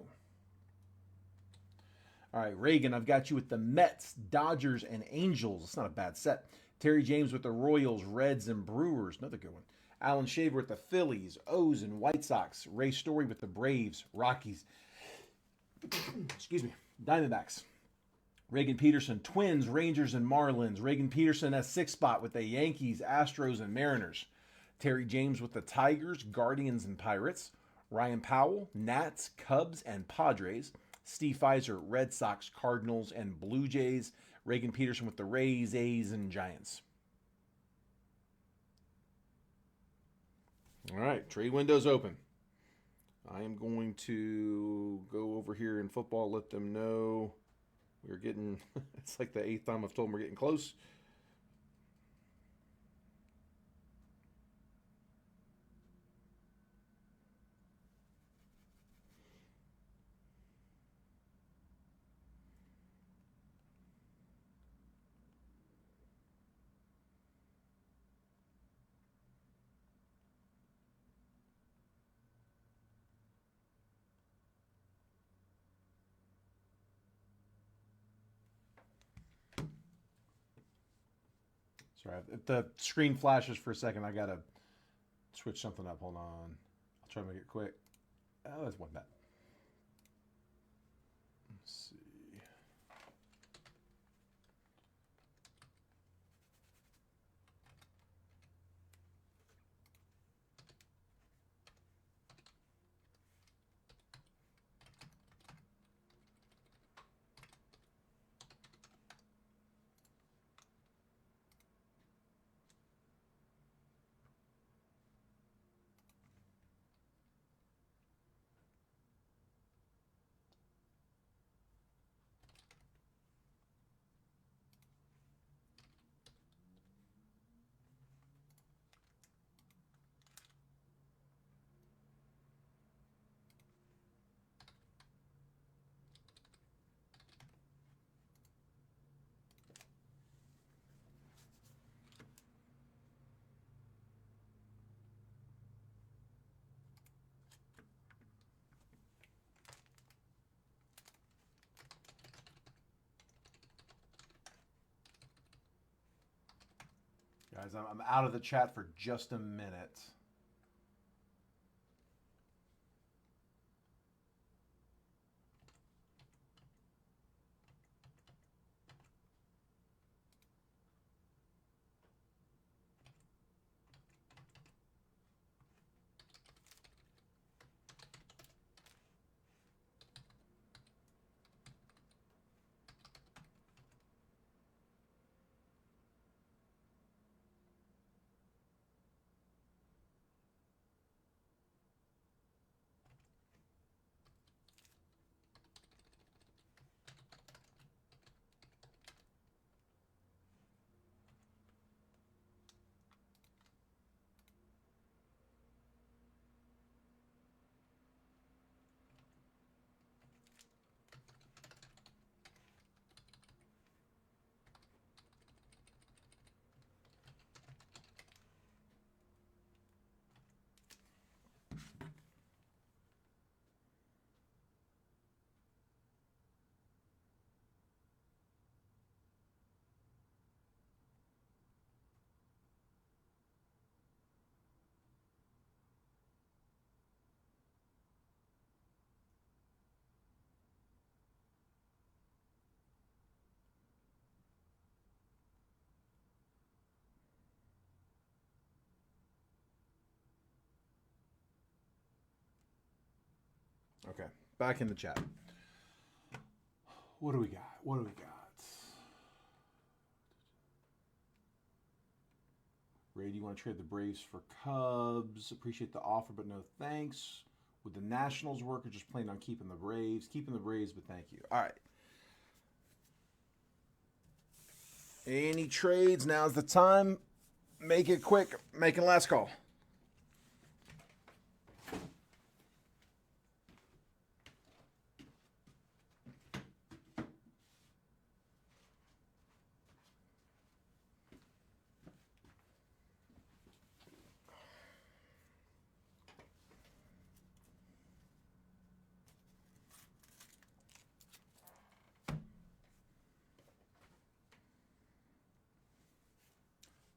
All right, Reagan, I've got you with the Mets, Dodgers, and Angels. It's not a bad set. Terry James with the Royals, Reds, and Brewers. Another good one. Alan Shaver with the Phillies, O's, and White Sox. Ray Story with the Braves, Rockies, excuse me, Diamondbacks. Reagan Peterson, Twins, Rangers, and Marlins. Reagan Peterson has 6th spot with the Yankees, Astros, and Mariners. Terry James with the Tigers, Guardians, and Pirates. Ryan Powell, Nats, Cubs, and Padres. Steve Pfizer, Red Sox, Cardinals, and Blue Jays. Reagan Peterson with the Rays, A's, and Giants. All right, trade window's open. I am going to go over here in football, let them know we're getting, it's like the 8th time I've told them we're getting close. Sorry, if the screen flashes for a second, I gotta switch something up. Hold on. I'll try to make it quick. Oh, that's one bad. Let's see. Guys, I'm out of the chat for just a minute. Okay, back in the chat. What do we got? What do we got? Ray, do you want to trade the Braves for Cubs? Appreciate the offer, but no thanks. Would the Nationals work or just plan on keeping the Braves? Keeping the Braves, but thank you. All right. Any trades? Now's the time. Make it quick. Making last call.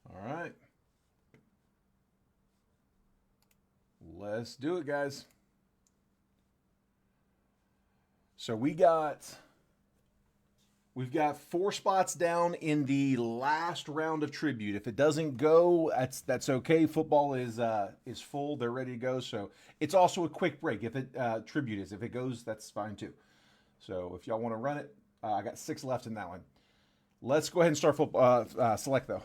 All right. Let's do it, guys. So we've got 4 spots down in the last round of tribute. If it doesn't go, that's okay. Football is full; they're ready to go. So it's also a quick break. If it tribute is, if it goes, that's fine too. So if y'all want to run it, I got 6 left in that one. Let's go ahead and start football. Select though.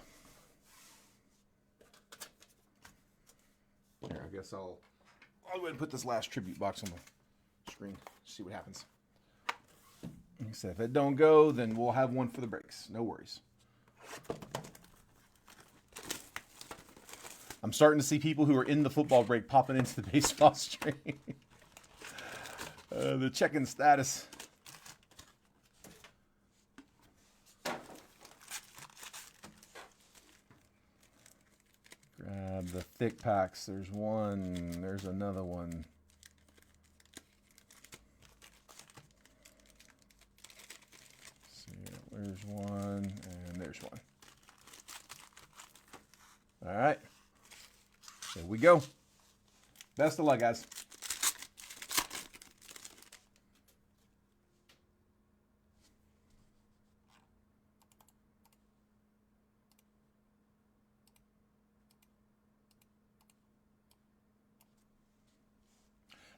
Here, I guess I'll go ahead and put this last tribute box on the screen. See what happens. Like I said, if it don't go, then we'll have one for the breaks. No worries. I'm starting to see people who are in the football break popping into the baseball stream. They're checking status. Grab the thick packs. There's one. There's another one. There's one, and there's one. All right. Here we go. Best of luck, guys.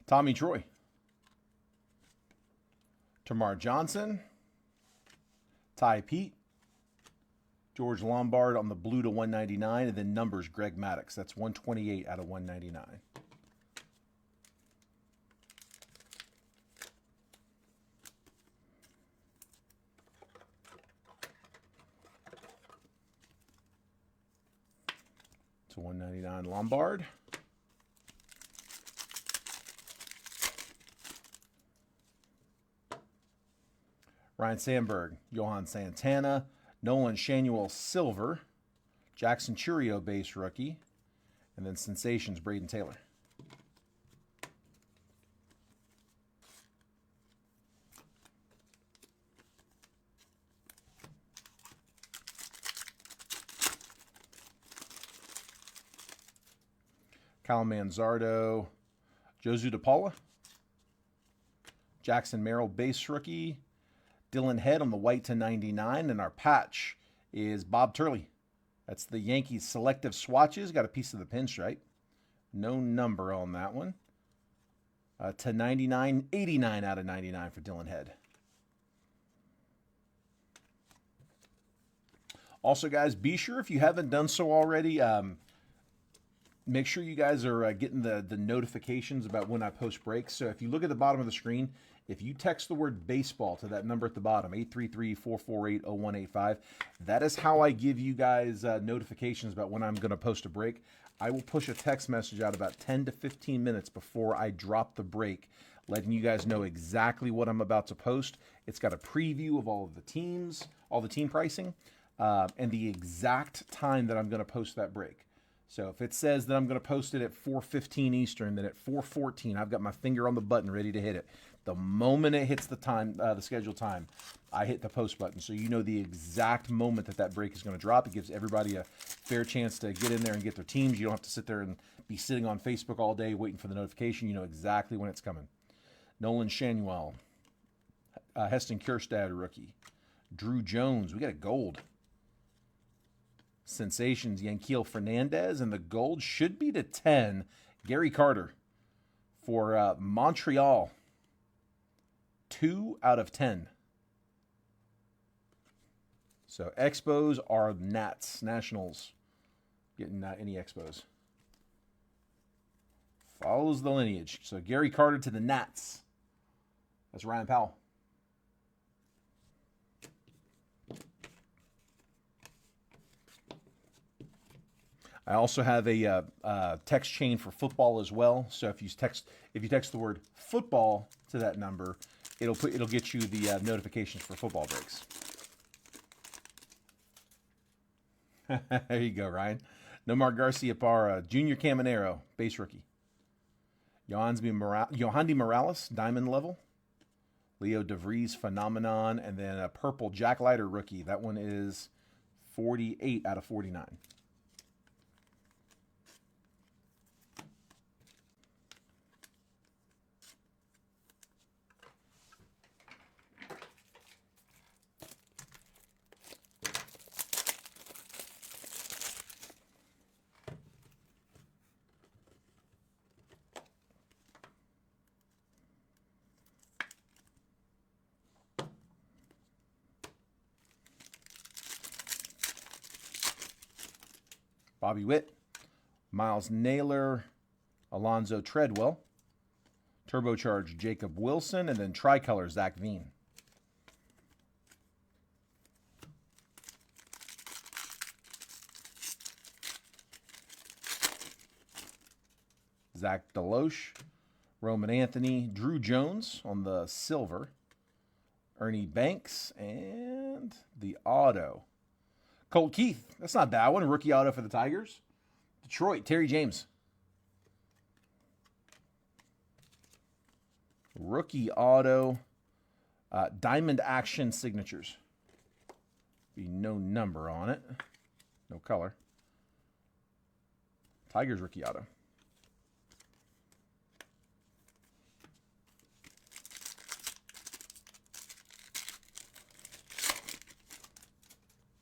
Tommy Troy. Tamar Johnson. Ty Pete. George Lombard on the blue to 199. And then numbers, Greg Maddux. That's 128 out of 199. To 199 Lombard. Ryan Sandberg, Johan Santana, Nolan Shanuel Silver, Jackson Churio base rookie, and then Sensations Braden Taylor. Kyle Manzardo, Josu DePaula, Jackson Merrill base rookie, Dylan Head on the white to 99, and our patch is Bob Turley. That's the Yankees selective swatches. Got a piece of the pinstripe. No number on that one. To 99, 89 out of 99 for Dylan Head. Also, guys, be sure if you haven't done so already, make sure you guys are getting the notifications about when I post breaks. So if you look at the bottom of the screen, if you text the word baseball to that number at the bottom, 833-448-0185, that is how I give you guys notifications about when I'm going to post a break. I will push a text message out about 10 to 15 minutes before I drop the break, letting you guys know exactly what I'm about to post. It's got a preview of all of the teams, all the team pricing, and the exact time that I'm going to post that break. So if it says that I'm going to post it at 4:15 Eastern, then at 4:14, I've got my finger on the button ready to hit it. The moment it hits the time, the scheduled time, I hit the post button. So you know the exact moment that that break is going to drop. It gives everybody a fair chance to get in there and get their teams. You don't have to sit there and be sitting on Facebook all day waiting for the notification. You know exactly when it's coming. Nolan Shanuel, Heston Kjerstad, rookie. Drew Jones, we got a gold. Sensations, Yanquiel Fernandez, and the gold should be to 10. Gary Carter for Montreal. 2 out of 10. So Expos are Nats, Nationals. Getting any Expos. Follows the lineage. So Gary Carter to the Nats. That's Ryan Powell. I also have a text chain for football as well. So if you text the word football to that number, it'll get you the notifications for football breaks. There you go, Ryan. Nomar Garcia-Parra, Junior Caminero, base rookie. Yohandy Morales, diamond level. Leo DeVries, phenomenon, and then a purple Jack Leiter rookie. That one is 48 out of 49. Bobby Witt, Miles Naylor, Alonzo Treadwell, turbocharged Jacob Wilson, and then tricolor Zach Veen. Zach Deloche, Roman Anthony, Drew Jones on the silver, Ernie Banks, and the auto. Colt Keith, that's not a bad one. A rookie auto for the Tigers. Detroit, Terry James. Rookie auto, Diamond Action Signatures. Be no number on it, no color. Tigers rookie auto.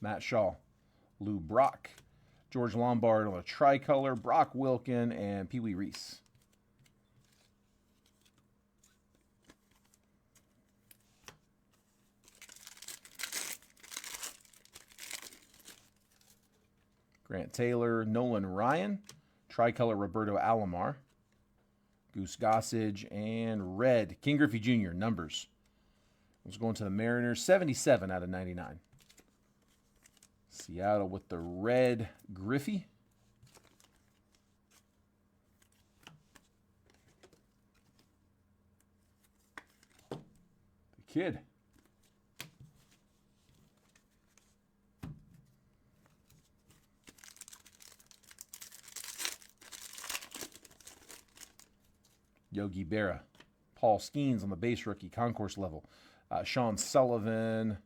Matt Shaw, Lou Brock, George Lombard on a tricolor, Brock Wilken, and Pee Wee Reese. Grant Taylor, Nolan Ryan, tricolor Roberto Alomar, Goose Gossage, and red King Griffey Jr. numbers. Let's go into the Mariners, 77 out of 99. Seattle with the red Griffey. The kid. Yogi Berra. Paul Skeens on the base rookie concourse level. Sean Sullivan,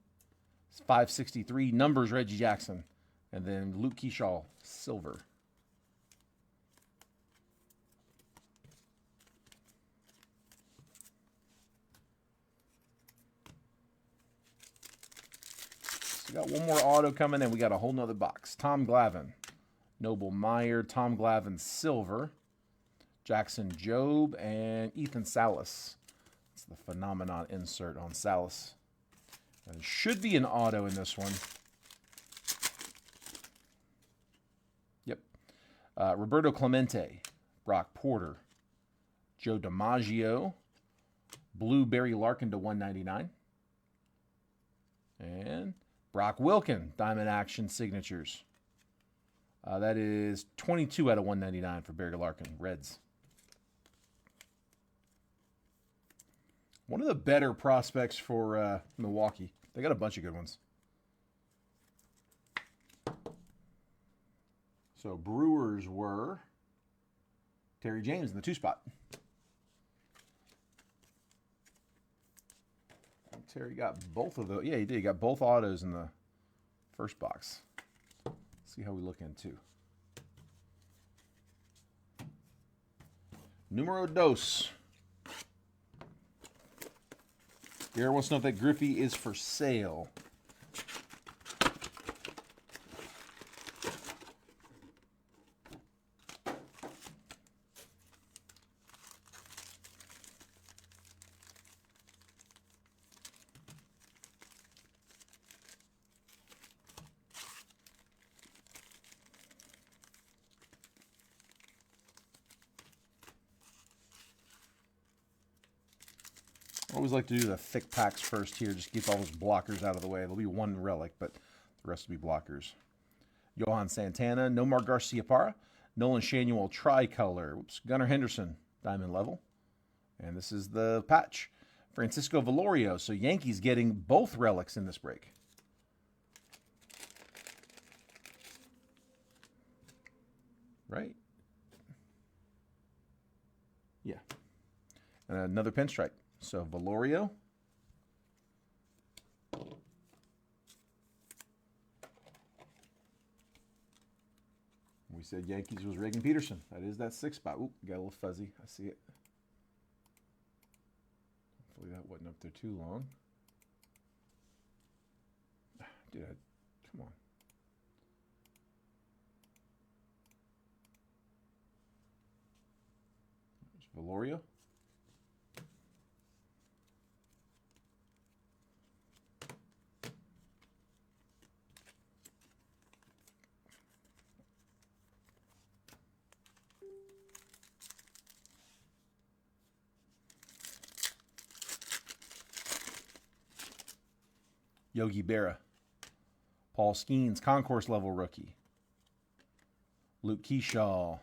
563. Numbers, Reggie Jackson. And then Luke Keyshaw, silver. So we got one more auto coming in. We got a whole nother box. Tom Glavine. Noble Meyer. Tom Glavine, silver. Jackson Jobe, and Ethan Salas. It's the Phenomenon insert on Salas. There should be an auto in this one. Yep. Roberto Clemente, Brock Porter, Joe DiMaggio, Blueberry Larkin to 199, and Brock Wilken, Diamond Action Signatures. That is 22 out of 199 for Barry Larkin, Reds. One of the better prospects for Milwaukee. They got a bunch of good ones. So Brewers were Terry James in the 2-spot. Terry got both of those. Yeah, he did. He got both autos in the first box. Let's see how we look in two. Numero dos. Garrett wants to know if that Griffey is for sale. I always like to do the thick packs first here, just get all those blockers out of the way. There'll be one relic, but the rest will be blockers. Johan Santana, Nomar Garciaparra, Nolan Shanuel tricolor. Oops, Gunnar Henderson, diamond level. And this is the patch. Francisco Velorio. So Yankees getting both relics in this break. Right? Yeah. And another pinstripe. So Velorio. We said Yankees was Reagan Peterson. That is that 6-spot. Oop, got a little fuzzy. I see it. Hopefully that wasn't up there too long. Dude, come on. There's Velorio. Yogi Berra. Paul Skeens, concourse level rookie. Luke Keyshaw.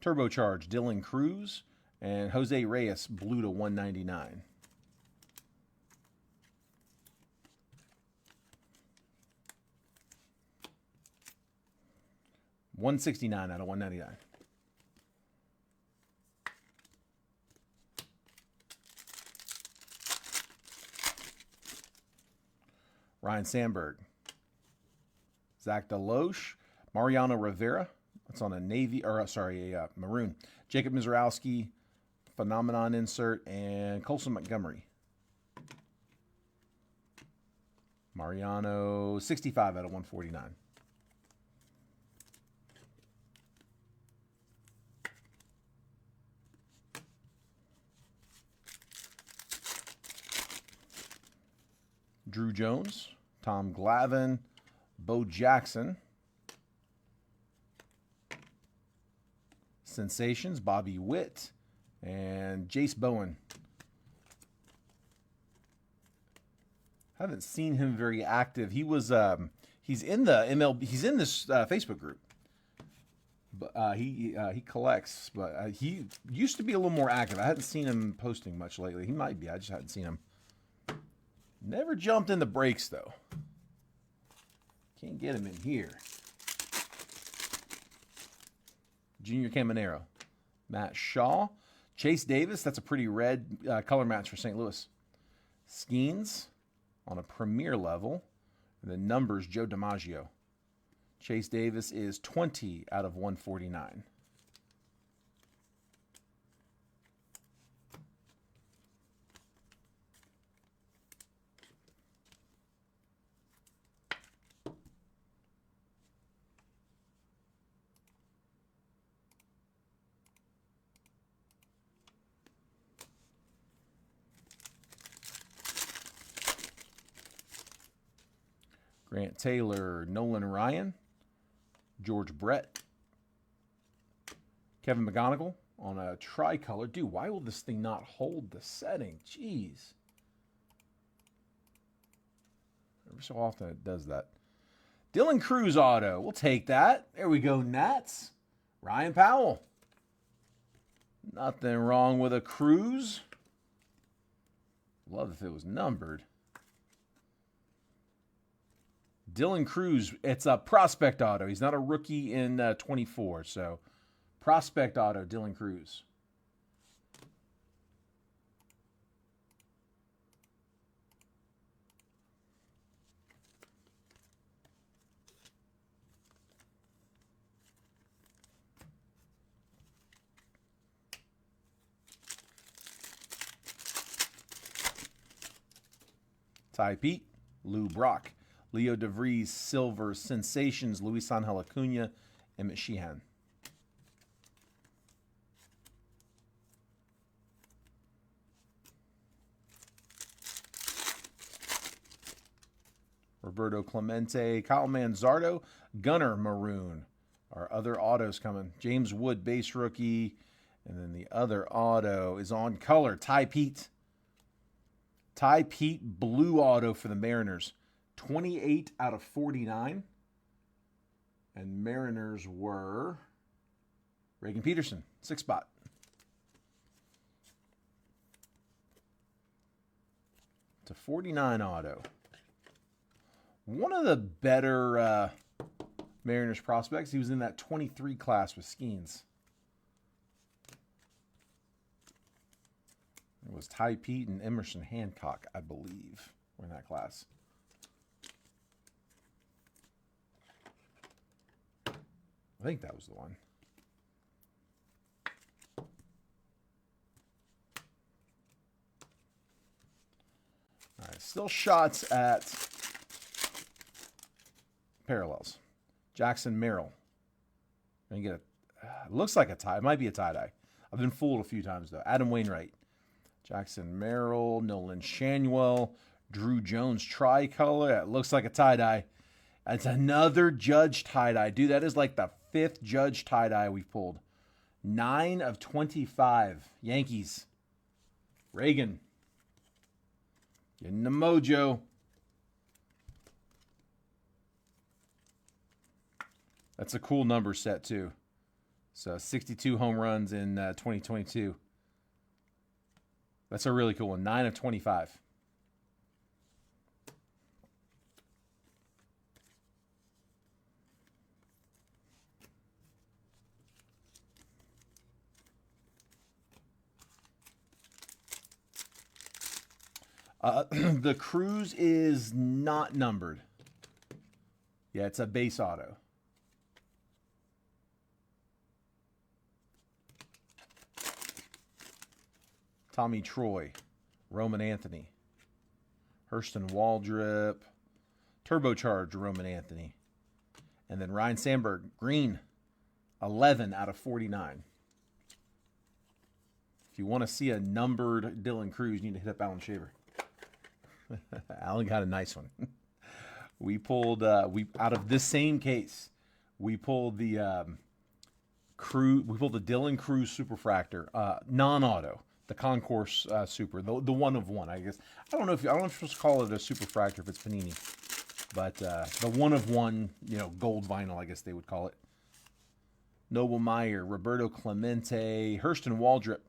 Turbocharged, Dylan Cruz. And Jose Reyes, blue to 199. $169 out of 199. Ryan Sandberg, Zach DeLoche, Mariano Rivera. That's on a navy, or sorry, a maroon. Jacob Mizrowski, Phenomenon insert, and Colson Montgomery. Mariano, 65 out of 149. Drew Jones, Tom Glavine, Bo Jackson. Sensations, Bobby Witt, and Jace Bowen. Haven't seen him very active. He was he's in the MLB. He's in this Facebook group, but he collects. But he used to be a little more active. I hadn't seen him posting much lately. He might be. I just hadn't seen him. Never jumped in the breaks though. Can't get him in here. Junior Caminero, Matt Shaw, Chase Davis. That's a pretty red color match for St. Louis. Skeens on a premier level. And then numbers, Joe DiMaggio. Chase Davis is 20 out of 149. Grant Taylor, Nolan Ryan, George Brett, Kevin McGonigal on a tricolor. Dude, why will this thing not hold the setting? Jeez. Every so often it does that. Dylan Cruz auto. We'll take that. There we go, Nats. Ryan Powell. Nothing wrong with a Cruz. Love if it was numbered. Dylan Cruz, it's a prospect auto. He's not a rookie in 24, so prospect auto, Dylan Cruz. Ty Pete, Lou Brock. Leo DeVries, Silver, Sensations, Luis Angel Acuna, Emmett Sheehan. Roberto Clemente, Kyle Manzardo, Gunnar Maroon. Our other autos coming. James Wood, base rookie. And then the other auto is on color. Ty Pete. Ty Pete, blue auto for the Mariners. 28 out of 49. And Mariners were Reagan Peterson, 6 spot. To 49 auto. One of the better Mariners prospects. He was in that 23 class with Skeens. It was Ty Pete and Emerson Hancock, I believe, were in that class. I think that was the one. All right, still shots at parallels. Jackson Merrill. And you get a, looks like a tie. It might be a tie-dye. I've been fooled a few times, though. Adam Wainwright. Jackson Merrill, Nolan Shanuel, Drew Jones tricolor. It looks like a tie-dye. It's another Judge tie-dye. Dude, that is like the 5th Judge tie-dye we've pulled. 9 of 25. Yankees. Reagan. Getting the mojo. That's a cool number set, too. So 62 home runs in 2022. That's a really cool one. 9 of 25. The Cruz is not numbered. Yeah, it's a base auto. Tommy Troy, Roman Anthony, Hurston Waldrip, turbocharged Roman Anthony, and then Ryan Sandberg, green, 11 out of 49. If you want to see a numbered Dylan Cruz, you need to hit up Alan Shaver. Alan got a nice one. We pulled out of this same case. We pulled the Dylan Cruz Superfractor, non-auto, the Concourse Super, the one of one. I guess I don't know if you're supposed to call it a Superfractor if it's Panini, but the one of one, gold vinyl, I guess they would call it. Noble Meyer, Roberto Clemente, Hurston Waldrip,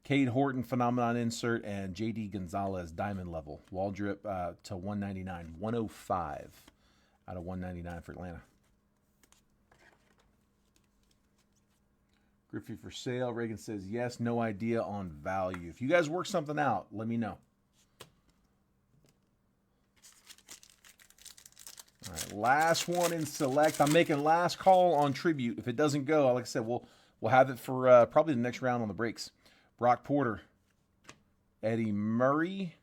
Cade Horton Phenomenon insert, and J.D. Gonzalez Diamond Level. Waldrip to 199, 105 out of 199 for Atlanta. Griffey for sale. Reagan says yes, no idea on value. If you guys work something out, let me know. All right, last one in select. I'm making last call on tribute. If it doesn't go, like I said, we'll have it for probably the next round on the breaks. Brock Porter, Eddie Murray,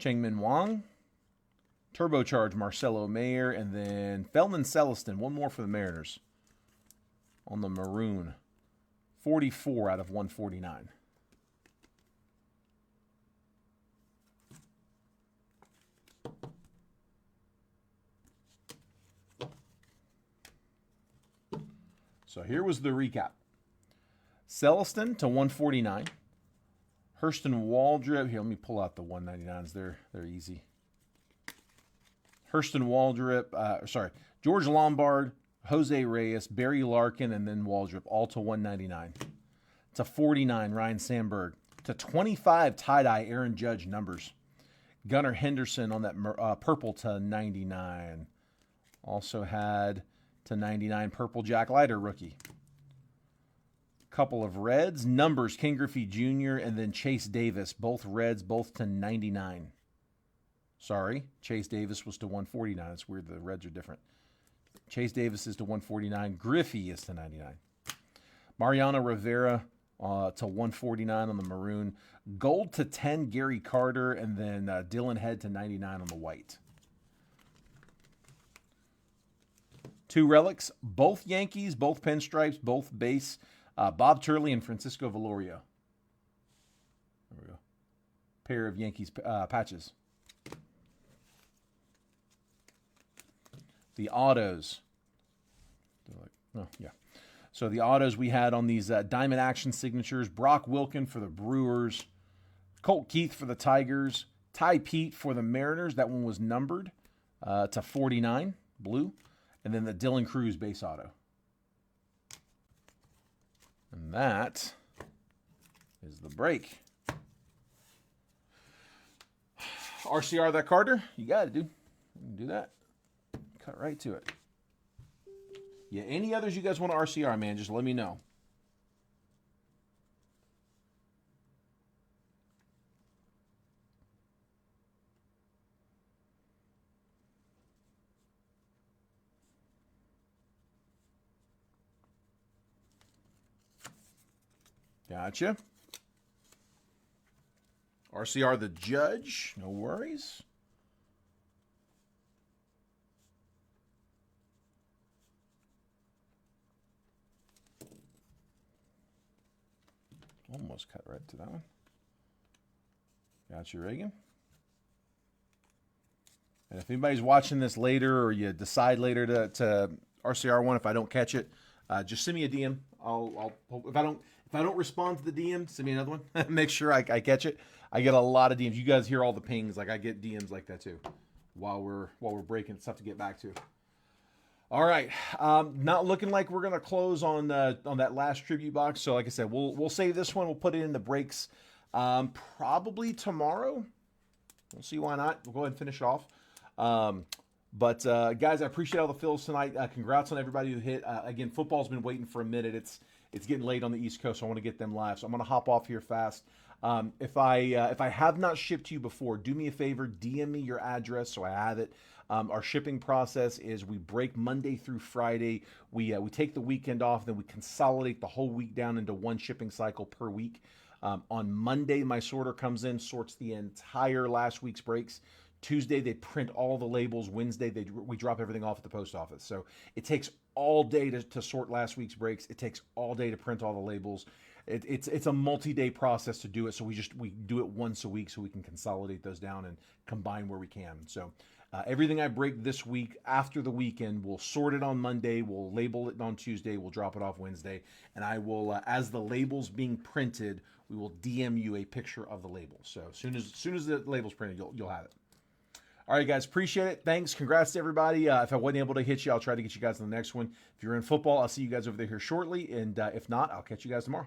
Chengmin Wang, turbocharged Marcelo Mayer, and then Feldman Celestin. One more for the Mariners on the maroon. 44 out of 149. So here was the recap. Celestin to 149. Hurston Waldrip. Here, let me pull out the 199s. They're easy. Hurston Waldrip. George Lombard, Jose Reyes, Barry Larkin, and then Waldrip, all to 199. To 49, Ryan Sandberg. To 25, tie-dye, Aaron Judge numbers. Gunnar Henderson on that purple to 99. Also had to 99, purple Jack Leiter rookie. Couple of reds, numbers, Ken Griffey Jr. and then Chase Davis, both reds, both to 99. Sorry, Chase Davis was to 149. It's weird, the reds are different. Chase Davis is to 149. Griffey is to 99. Mariano Rivera to 149 on the maroon. Gold to 10, Gary Carter, and then Dylan Head to 99 on the white. Two relics, both Yankees, both pinstripes, both base. Bob Turley and Francisco Velorio. There we go. Pair of Yankees patches. The autos. So the autos we had on these Diamond Action signatures. Brock Wilken for the Brewers. Colt Keith for the Tigers. Ty Pete for the Mariners. That one was numbered to 49, blue. And then the Dylan Cruz base auto. And that is the break. RCR that Carter, you got it, dude. You can do that. Cut right to it. Yeah, any others you guys want to RCR, man, just let me know. Gotcha. RCR the Judge, no worries. Almost cut right to that one. Gotcha, Reagan. And if anybody's watching this later or you decide later to RCR one, if I don't catch it, just send me a DM. I'll if I don't respond to the DM, send me another one. Make sure I catch it. I get a lot of DMs. You guys hear all the pings. Like I get DMs like that too. While we're breaking, it's tough to get back to. All right, not looking like we're gonna close on that last tribute box. So like I said, we'll save this one. We'll put it in the breaks probably tomorrow. We'll see why not. We'll go ahead and finish it off. But guys, I appreciate all the fills tonight. Congrats on everybody who hit. Again, football's been waiting for a minute. It's getting late on the East Coast, so I want to get them live. So I'm going to hop off here fast. If I have not shipped to you before, do me a favor, DM me your address so I have it. Our shipping process is we break Monday through Friday. We take the weekend off, then we consolidate the whole week down into one shipping cycle per week. On Monday, my sorter comes in, sorts the entire last week's breaks. Tuesday, they print all the labels. Wednesday, we drop everything off at the post office. So it takes all day to sort last week's breaks. It takes all day to print all the labels. It's a multi-day process to do it. So we do it once a week so we can consolidate those down and combine where we can. So everything I break this week after the weekend, we'll sort it on Monday. We'll label it on Tuesday. We'll drop it off Wednesday. And I will, as the label's being printed, we will DM you a picture of the label. So as soon as the label's printed, you'll have it. All right, guys, appreciate it. Thanks. Congrats to everybody. If I wasn't able to hit you, I'll try to get you guys on the next one. If you're in football, I'll see you guys over there here shortly. And if not, I'll catch you guys tomorrow.